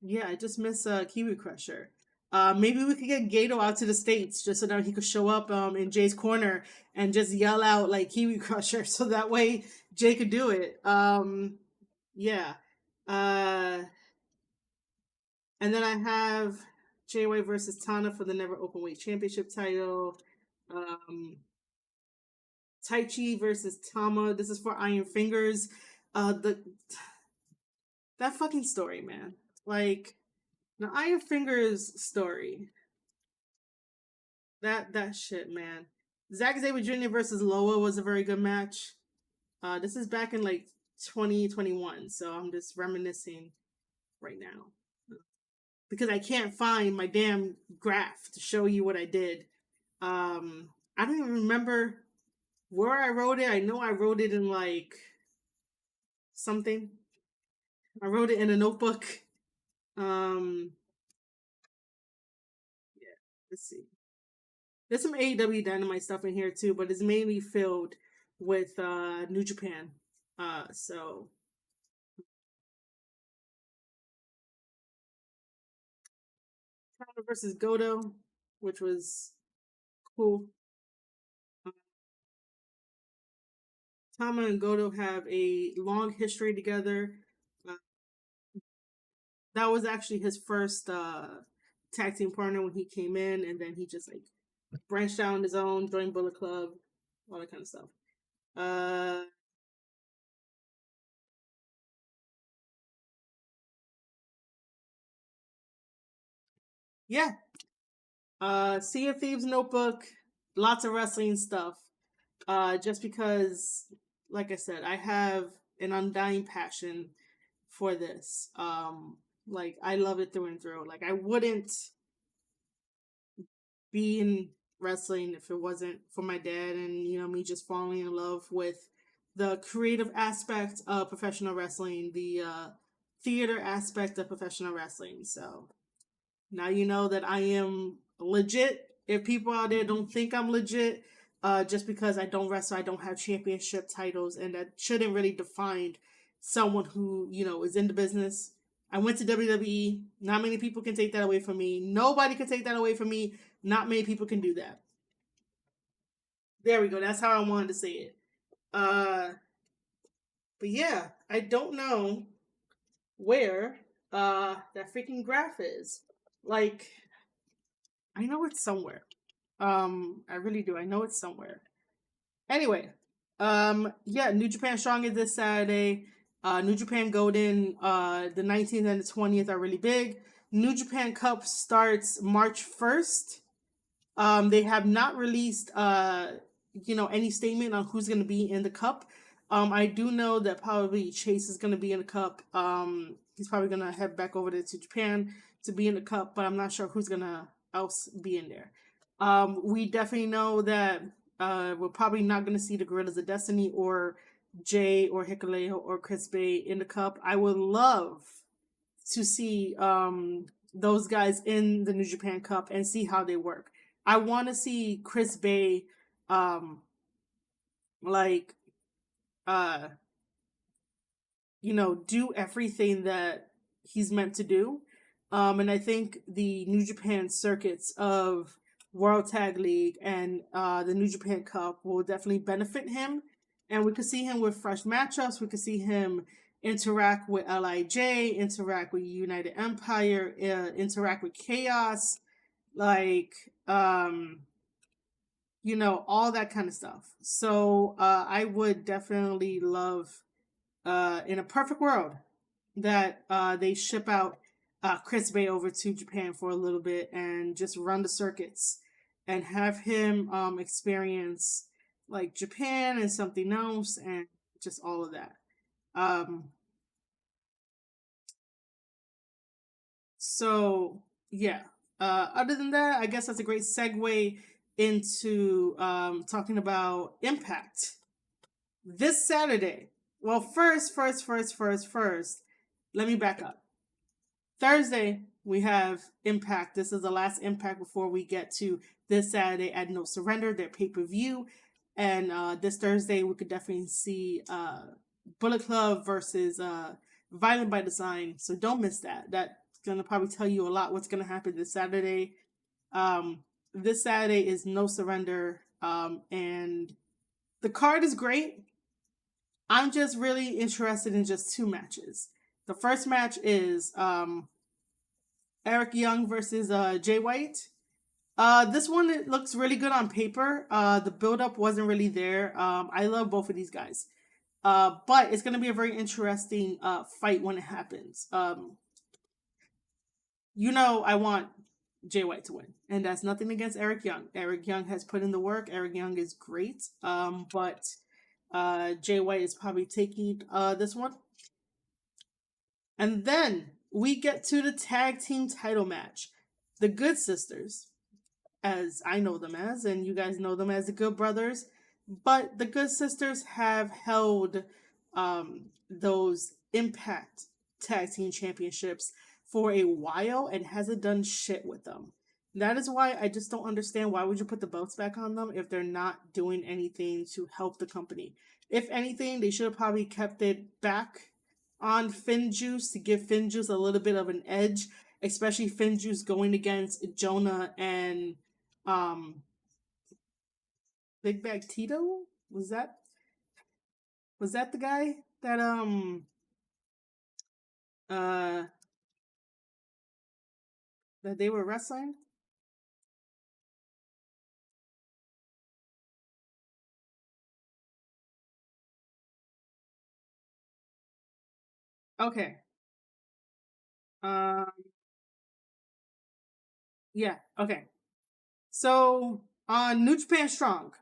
yeah, I just miss Kiwi Crusher. Maybe we could get Gato out to the States just so that he could show up in Jay's corner and just yell out like Kiwi Crusher so that way Jay could do it. Yeah. Uh, and then I have Jay White versus Tana for the Never Openweight Championship title. Um, Taichi versus Tama. This is for Iron Fingers. The that fucking story, man. Like, the Iron Fingers story. That shit, man. Zack Sabre Jr. versus Loa was a very good match. This is back in like 2021, so I'm just reminiscing right now because I can't find my damn graph to show you what I did. I don't even remember where I wrote it. I know I wrote it in like something. I wrote it in a notebook. Yeah, let's see. There's some AEW Dynamite stuff in here too, but it's mainly filled with New Japan. So Tama versus Goto, which was cool. Tama and Goto have a long history together. Uh, that was actually his first tag team partner when he came in, and then he just like branched out on his own, joined Bullet Club, all that kind of stuff. Yeah. Sea of Thieves notebook, lots of wrestling stuff. Just because, like I said, I have an undying passion for this. Like I love it through and through. Like I wouldn't be in wrestling if it wasn't for my dad and me just falling in love with the creative aspect of professional wrestling, the theater aspect of professional wrestling. So now you know that I am legit. If people out there don't think I'm legit, just because I don't wrestle, I don't have championship titles, and that shouldn't really define someone who is in the business. I went to WWE. Not many people can take that away from me. Nobody can take that away from me. Not many people can do that. There we go. That's how I wanted to say it. But yeah, I don't know where that freaking graph is. Like, I know it's somewhere. I really do. I know it's somewhere. Anyway, yeah, New Japan Strong is this Saturday. New Japan Golden, the 19th and the 20th are really big. New Japan Cup starts March 1st. They have not released any statement on who's gonna be in the cup. I do know that probably Chase is gonna be in the cup. He's probably gonna head back over to Japan to be in the cup, but I'm not sure who's gonna else be in there. We definitely know that we're probably not gonna see the Gorillas of Destiny or Jay or Hikuleo or Chris Bay in the cup. I would love to see those guys in the New Japan Cup and see how they work. I want to see Chris Bay like uh do everything that he's meant to do. And I think the New Japan circuits of World Tag League and the New Japan Cup will definitely benefit him. And we could see him with fresh matchups. We could see him interact with LIJ, interact with United Empire, interact with Chaos, like all that kind of stuff. So I would definitely love, in a perfect world, that they ship out Chris Bay over to Japan for a little bit and just run the circuits and have him experience like Japan and something else and just all of that. So yeah. Other than that, I guess that's a great segue into talking about Impact this Saturday. Well, first, let me back up. Thursday, we have Impact. This is the last Impact before we get to this Saturday at No Surrender, their pay-per-view. And this Thursday, we could definitely see Bullet Club versus Violent by Design. So don't miss that. That's going to probably tell you a lot what's going to happen this Saturday. This Saturday is No Surrender. And the card is great. I'm just really interested in just two matches. The first match is Eric Young versus Jay White. This one, it looks really good on paper. The build-up wasn't really there. I love both of these guys. But it's going to be a very interesting fight when it happens. I want Jay White to win. And that's nothing against Eric Young. Eric Young has put in the work. Eric Young is great. But Jay White is probably taking this one. And then we get to the tag team title match. The Good Sisters, as I know them as, and you guys know them as the Good Brothers. But the Good Sisters have held those Impact Tag Team Championships for a while and hasn't done shit with them. That is why I just don't understand why would you put the belts back on them if they're not doing anything to help the company. If anything, they should have probably kept it back on Finjuice to give Finjuice a little bit of an edge, especially Finjuice going against Jonah and Big Bag Tito. Was that the guy that uh that they were wrestling? Okay. Um. Yeah. Okay. So on New Japan Strong,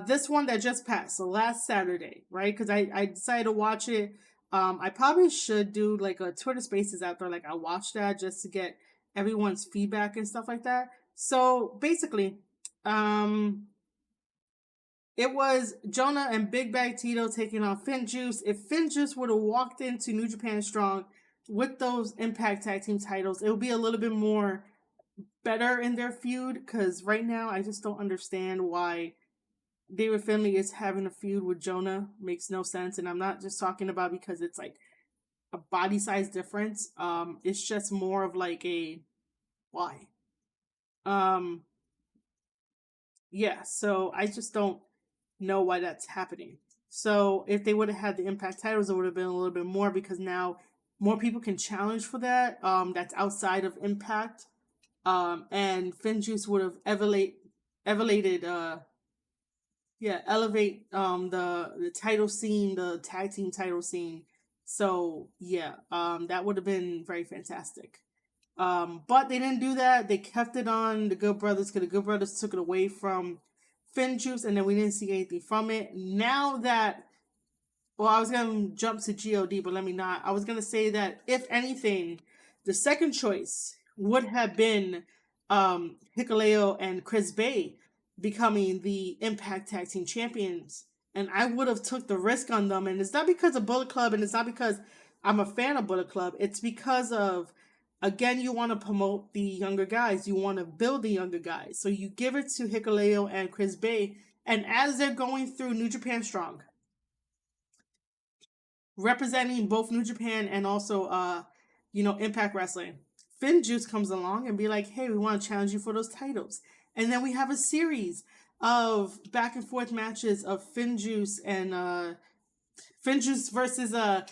this one that just passed, so last Saturday, right? Because I decided to watch it. I probably should do like a Twitter Spaces after like I watched that just to get everyone's feedback and stuff like that. So basically, um, it was Jonah and Big Bag Tito taking on Finn Juice. If Finn Juice would have walked into New Japan Strong with those Impact Tag Team titles, it would be a little bit more better in their feud. Because right now, I just don't understand why David Finlay is having a feud with Jonah. Makes no sense. And I'm not just talking about because it's like a body size difference. It's just more of like a why. Um, yeah. So I just don't know why that's happening. So if they would have had the Impact titles, it would have been a little bit more because now more people can challenge for that. That's outside of Impact. And Finn Juice would have elevated elevate the title scene, the tag team title scene. So yeah, that would have been very fantastic. But they didn't do that. They kept it on the Good Brothers because the Good Brothers took it away from Finn Juice, and then we didn't see anything from it. Now that, well, I was gonna jump to God, but let me not. I was gonna say that if anything, the second choice would have been Hikuleo and Chris Bay becoming the Impact Tag Team Champions, and I would have took the risk on them. And it's not because of Bullet Club, and it's not because I'm a fan of Bullet Club. It's because of, again, you want to promote the younger guys. You want to build the younger guys, so you give it to Hikuleo and Chris Bay, and as they're going through New Japan Strong, representing both New Japan and also Impact Wrestling, Finn Juice comes along and be like, hey, we want to challenge you for those titles. And then we have a series of back and forth matches of Finn Juice and Finn Juice versus uh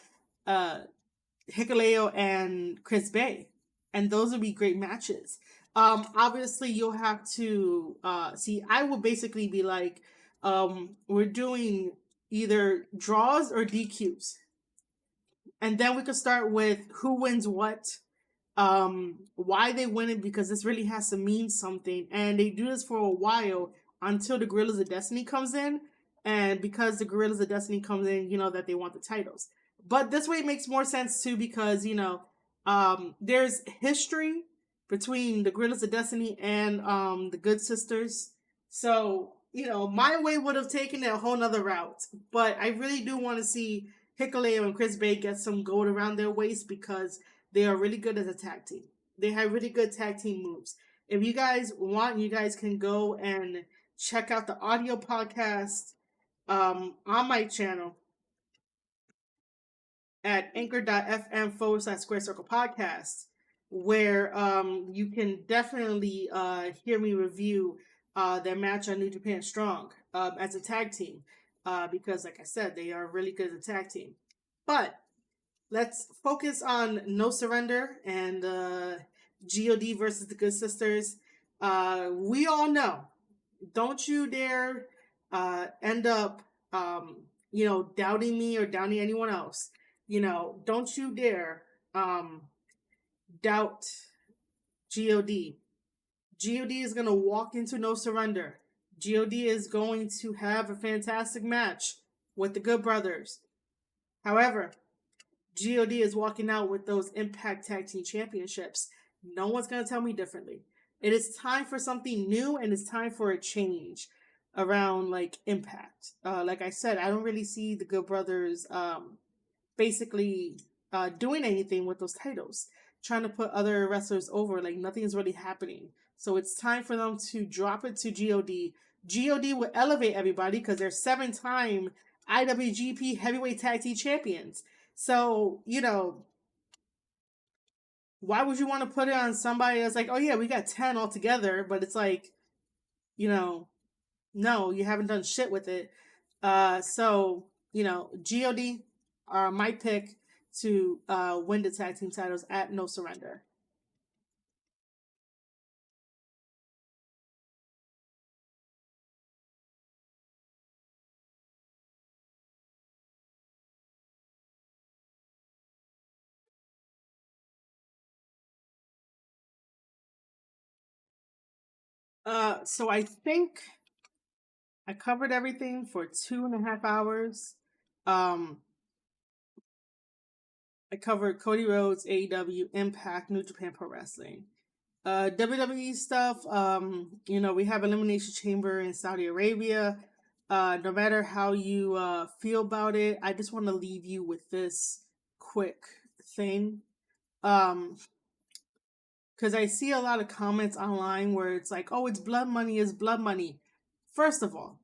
Hikuleo and Chris Bay. And those would be great matches. Obviously you'll have to see, I would basically be like, we're doing either draws or DQs, and then we could start with who wins what, why they win it, because this really has to mean something. And they do this for a while until the Gorillas of Destiny comes in. And because the Gorillas of Destiny comes in, you know that they want the titles. But this way it makes more sense too, because, there's history between the Gorillas of Destiny and the Good Sisters. So, my way would have taken it a whole nother route. But I really do want to see Hikuleo and Chris Bay get some gold around their waist because they are really good as a tag team. They have really good tag team moves. If you guys want, you guys can go and check out the audio podcast on my channel at anchor.fm/Square Circle Podcast, where you can definitely hear me review their match on New Japan Strong as a tag team. Because, like I said, they are really good as a tag team. But let's focus on No Surrender and God versus the Good Sisters. We all know, don't you dare end up, doubting me or doubting anyone else. Don't you dare doubt God. God is going to walk into No Surrender. God is going to have a fantastic match with the Good Brothers. However, God is walking out with those Impact Tag Team Championships. No one's going to tell me differently. It is time for something new, and it's time for a change around like Impact. Like I said, I don't really see the Good Brothers basically doing anything with those titles, trying to put other wrestlers over. Like nothing's really happening. So it's time for them to drop it to God. God will elevate everybody because they're 7-time IWGP Heavyweight Tag Team Champions. So, why would you want to put it on somebody that's like, oh yeah, we got 10 altogether, but it's like, no, you haven't done shit with it. So, God are my pick to win the tag team titles at No Surrender. So I think I covered everything for 2.5 hours. I covered Cody Rhodes, AEW, Impact, New Japan Pro Wrestling. WWE stuff, we have Elimination Chamber in Saudi Arabia. No matter how you feel about it, I just want to leave you with this quick thing. Because I see a lot of comments online where it's like, oh, it's blood money, it's blood money. First of all,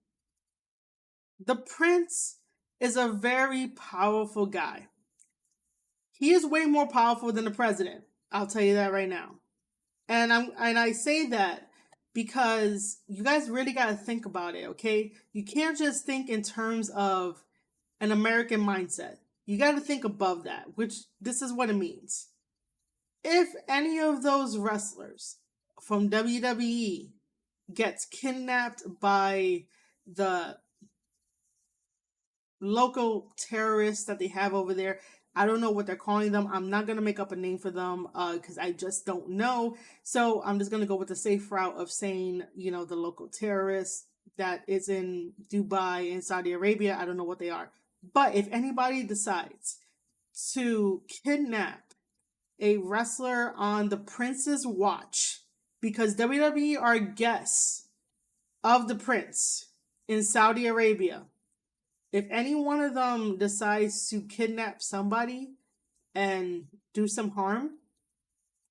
the Prince is a very powerful guy. He is way more powerful than the president. I'll tell you that right now. And I say that because you guys really got to think about it, okay? You can't just think in terms of an American mindset. You got to think above that, which this is what it means. If any of those wrestlers from WWE gets kidnapped by the local terrorists that they have over there, I don't know what they're calling them. I'm not going to make up a name for them because I just don't know. So I'm just going to go with the safe route of saying, the local terrorists that is in Dubai and Saudi Arabia. I don't know what they are. But if anybody decides to kidnap a wrestler on the Prince's watch, because WWE are guests of the Prince in Saudi Arabia, if any one of them decides to kidnap somebody and do some harm,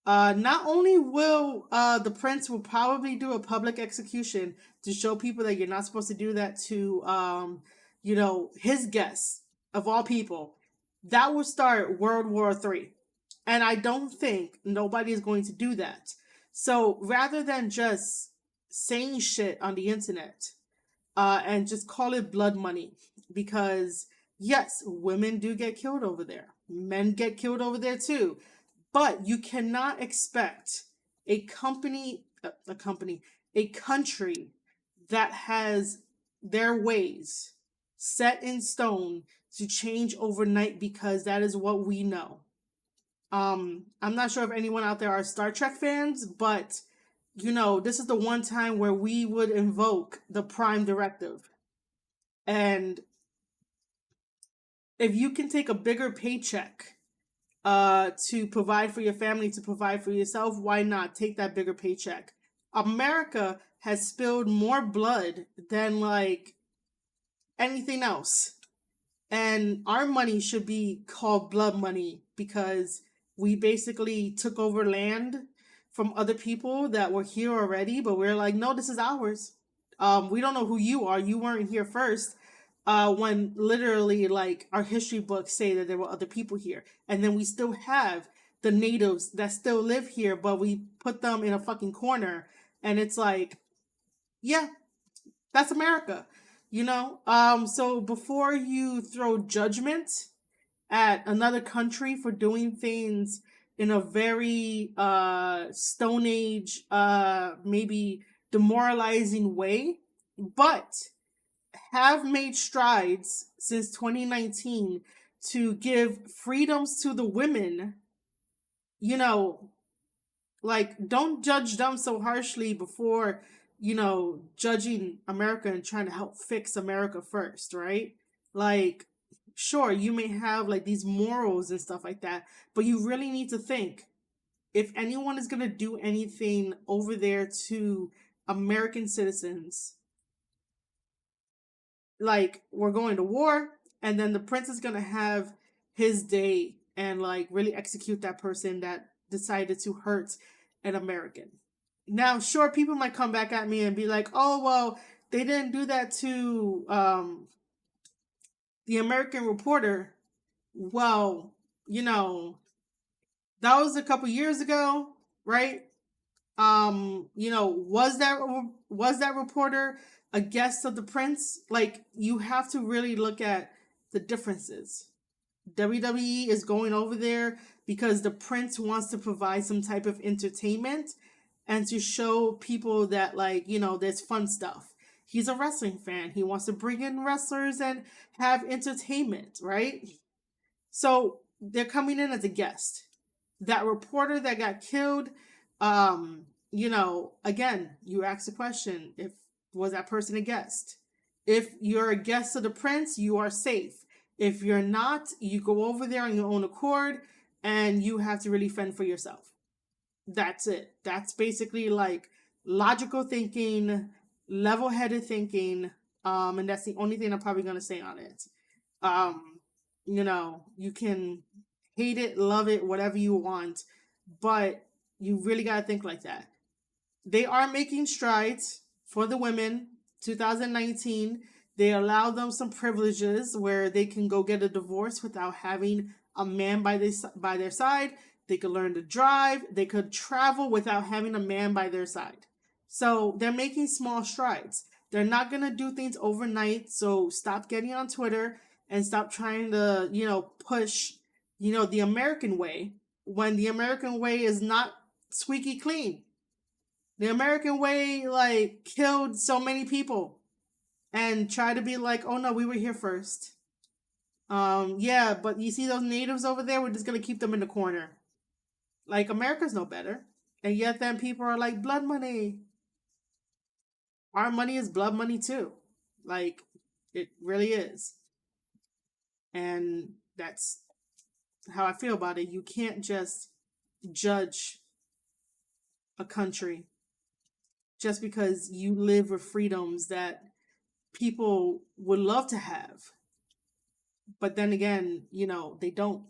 not only will the Prince will probably do a public execution to show people that you're not supposed to do that to his guests of all people. That will start World War III. And I don't think nobody is going to do that. So rather than just saying shit on the internet, and just call it blood money, because yes, women do get killed over there. Men get killed over there too. But you cannot expect a country that has their ways set in stone to change overnight, because that is what we know. I'm not sure if anyone out there are Star Trek fans, but this is the one time where we would invoke the Prime Directive. And if you can take a bigger paycheck to provide for your family, to provide for yourself, why not take that bigger paycheck? America has spilled more blood than anything else. And our money should be called blood money, because we basically took over land from other people that were here already, but we're like, no, this is ours. We don't know who you are. You weren't here first. When literally our history books say that there were other people here. And then we still have the natives that still live here, but we put them in a fucking corner. And it's like, yeah, that's America. So before you throw judgment at another country for doing things in a very Stone Age, maybe demoralizing way, but have made strides since 2019 to give freedoms to the women, don't judge them so harshly before, judging America and trying to help fix America first, right? Sure, you may have these morals and stuff like that, but you really need to think, if anyone is going to do anything over there to American citizens, we're going to war, and then the Prince is going to have his day and really execute that person that decided to hurt an American. Now, sure, people might come back at me and be like, oh, well, they didn't do that to the American reporter. Well, that was a couple years ago, right? Was that reporter a guest of the Prince? You have to really look at the differences. WWE is going over there because the Prince wants to provide some type of entertainment and to show people that there's fun stuff. He's a wrestling fan. He wants to bring in wrestlers and have entertainment, right? So they're coming in as a guest. That reporter that got killed, again, you ask the question, if was that person a guest? If you're a guest of the prince, you are safe. If you're not, you go over there on your own accord and you have to really fend for yourself. That's it. That's basically like logical thinking, level-headed thinking, and that's the only thing I'm probably gonna say on it. You can hate it, love it, whatever you want, but you really gotta think like that. They are making strides for the women. 2019, they allow them some privileges where they can go get a divorce without having a man by their side. They could learn to drive. They could travel without having a man by their side. So they're making small strides. They're not going to do things overnight. So stop getting on Twitter and stop trying to, push, the American way when the American way is not squeaky clean. The American way, like, killed so many people and try to be like, oh no, we were here first. Yeah, but you see those natives over there? We're just going to keep them in the corner. Like, America's no better. And yet then people are like, blood money. Our money is blood money too. Like, it really is. And that's how I feel about it. You can't just judge a country just because you live with freedoms that people would love to have. But then again, they don't.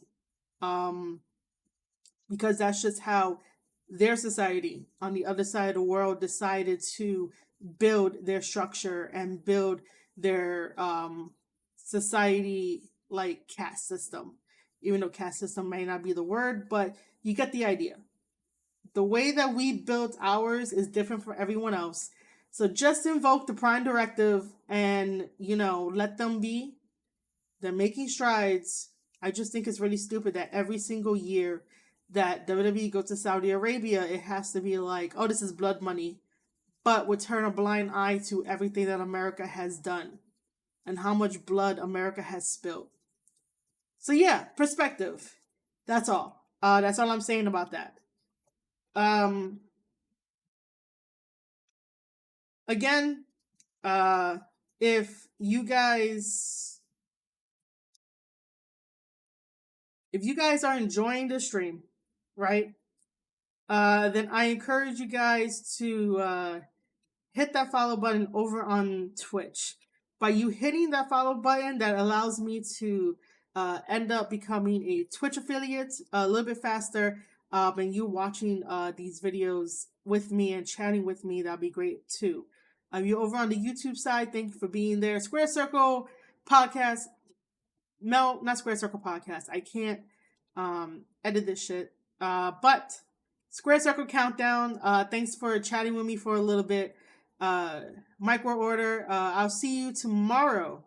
Because that's just how their society on the other side of the world decided to build their structure and build their society, like caste system. Even though caste system may not be the word, but you get the idea. The way that we built ours is different from everyone else. So just invoke the Prime Directive and, let them be. They're making strides. I just think it's really stupid that every single year that WWE goes to Saudi Arabia, it has to be like, oh, this is blood money. But would turn a blind eye to everything that America has done and how much blood America has spilled. So yeah, perspective. That's all. That's all I'm saying about that. Again, if you guys are enjoying the stream, right? Then I encourage you guys to hit that follow button over on Twitch. By you hitting that follow button, that allows me to end up becoming a Twitch affiliate a little bit faster. And you watching these videos with me and chatting with me, that'd be great too. You're over on the YouTube side, thank you for being there. Square Circle Podcast. No, not Square Circle Podcast. I can't edit this shit. But Square Circle Countdown. Thanks for chatting with me for a little bit. Micro Order. I'll see you tomorrow.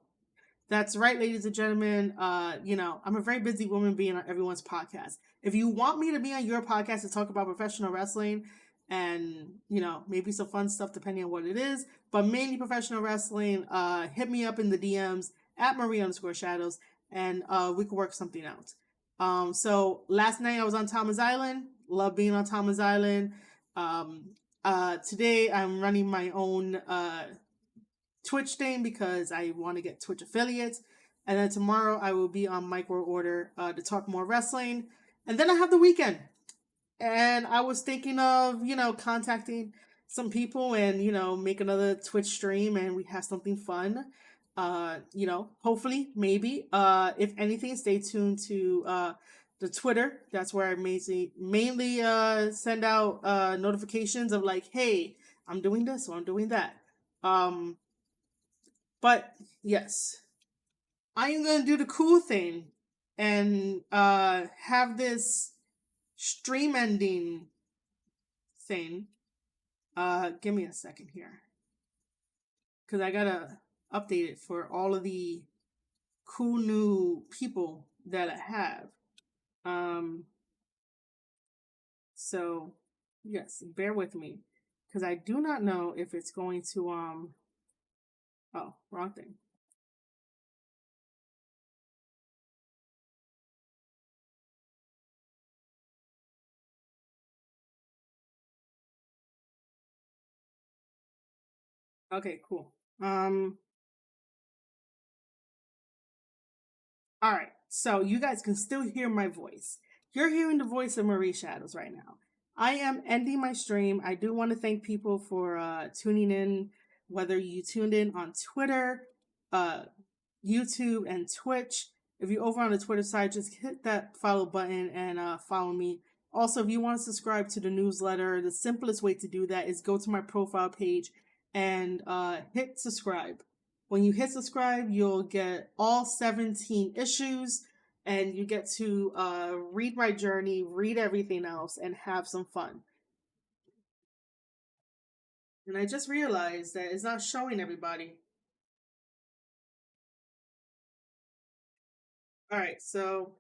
That's right, ladies and gentlemen. I'm a very busy woman being on everyone's podcast. If you want me to be on your podcast to talk about professional wrestling and, maybe some fun stuff depending on what it is, but mainly professional wrestling, hit me up in the DMs at Marie_Shadows and we could work something out. So last night I was on Thomas Island. Love being on Thomas Island. Today I'm running my own Twitch thing because I want to get Twitch affiliates. And then tomorrow I will be on Micro Order to talk more wrestling. And then I have the weekend. And I was thinking of, contacting some people and, make another Twitch stream and we have something fun. Hopefully, maybe. If anything, stay tuned to the Twitter. That's where I mainly send out notifications of like, hey, I'm doing this or I'm doing that. But yes, I am going to do the cool thing and have this stream ending thing. Give me a second here. Because I got to update it for all of the cool new people that I have. So yes, bear with me. Because I do not know if it's going to, oh, wrong thing. Okay, cool. All right, so you guys can still hear my voice. You're hearing the voice of Marie Shadows right now. I am ending my stream. I do want to thank people for tuning in, whether you tuned in on Twitter, uh, YouTube, and Twitch. If you're over on the Twitter side, just hit that follow button and follow me. Also, if you want to subscribe to the newsletter, the simplest way to do that is go to my profile page and hit subscribe. When you hit subscribe, you'll get all 17 issues and you get to read my journey, read everything else, and have some fun. And I just realized that it's not showing everybody. All right, so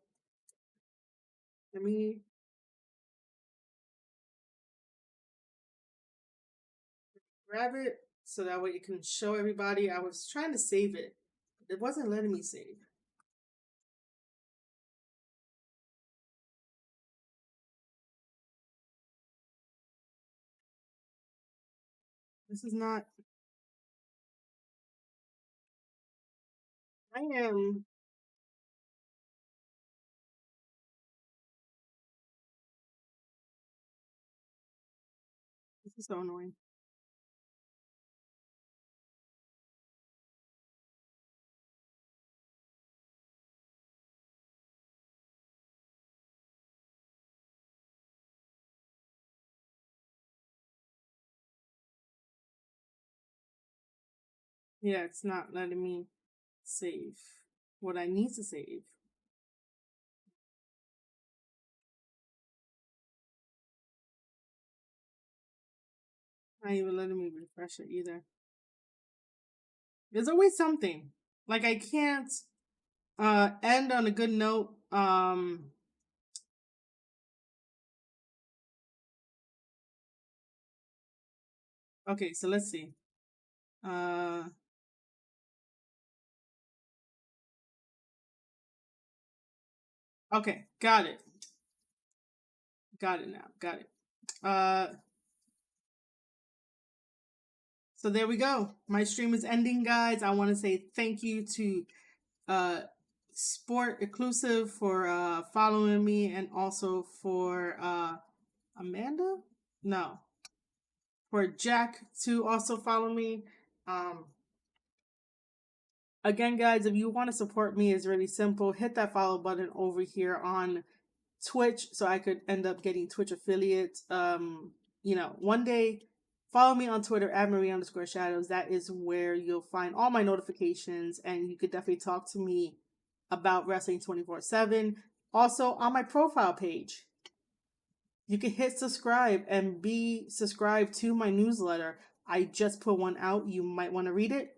let me grab it so that way it can show everybody. I was trying to save it, but it wasn't letting me save. This is not. I am. This is so annoying. Yeah, it's not letting me save what I need to save. Not even letting me refresh it either. There's always something. Like I can't end on a good note. Okay, so let's see. Okay, got it. Got it now. Got it. So there we go. My stream is ending, guys. I want to say thank you to Sport Exclusive for following me, and also for Amanda? No. For Jack to also follow me. Again, guys, if you want to support me, it's really simple. Hit that follow button over here on Twitch so I could end up getting Twitch affiliates. One day, follow me on Twitter at Marie_Shadows. That is where you'll find all my notifications, and you could definitely talk to me about wrestling 24/7. Also, on my profile page, you can hit subscribe and be subscribed to my newsletter. I just put one out. You might want to read it.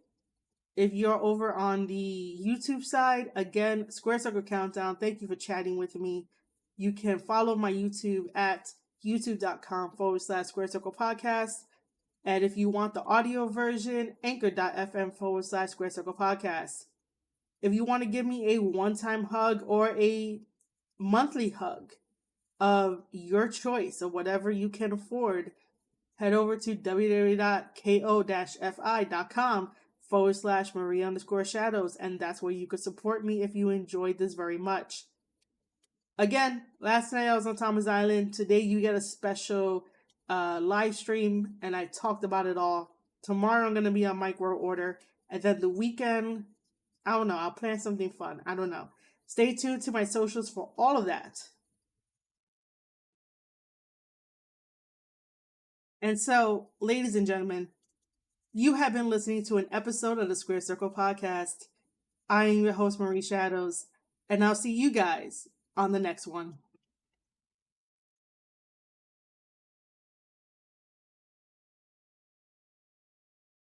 If you're over on the YouTube side, again, Square Circle Countdown, thank you for chatting with me. You can follow my YouTube at youtube.com/Square Circle Podcast. And if you want the audio version, anchor.fm/Square Circle Podcast. If you want to give me a one-time hug or a monthly hug of your choice of whatever you can afford, head over to www.ko-fi.com/Marie_Shadows, and that's where you could support me if you enjoyed this very much. Again, last night I was on Thomas Island. Today you get a special live stream, and I talked about it all. Tomorrow I'm going to be on Mike World Order, and then the weekend, I don't know, I'll plan something fun. I don't know. Stay tuned to my socials for all of that. And so, ladies and gentlemen, you have been listening to an episode of the Square Circle Podcast. I am your host, Marie Shadows, and I'll see you guys on the next one.